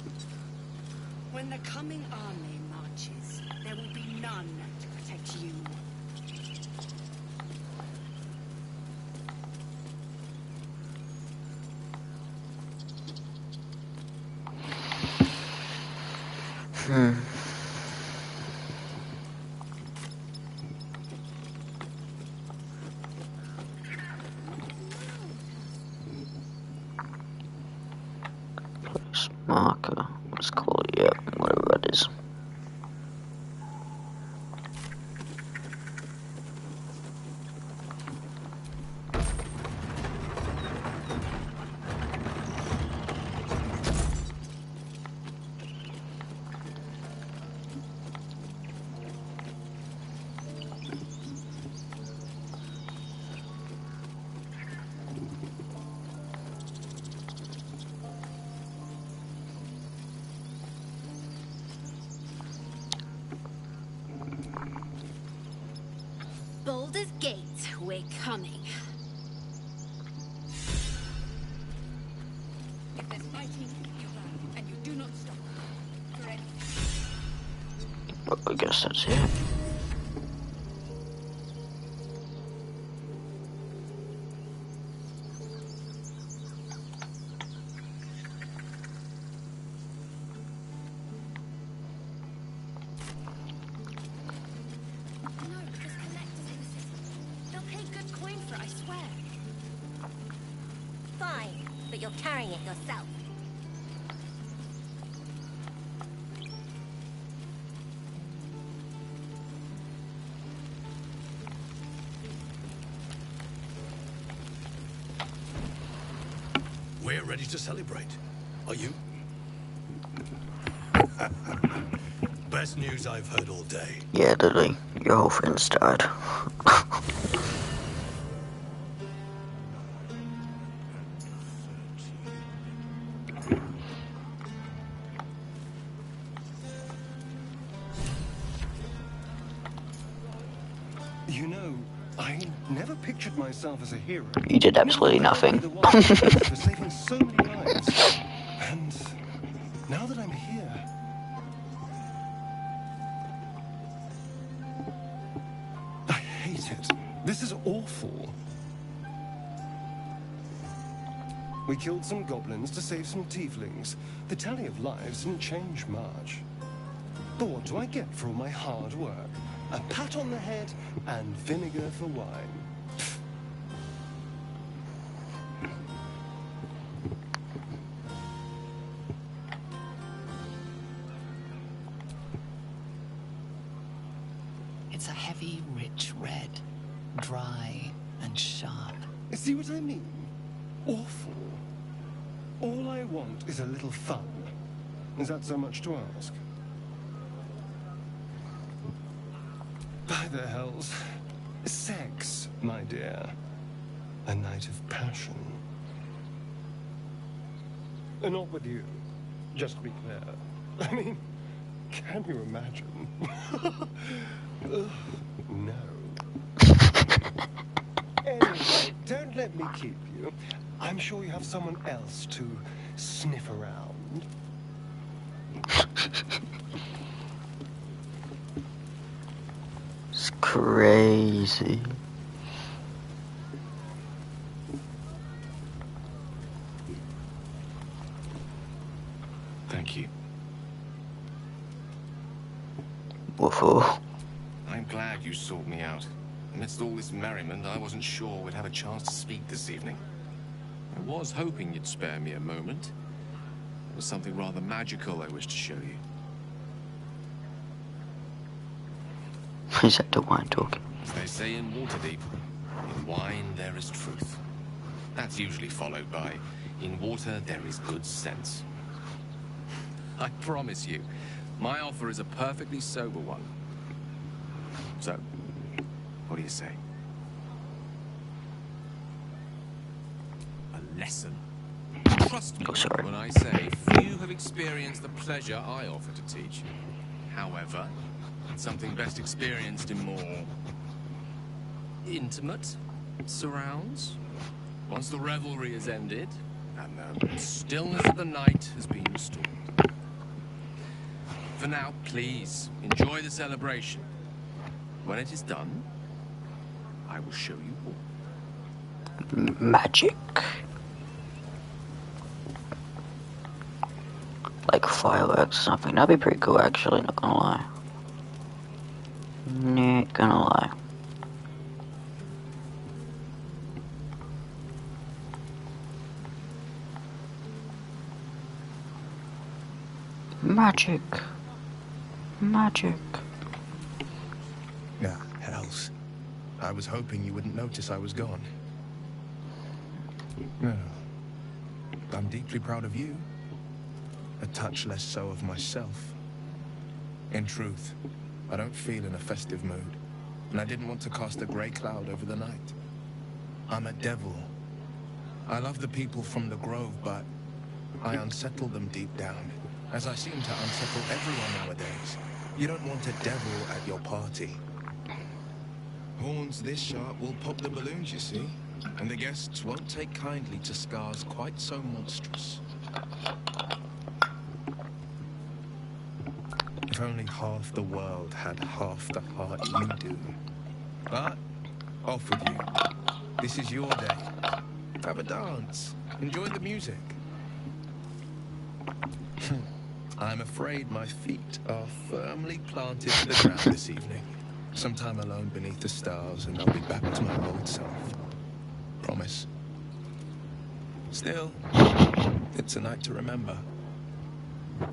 When the coming army marches, there will be none to protect you. Place marker. Let's call it, yeah, whatever that is. Baldur's Gate, we're coming. If there's fighting, you run, and you do not stop. For anything. But I guess that's it. Fine, but you're carrying it yourself. We're ready to celebrate. Are you? Best news I've heard all day. Yeah, Lily, your whole friend's died. You know, I never pictured myself as a hero. You did absolutely nothing. For saving so many lives. And now that I'm here, I hate it. This is awful. We killed some goblins to save some tieflings. The tally of lives didn't change much. But what do I get for all my hard work? A pat on the head and vinegar for wine. It's a heavy, rich red. Dry and sharp. See what I mean? Awful. All I want is a little fun. Is that so much to ask? By the hells. Sex, my dear. A night of passion. Not with you. Just to be clear. I mean, can you imagine? Ugh, no. Anyway, don't let me keep you. I'm sure you have someone else to sniff around. It's crazy. Thank you. What for? I'm glad you sought me out. Amidst all this merriment, I wasn't sure we'd have a chance to speak this evening. I was hoping you'd spare me a moment. There was something rather magical I wished to show you. Is that the wine talking? As they say in Waterdeep, in wine there is truth. That's usually followed by, in water there is good sense. I promise you, my offer is a perfectly sober one. So, what do you say? A lesson? Trust me when I say few have experienced the pleasure I offer to teach. However, it's something best experienced in more intimate surrounds. Once the revelry is ended, and the stillness of the night has been restored. For now, please, enjoy the celebration. When it is done, I will show you all. Magic. Like fireworks or something. That'd be pretty cool, actually, not gonna lie. Not gonna lie. Magic. Magic. Ah, hells. I was hoping you wouldn't notice I was gone. No. I'm deeply proud of you. A touch less so of myself. In truth, I don't feel in a festive mood, and I didn't want to cast a grey cloud over the night. I'm a devil. I love the people from the Grove, but I unsettle them deep down, as I seem to unsettle everyone nowadays. You don't want a devil at your party. Horns this sharp will pop the balloons, you see, and the guests won't take kindly to scars quite so monstrous. If only half the world had half the heart you do. But, off with you. This is your day. Have a dance. Enjoy the music. I'm afraid my feet are firmly planted to the ground this evening. Sometime alone beneath the stars, and I'll be back to my old self. Promise. Still, it's a night to remember.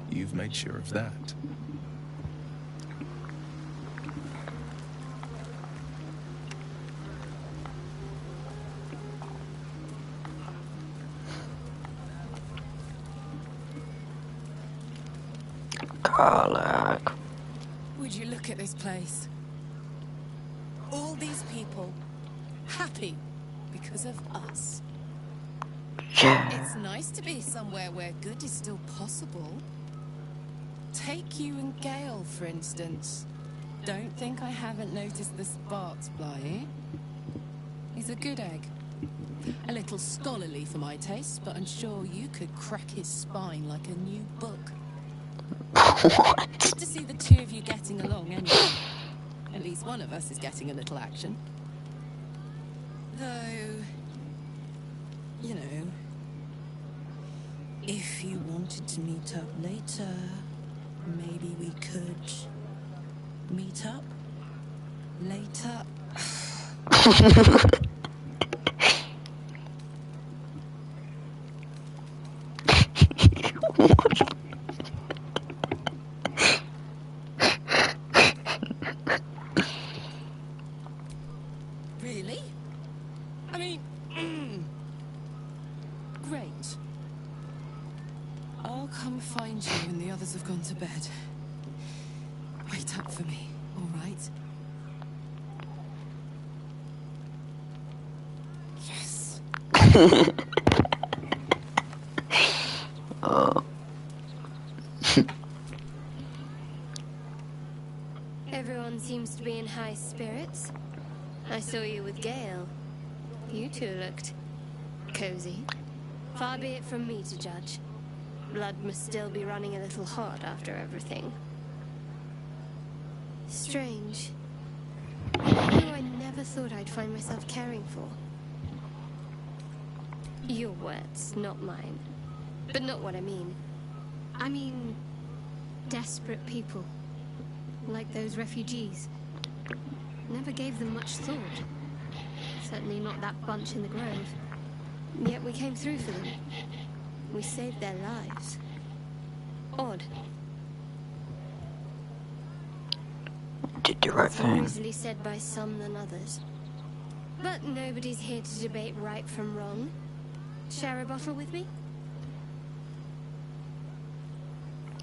You've made sure of that. Karlach. Would you look at this place? All these people happy because of us. Yeah. It's nice to be somewhere where good is still possible. Take you and Gale, for instance. Don't think I haven't noticed the sparks, Bly. He's a good egg. A little scholarly for my taste, but I'm sure you could crack his spine like a new book. Good to see the two of you getting along, anyway. At least one of us is getting a little action. Though, you know, if you wanted to meet up later, maybe we could meet up later. Really? I mean, great. I'll come find you when the others have gone to bed. Wait up for me, all right? Yes. Everyone seems to be in high spirits. I saw you with Gale. You two looked cozy. Far be it from me to judge. Blood must still be running a little hot after everything. Strange. Who I never thought I'd find myself caring for. Your words, not mine. But not what I mean. I mean, desperate people. Like those refugees. Never gave them much thought. Certainly not that bunch in the Grove. Yet we came through for them. We saved their lives. Odd. Did the right It's thing. more easily said by some than others. But nobody's here to debate right from wrong. Share a bottle with me?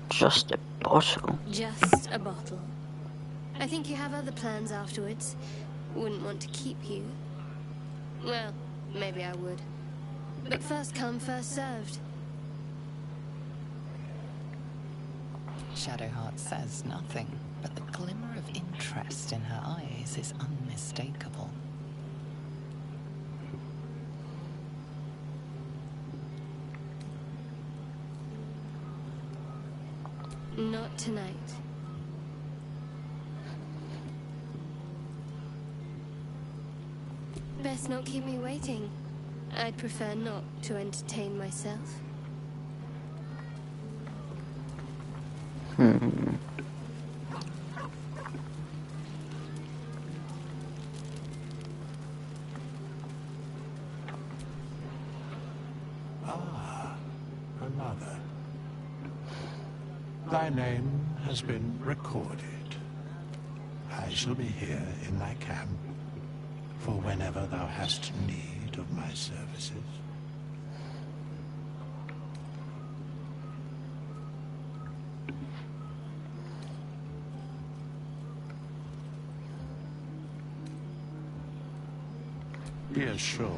Just a bottle. Just a bottle. I think you have other plans afterwards. Wouldn't want to keep you. Well, maybe I would. But first come, first served. Shadowheart says nothing, but the glimmer of interest in her eyes is unmistakable. tonight. Best not keep me waiting. I'd prefer not to entertain myself. Another. Thy name has been recorded. I shall be here in thy camp for whenever thou hast need of my services. Be assured,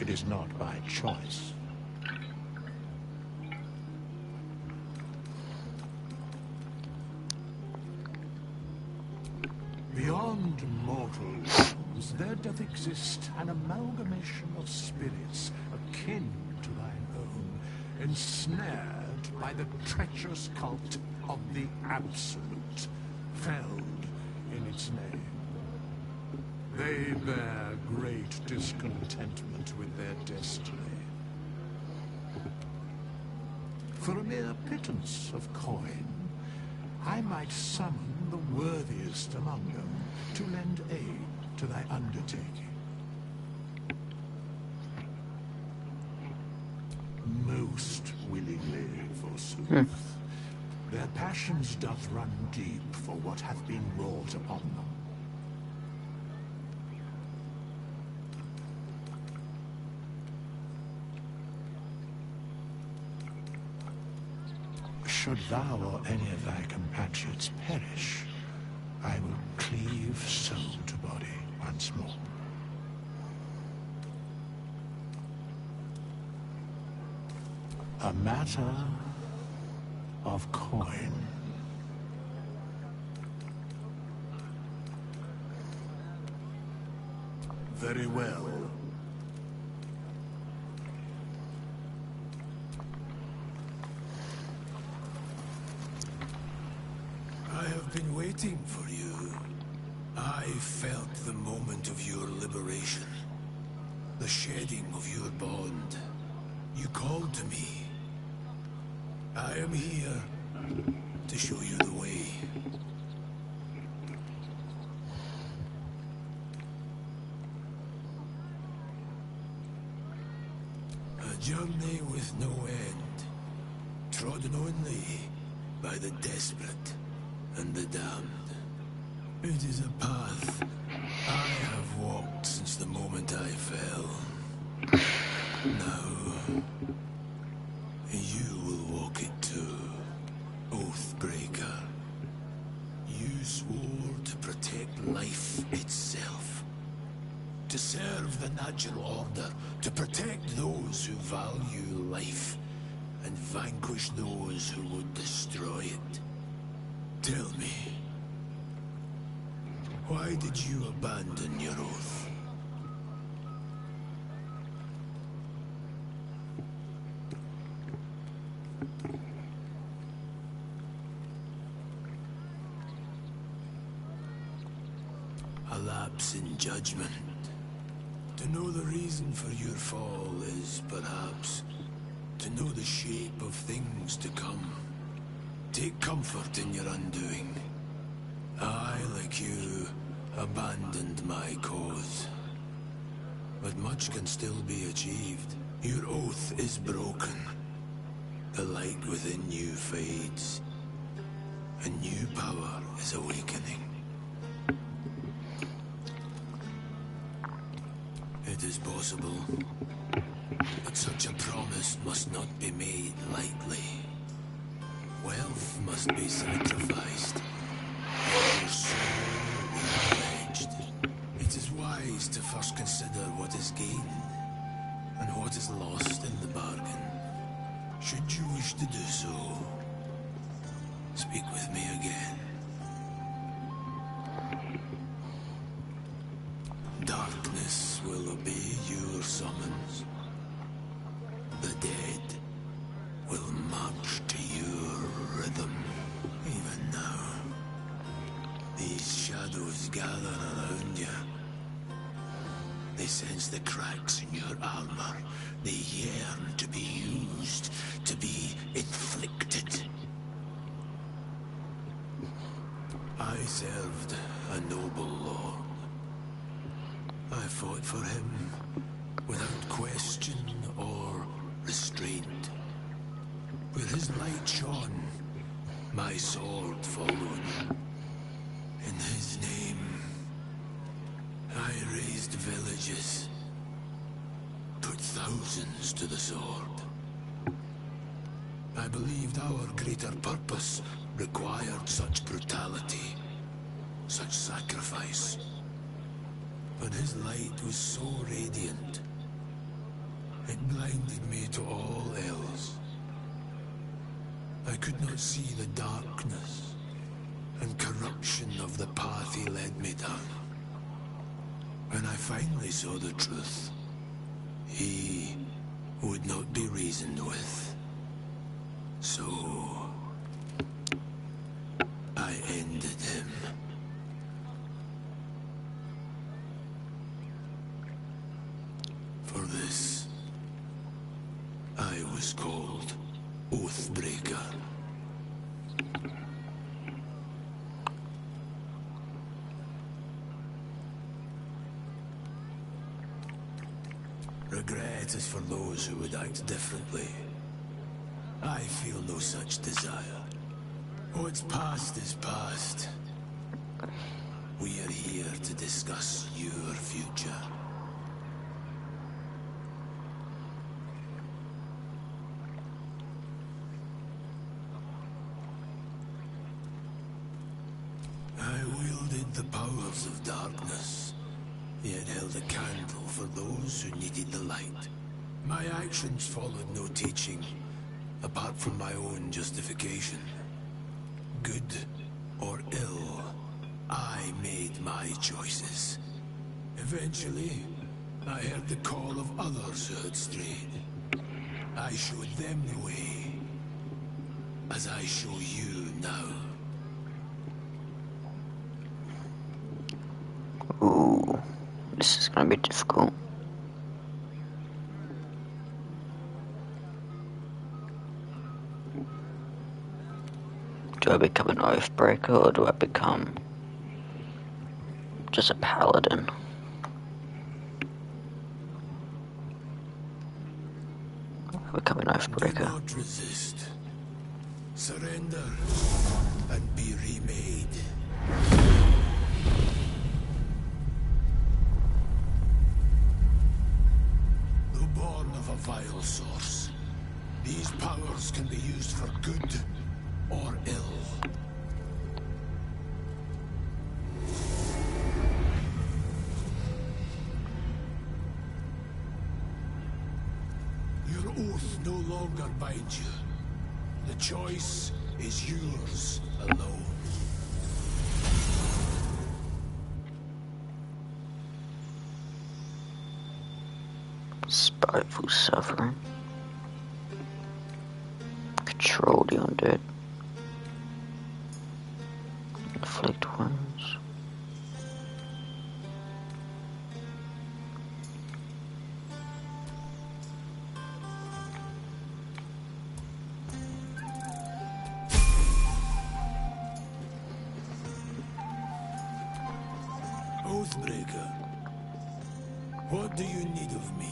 it is not by choice. Beyond mortal realms, there doth exist an amalgamation of spirits akin to thine own, ensnared by the treacherous cult of the Absolute, felled in its name. They bear great discontentment with their destiny. For a mere pittance of coin, I might summon the worthiest among them to lend aid to thy undertaking. Most willingly, forsooth. Their passions doth run deep for what hath been wrought upon them. Should thou or any of thy compatriots perish, I will cleave soul to body once more. A matter of coin. Very well. I have been waiting for you. I felt the moment of your liberation. The shedding of your bond. You called to me. I am here to show you the way. A journey with no end, trodden only by the desperate and the damned. It is a path I have walked since the moment I fell. Now, you will walk it too, Oathbreaker. You swore to protect life itself. To serve the natural order, to protect those who value life, and vanquish those who would destroy it. Tell me, why did you abandon your oath? A lapse in judgment. To know the reason for your fall is, perhaps, to know the shape of things to come. Take comfort in your undoing. I, like you, abandoned my cause. But much can still be achieved. Your oath is broken. The light within you fades. A new power is awakening. It is possible, but such a promise must not be made lightly. Wealth must be sacrificed, and your soul will be pledged. It is wise to first consider what is gained, and what is lost in the bargain. Should you wish to do so, speak with me again. Darkness will obey your summons. The dead will march to your rhythm. These shadows gather around you. They sense the cracks in your armor. They yearn to be used, to be inflicted. I served a noble lord. I fought for him without question or restraint. Where his light shone, my sword followed. In his name, I raised villages, put thousands to the sword. I believed our greater purpose required such brutality, such sacrifice. But his light was so radiant, it blinded me to all else. I could not see the darkness and corruption of the path he led me down. When I finally saw the truth, he would not be reasoned with. So I ended him. For this, I was called Oathbreaker. Regret is for those who would act differently. I feel no such desire. What's past is past. We are here to discuss your future. I wielded the powers of darkness, yet held a candle for those who needed the light. My actions followed no teaching, apart from my own justification. Good or ill, I made my choices. Eventually, I heard the call of others who had strayed. I showed them the way, as I show you now. Ooh, this is gonna be difficult. Do I become an Oathbreaker, or do I become just a paladin? I become an Oathbreaker. Do not resist. Surrender and be remade. Though born of a vile source, these powers can be used for good or ill. Your oath no longer binds you. The choice is yours alone. Spiteful suffering. Control the undead. Inflict wounds. Oathbreaker, what do you need of me?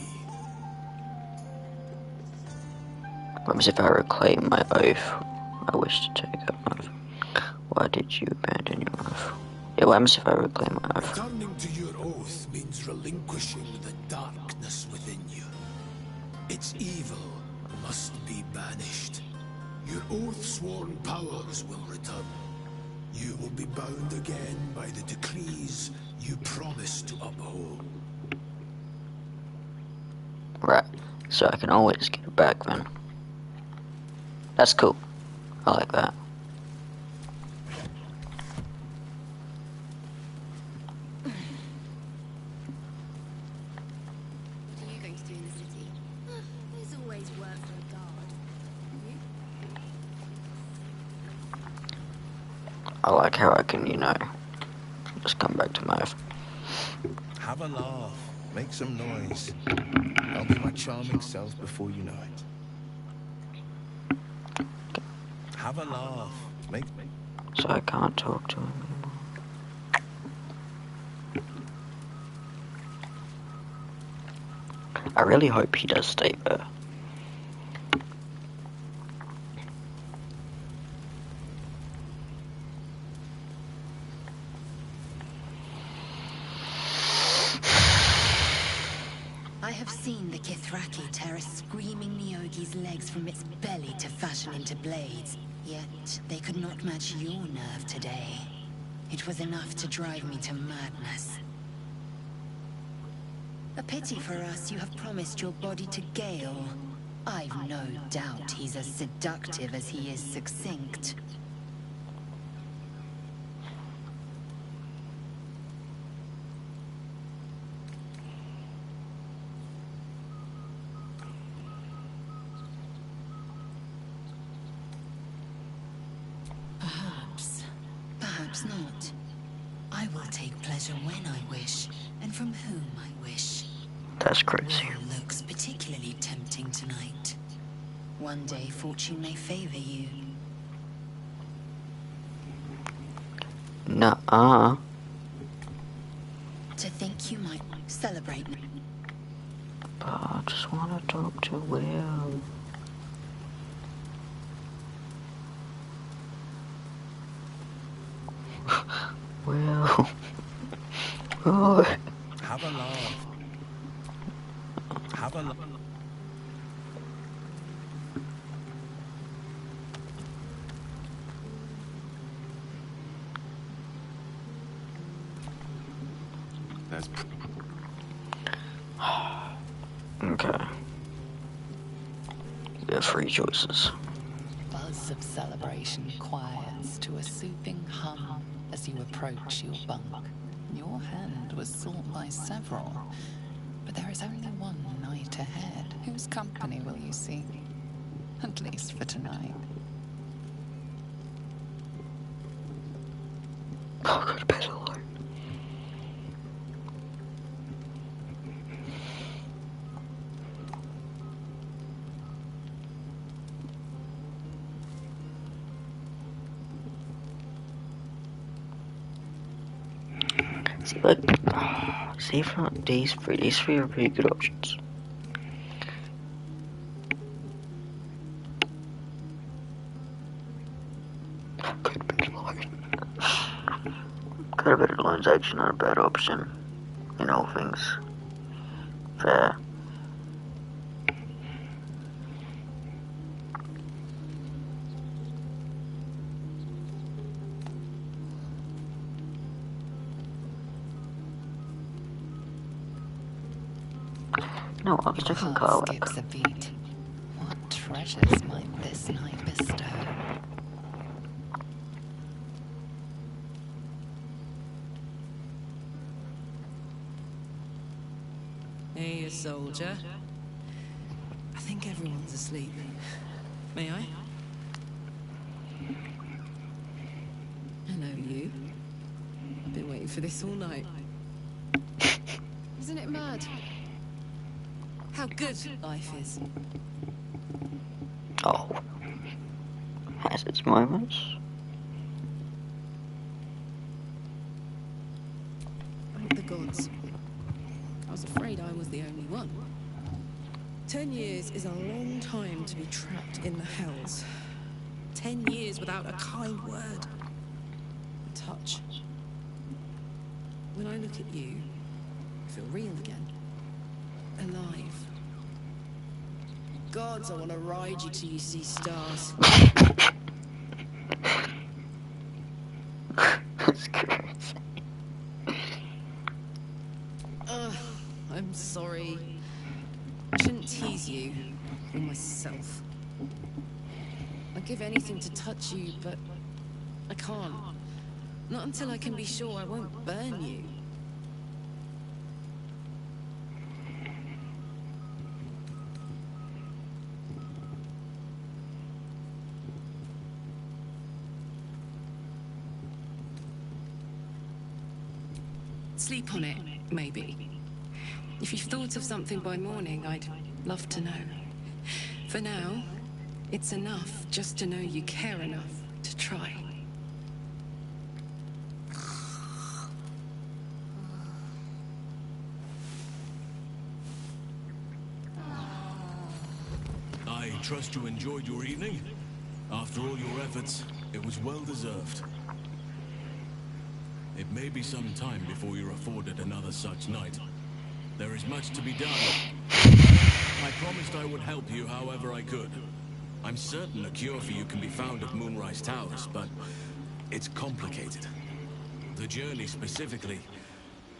What happens if I reclaim my oath I wish to take up oath? Why did you abandon your oath? Yeah, what happens if I reclaim my oath? Returning to your oath means relinquishing the darkness within you. Its evil must be banished. Your oath-sworn powers will return. You will be bound again by the decrees you promised to uphold. Right, so I can always get it back then. That's cool. I like that. What are you going to do in the city? There's always work for a guard. You? I like how I can, you know, just come back to life. Have a laugh. Make some noise. I'll be my charming self before you know it. Have a laugh. Make... So I can't talk to him anymore. I really hope he does stay there. I have seen the Kithraki tear a screaming Neogi's legs from its belly to fashion into blades. Yet, they could not match your nerve today. It was enough to drive me to madness. A pity for us you have promised your body to Gale. I've no doubt he's as seductive as he is succinct. Perhaps not. I will take pleasure when I wish, and from whom I wish. That's crazy. Will looks particularly tempting tonight. One day fortune may favor you. Nuh-uh. To think you might celebrate. But I just want to talk to Will. Will. Oh. Have a laugh. Have a laugh. There's... Okay. You have three choices. Buzz of celebration quiets to a soothing hum as you approach your bunk. Your hand was sought by several, but there is only one night ahead. Whose company will you seek? At least for tonight. I'll go to bed alone. See if not these three are pretty good options. Go to bed alone. Go to bed alone's actually not a bad option. In all things. Fair. No, I was taking Heart skips a beat. What treasures might this night bestow? Hey, soldier. I think everyone's asleep. May I? Hello, you. Been waiting for this all night. Isn't it mad? How good life is. Oh. Has its moments. Thank the gods. I was afraid I was the only one. 10 years is a long time to be trapped in the hells. 10 years without a kind word. A touch. When I look at you, I feel real again. Alive. Gods, I want to ride you till you see stars. That's crazy. I'm sorry. I shouldn't tease you, or myself. I'd give anything to touch you, but I can't. Not until I can be sure I won't burn you. Sleep on it, maybe. If you've thought of something by morning, I'd love to know. For now, it's enough just to know you care enough to try. I trust you enjoyed your evening. After all your efforts, it was well deserved. It may be some time before you're afforded another such night. There is much to be done. I promised I would help you however I could. I'm certain a cure for you can be found at Moonrise Towers, but it's complicated. The journey specifically,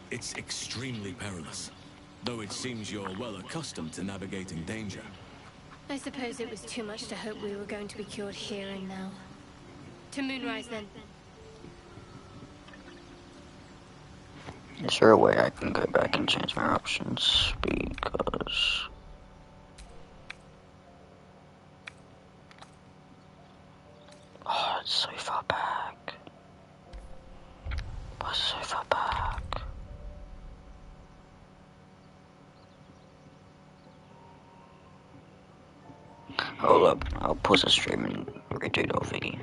it's extremely perilous. Though it seems you're well accustomed to navigating danger. I suppose it was too much to hope we were going to be cured here and now. To Moonrise, then. Is there a way I can go back and change my options? Because... oh, it's so far back. Why so far back? Hold up, I'll pause the stream and redo the whole thing.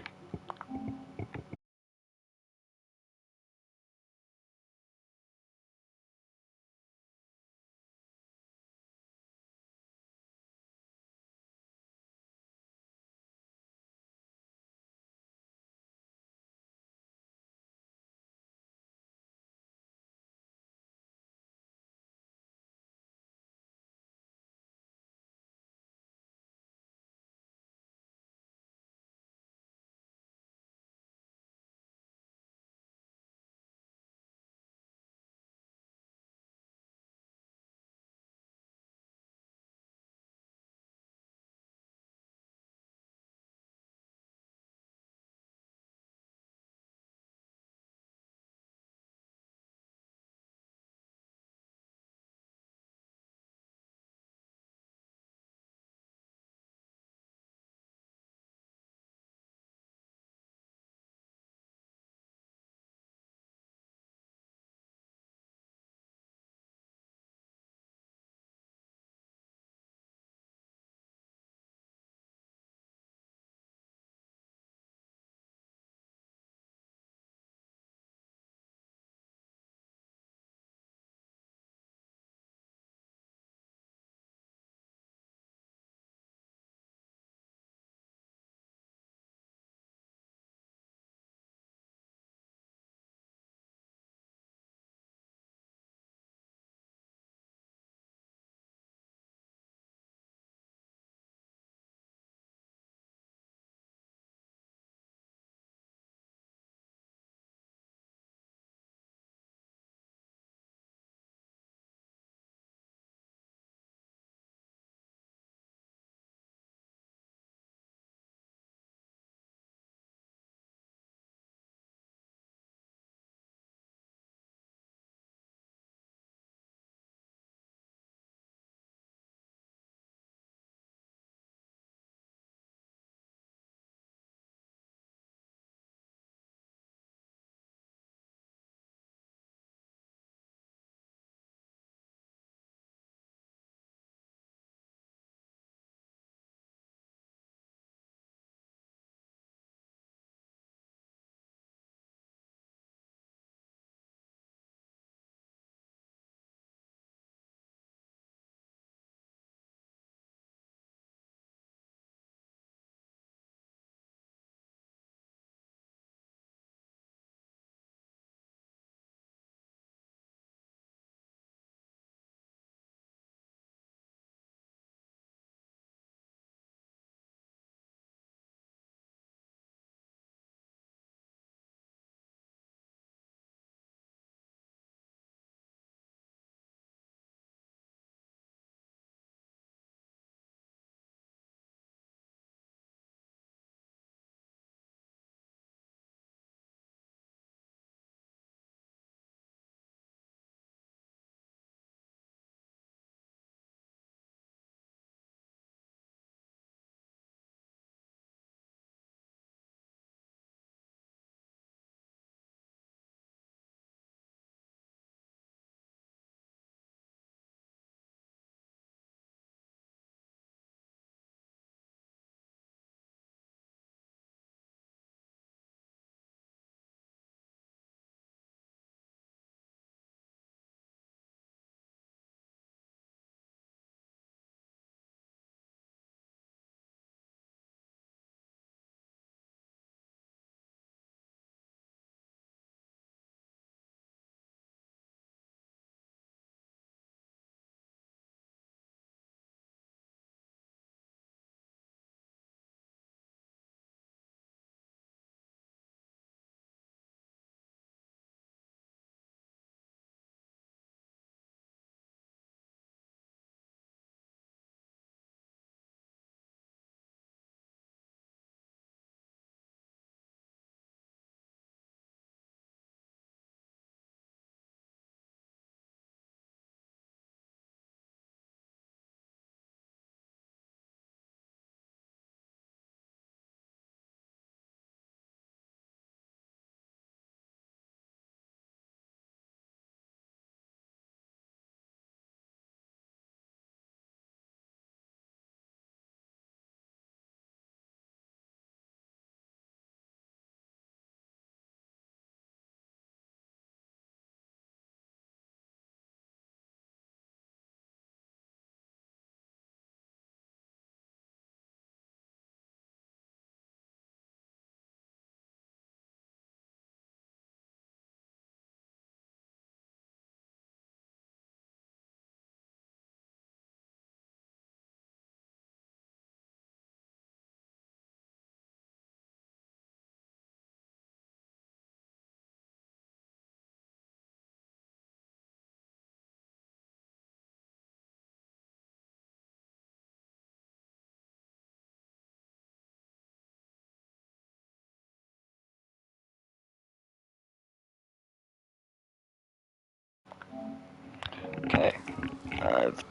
I've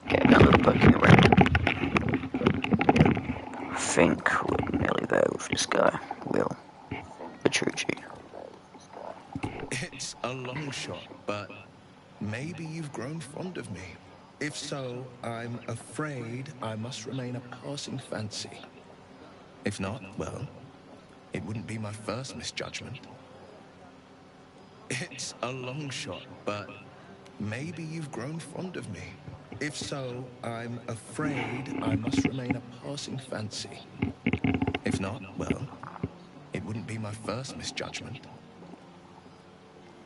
get another poking around. I think we're nearly there with this guy, Will Petrucci. It's a long shot, but maybe you've grown fond of me. If so, I'm afraid I must remain a passing fancy. If not, well, it wouldn't be my first misjudgment. It's a long shot, but maybe you've grown fond of me. If so, I'm afraid I must remain a passing fancy. If not, well, it wouldn't be my first misjudgment.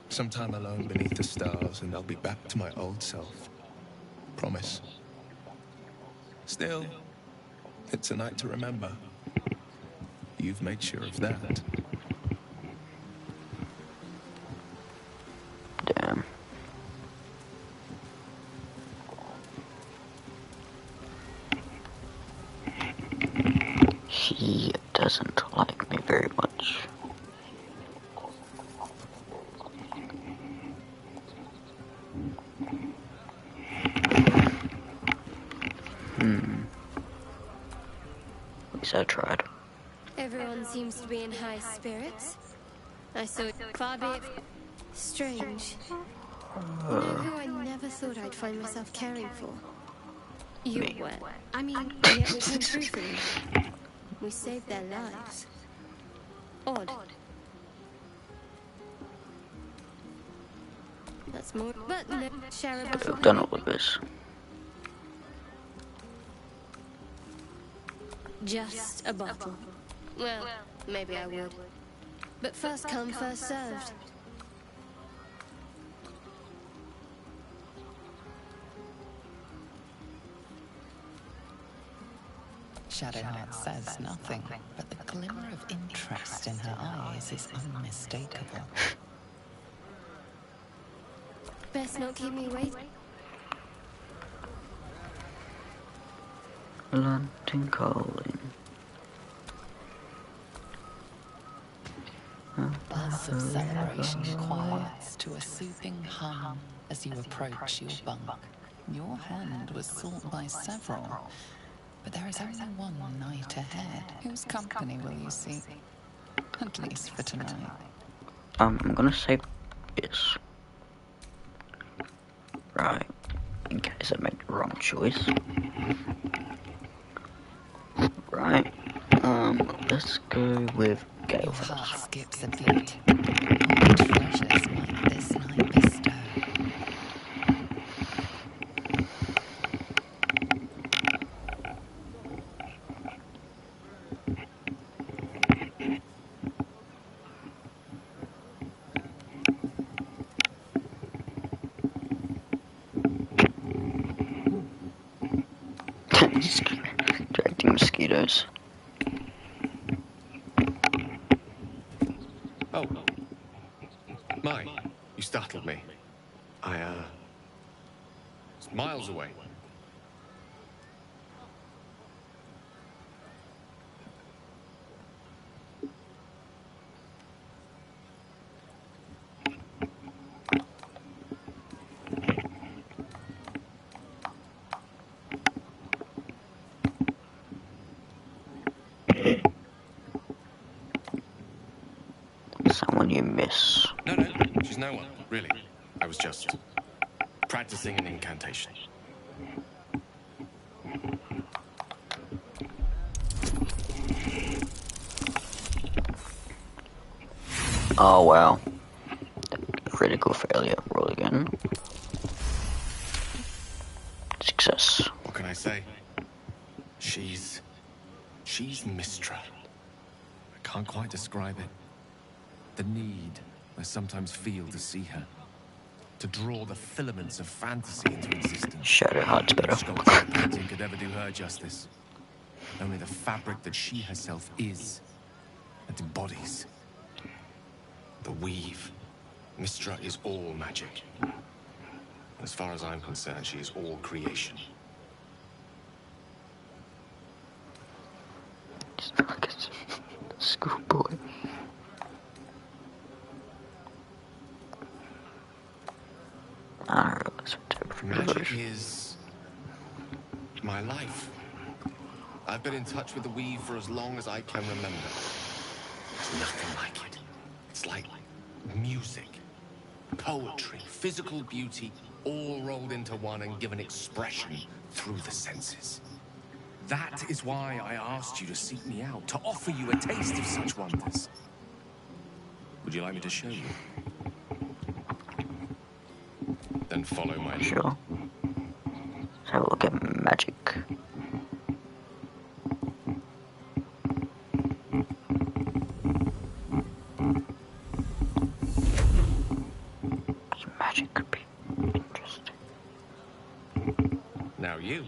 Sometime alone beneath the stars, and I'll be back to my old self. Promise. Still, it's a night to remember. You've made sure of that. Damn. He doesn't like me very much. At least I tried. Everyone seems to be in high spirits. I saw it far be it strange. You know who I never thought I'd find myself caring for? You were. I mean, yet we came through for them. We saved their lives. Odd. That's more, but no, share a bottle. I've done all of this. Just a bottle. Well, maybe I would. But first come, first served. Shadowheart says nothing, but the glimmer of interest in her eyes is unmistakable. Best not keep me waiting. London calling. Buzz of celebration quiets to a soothing hum as you approach your bunk. Your hand was sought by several, but there is only one night ahead. Whose company will you seek? At least for tonight. I'm gonna say this. Right. In case I make the wrong choice. Right. Let's go with Gale. Your heart skips a beat. What treasures might this night bestow? Directing mosquitoes. Oh. My, you startled me. It's miles away. Someone you miss. No, she's no one, really. I was just practicing an incantation. Oh wow. Critical failure. Roll again. Success. What can I say? She's Mistra. I can't quite describe it. The need I sometimes feel to see her. To draw the filaments of fantasy into existence. Shadowheart's better. No sculpture or painting could ever do her justice. Only the fabric that she herself is and embodies. The weave. Mistra is all magic. As far as I'm concerned, she is all creation. Just like a schoolboy. been in touch with the weave for as long as I can remember. It's nothing like it. It's like music, poetry, physical beauty, all rolled into one and given expression through the senses. That is why I asked you to seek me out, to offer you a taste of such wonders. Would you like me to show you? Then follow my lead. Sure. Let's have a look at magic. Magic could be interesting. Now you.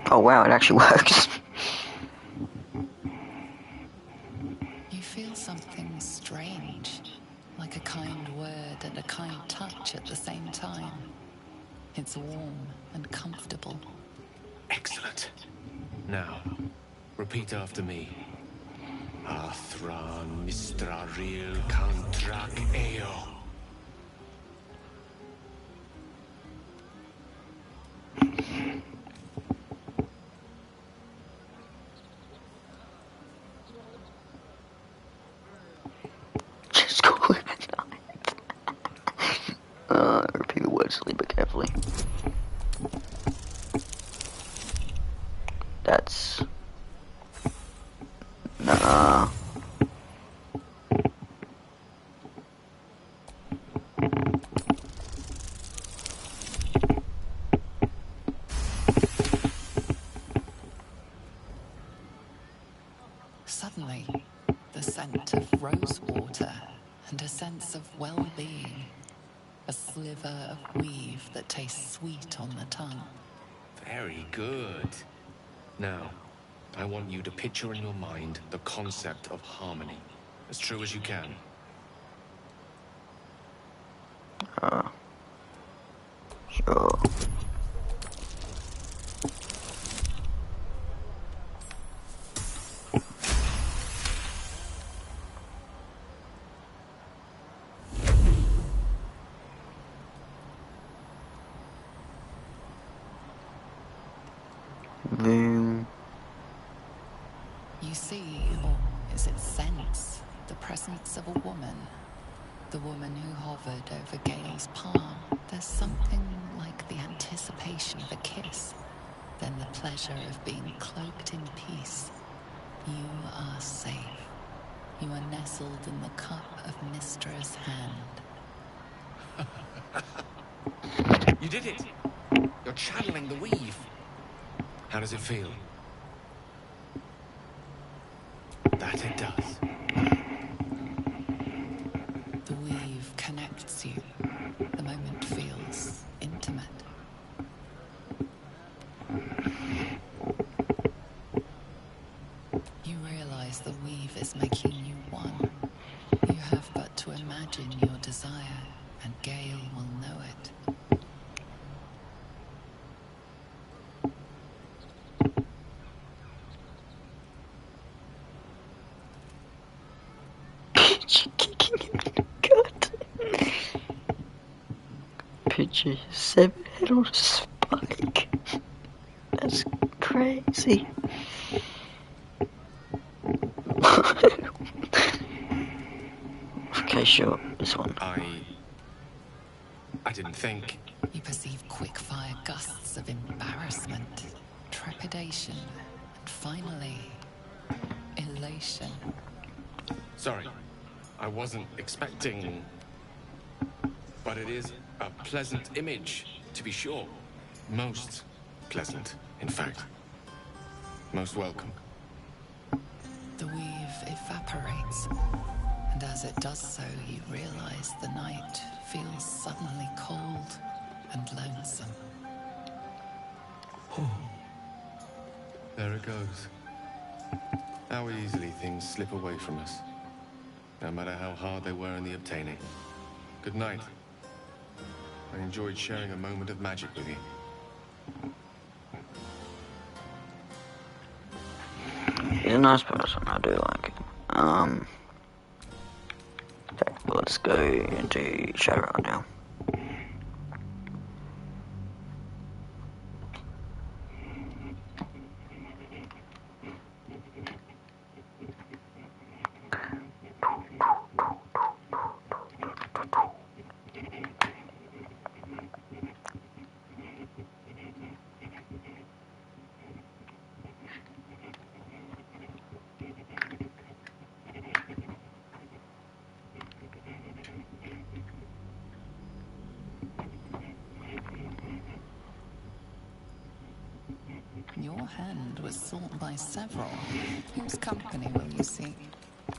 Oh wow, it actually works. You feel something strange, like a kind word and a kind touch at the same time. It's warm and comfortable. Excellent. Now, repeat after me. Athran Mistraril Kantrak Eo. Just call it a night. Repeat the words slowly but carefully. That's... Nah. Suddenly, the scent of rosewater and a sense of well-being. A sliver of weave that tastes sweet on the tongue. Very good. Now, I want you to picture in your mind the concept of harmony, as true as you can. Sure. Boom. You see, or is it sense, the presence of a woman. The woman who hovered over Gale's palm. There's something like the anticipation of a kiss, then the pleasure of being cloaked in peace. You are safe. You are nestled in the cup of Mystra's hand. You did it! You're channeling the weave. How does it feel? That it does. The weave connects you. The moment feels intimate. You realize the weave is making you one. You have but to imagine your desire, and Gale will know it. Picture his severed head on a spike. That's crazy. Okay, sure, this one. I didn't think. You perceive quick-fire gusts of embarrassment, trepidation, and finally, elation. Sorry, I wasn't expecting. But it is a pleasant image, to be sure. Most pleasant, in fact. Most welcome. The weave evaporates, and as it does so, you realize the night feels suddenly cold and lonesome. There it goes. How easily things slip away from us, no matter how hard they were in the obtaining. Good night. I enjoyed sharing a moment of magic with you. He's a nice person, I do like him. Okay, well, let's go into Shadowrun now. Your hand was sought by several. Whose company will you seek?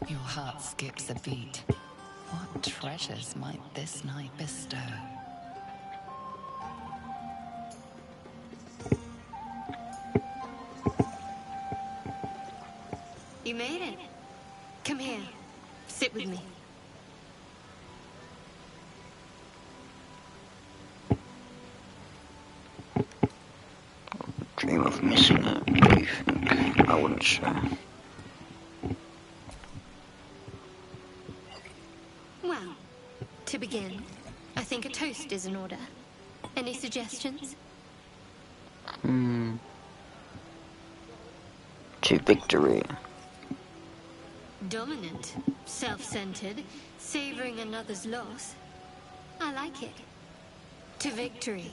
Your heart skips a beat. What treasures might this night bestow? You made it. Come here. Sit with me. Dream of missing it. What do you think? I wouldn't share. Well, to begin, I think a toast is in order. Any suggestions? To victory. Dominant, self-centered, savoring another's loss. I like it. To victory.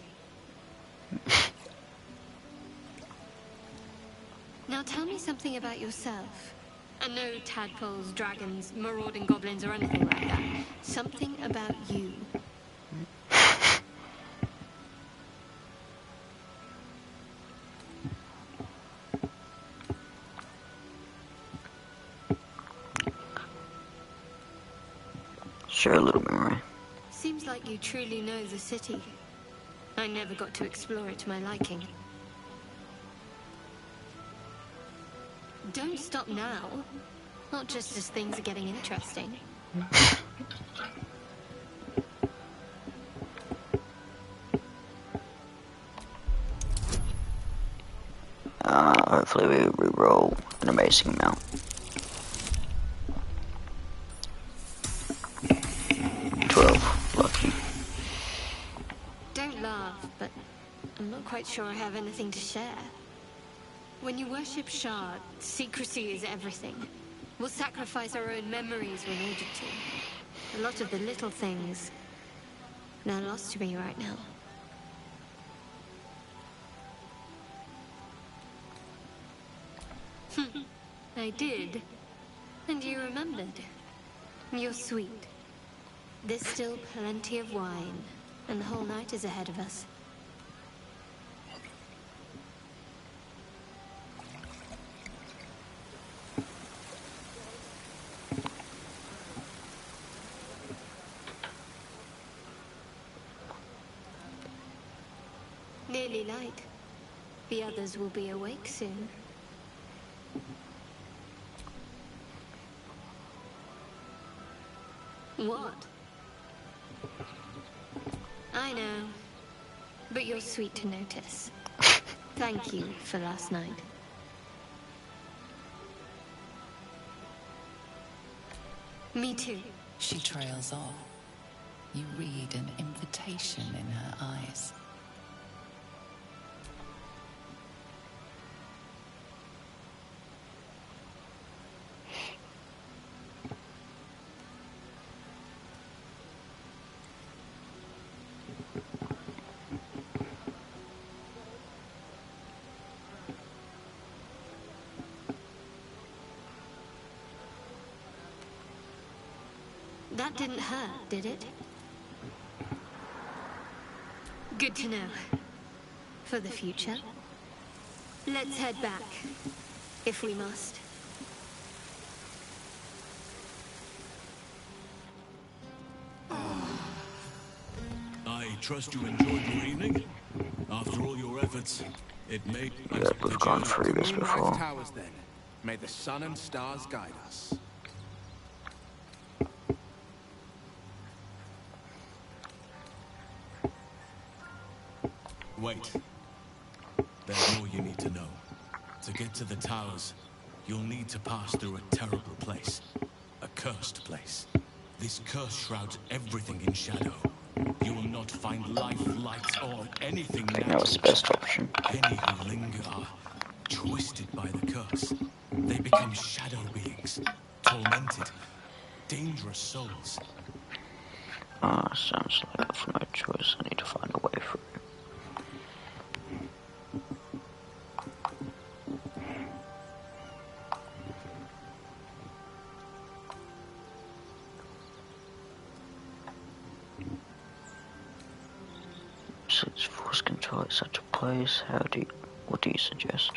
Now tell me something about yourself. And no tadpoles, dragons, marauding goblins, or anything like that. Something about you. Share a little memory. Seems like you truly know the city. I never got to explore it to my liking. Don't stop now. Not just as things are getting interesting. Hopefully we re-roll an amazing amount. 12, lucky. Don't laugh, but I'm not quite sure I have anything to share. When you worship Shard, secrecy is everything. We'll sacrifice our own memories when ordered to. A lot of the little things are lost to me right now. I did. And you remembered. You're sweet. There's still plenty of wine, and the whole night is ahead of us. Nearly light. The others will be awake soon. What? I know. But you're sweet to notice. Thank you for last night. Me too. She trails off. You read an invitation in her eyes. That didn't hurt, did it? Good to know. For the future. Let's head back, if we must. I trust you enjoyed your evening. After all your efforts, it made... Yeah, we've gone through this Moonrise before. Towers, then. May the sun and stars guide us. Wait. to know. To get to the towers, you'll need to pass through a terrible place. A cursed place. This curse shrouds everything in shadow. You will not find life, light, or anything I think that was the best option. Any who linger are twisted by the curse. They become shadow beings, tormented, dangerous souls. Sounds like I've no choice. I need to find a way through. Since force control at such a place, what do you suggest?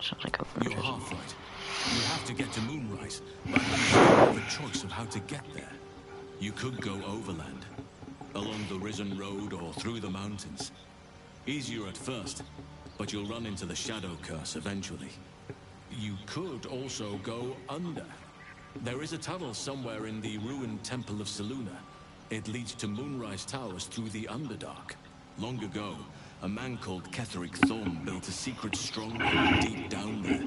Sounds like You're half right. You have to get to Moonrise, but you still have a choice of how to get there. You could go overland, along the Risen Road or through the mountains. Easier at first, but you'll run into the Shadow Curse eventually. You could also go under. There is a tunnel somewhere in the ruined Temple of Selûne. It leads to Moonrise Towers through the Underdark. Long ago, a man called Ketheric Thorn built a secret stronghold deep down there,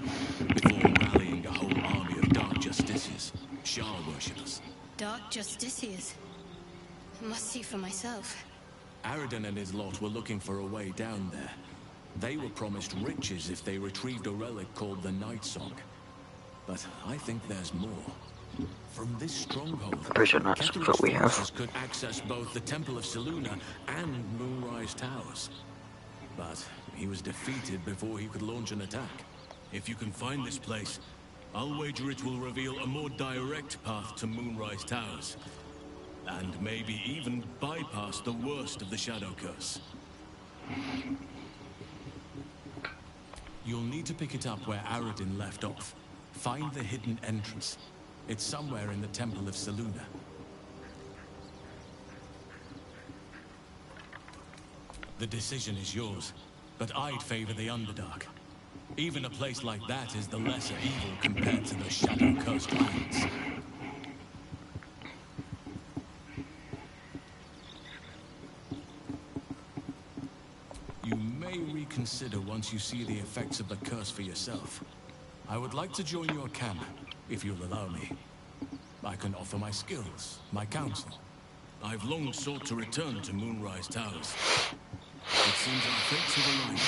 before rallying a whole army of Dark Justiciars, Shah worshippers. Dark Justiciars? Must see for myself. Aridin and his lot were looking for a way down there. They were promised riches if they retrieved a relic called the Night Song. But I think there's more. From this stronghold, Ketheric we have. could access both the Temple of Selûne and Moonrise Towers. But he was defeated before he could launch an attack. If you can find this place, I'll wager it will reveal a more direct path to Moonrise Towers. And maybe even bypass the worst of the Shadow Curse. You'll need to pick it up where Aridin left off. Find the hidden entrance. It's somewhere in the Temple of Selûne. The decision is yours, but I'd favor the Underdark. Even a place like that is the lesser evil compared to the Shadow-cursed lands. You may reconsider once you see the effects of the curse for yourself. I would like to join your camp, if you'll allow me. I can offer my skills, my counsel. I've long sought to return to Moonrise Towers. It seems our fates have aligned.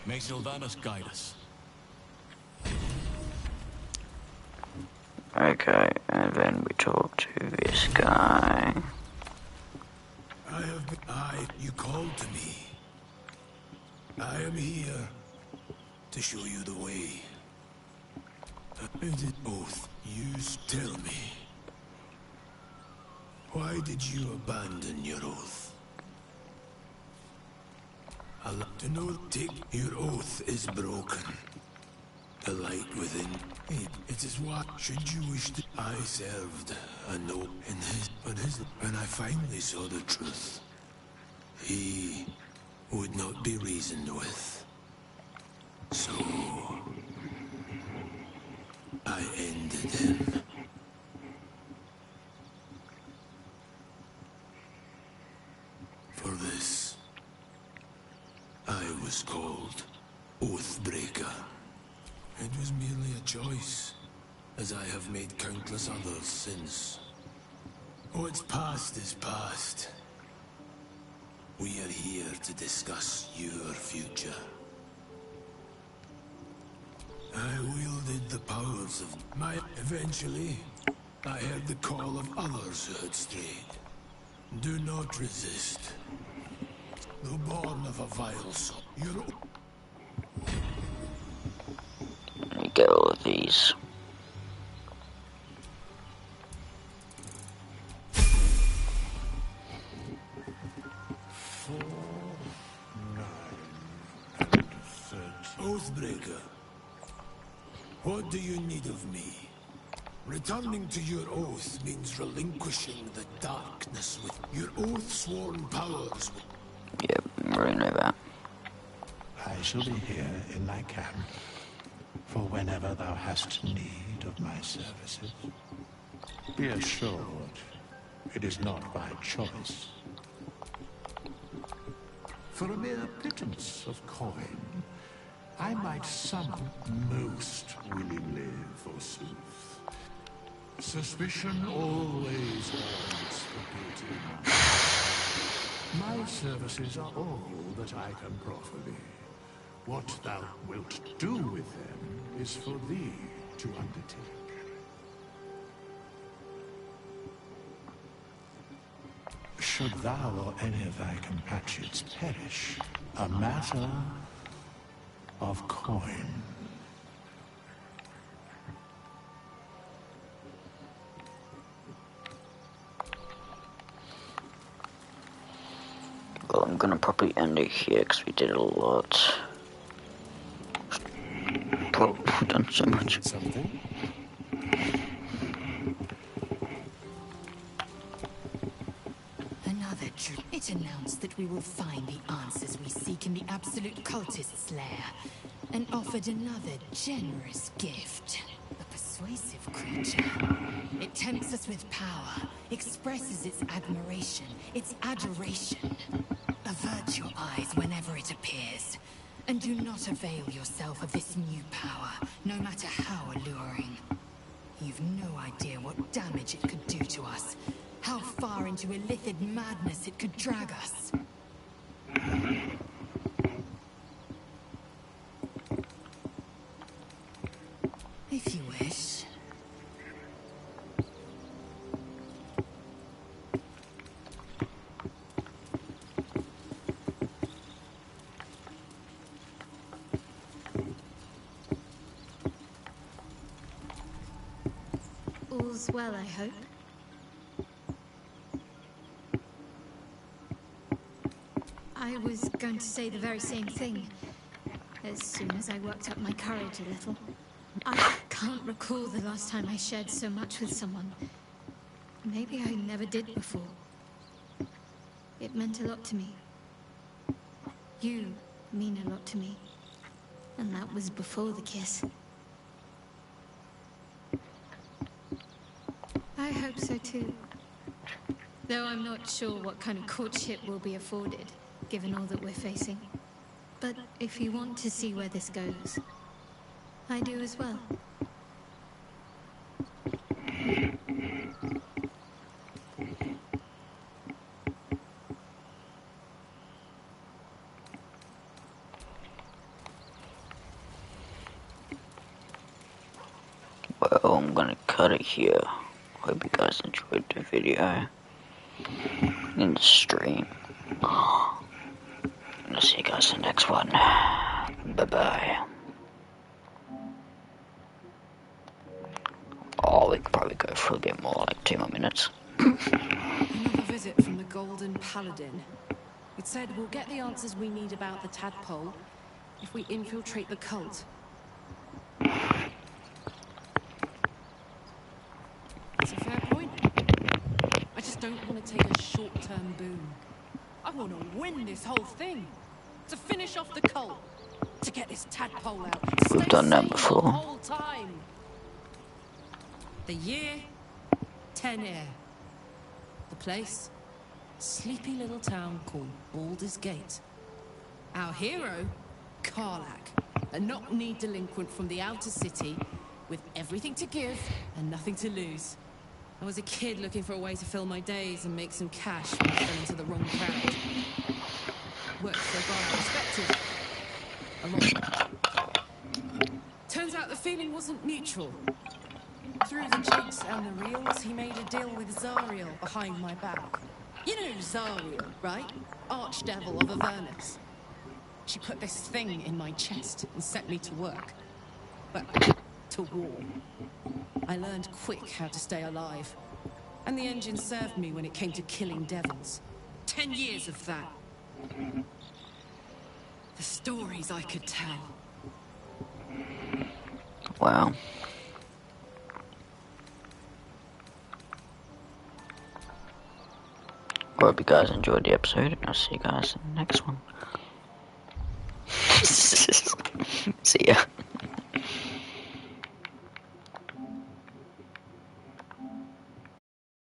May Sylvanas guide us. Okay, and then we talk to this guy. You called to me. I am here to show you the way. Is it oath? You tell me. Why did you abandon your oath? I'd like to know. Your oath is broken. The light within it is what should you wish to. I served a note in when I finally saw the truth. He would not be reasoned with. So I ended him. For this, I was called Oathbreaker. It was merely a choice, as I have made countless others since. What's past is past. We are here to discuss your future. I wielded the powers of my... Eventually, I heard the call of others who had strayed. Do not resist. Though born of a vile soul, Let me get all of these. Oathbreaker, what do you need of me? Returning to your oath means relinquishing the darkness with your oath-sworn powers. Yep, I already know that. I shall be here in my camp for whenever thou hast need of my services. Be assured, it is not by choice. For a mere pittance of coin, I might summon most willingly, forsooth. Suspicion always haunts the guilty mind. My services are all that I can proffer thee. What thou wilt do with them is for thee to undertake. Should thou or any of thy compatriots perish, a matter of coin. Well, I'm gonna probably end it here because we did a lot. We've done so much. Something? Another truth. It announced that we will find the answers we seek in the Absolute Cultist's lair, and offered another generous gift. A persuasive creature. It tempts us with power, expresses its admiration, its adoration. Avert your eyes whenever it appears, and do not avail yourself of this new power, no matter how alluring. You've no idea what damage it could do to us, how far into illithid madness it could drag us. If you wish. All's well, I hope. I was going to say the very same thing, as soon as I worked up my courage a little. I can't recall the last time I shared so much with someone. Maybe I never did before. It meant a lot to me. You mean a lot to me. And that was before the kiss. I hope so too. Though I'm not sure what kind of courtship will be afforded, given all that we're facing. But if you want to see where this goes, I do as well. Well, I'm gonna cut it here. Hope you guys enjoyed the video and the stream. I'll see you guys in the next one. Bye-bye. Oh, we could probably go for a bit more, like 2 more minutes. Another visit from the Golden Paladin. It said we'll get the answers we need about the tadpole if we infiltrate the cult. It's a fair point. I just don't want to take a short-term boon. I want to win this whole thing. To finish off the cult. To get this tadpole out. To stay Done that sane before. the whole time. The year, 10 air. The place, sleepy little town called Baldur's Gate. Our hero, Karlak, a knock-kneed delinquent from the outer city, with everything to give and nothing to lose. I was a kid looking for a way to fill my days and make some cash when I fell into the wrong crowd. Worked for a guy I respected. A lot. Turns out the feeling wasn't mutual. Through the jigs and the reels, he made a deal with Zariel behind my back. You know Zariel, right? Archdevil of Avernus. She put this thing in my chest and set me to work. Well, to war. I learned quick how to stay alive. And the engine served me when it came to killing devils. 10 years of that. The stories I could tell. Wow. Hope you guys enjoyed the episode, and I'll see you guys in the next one. See ya.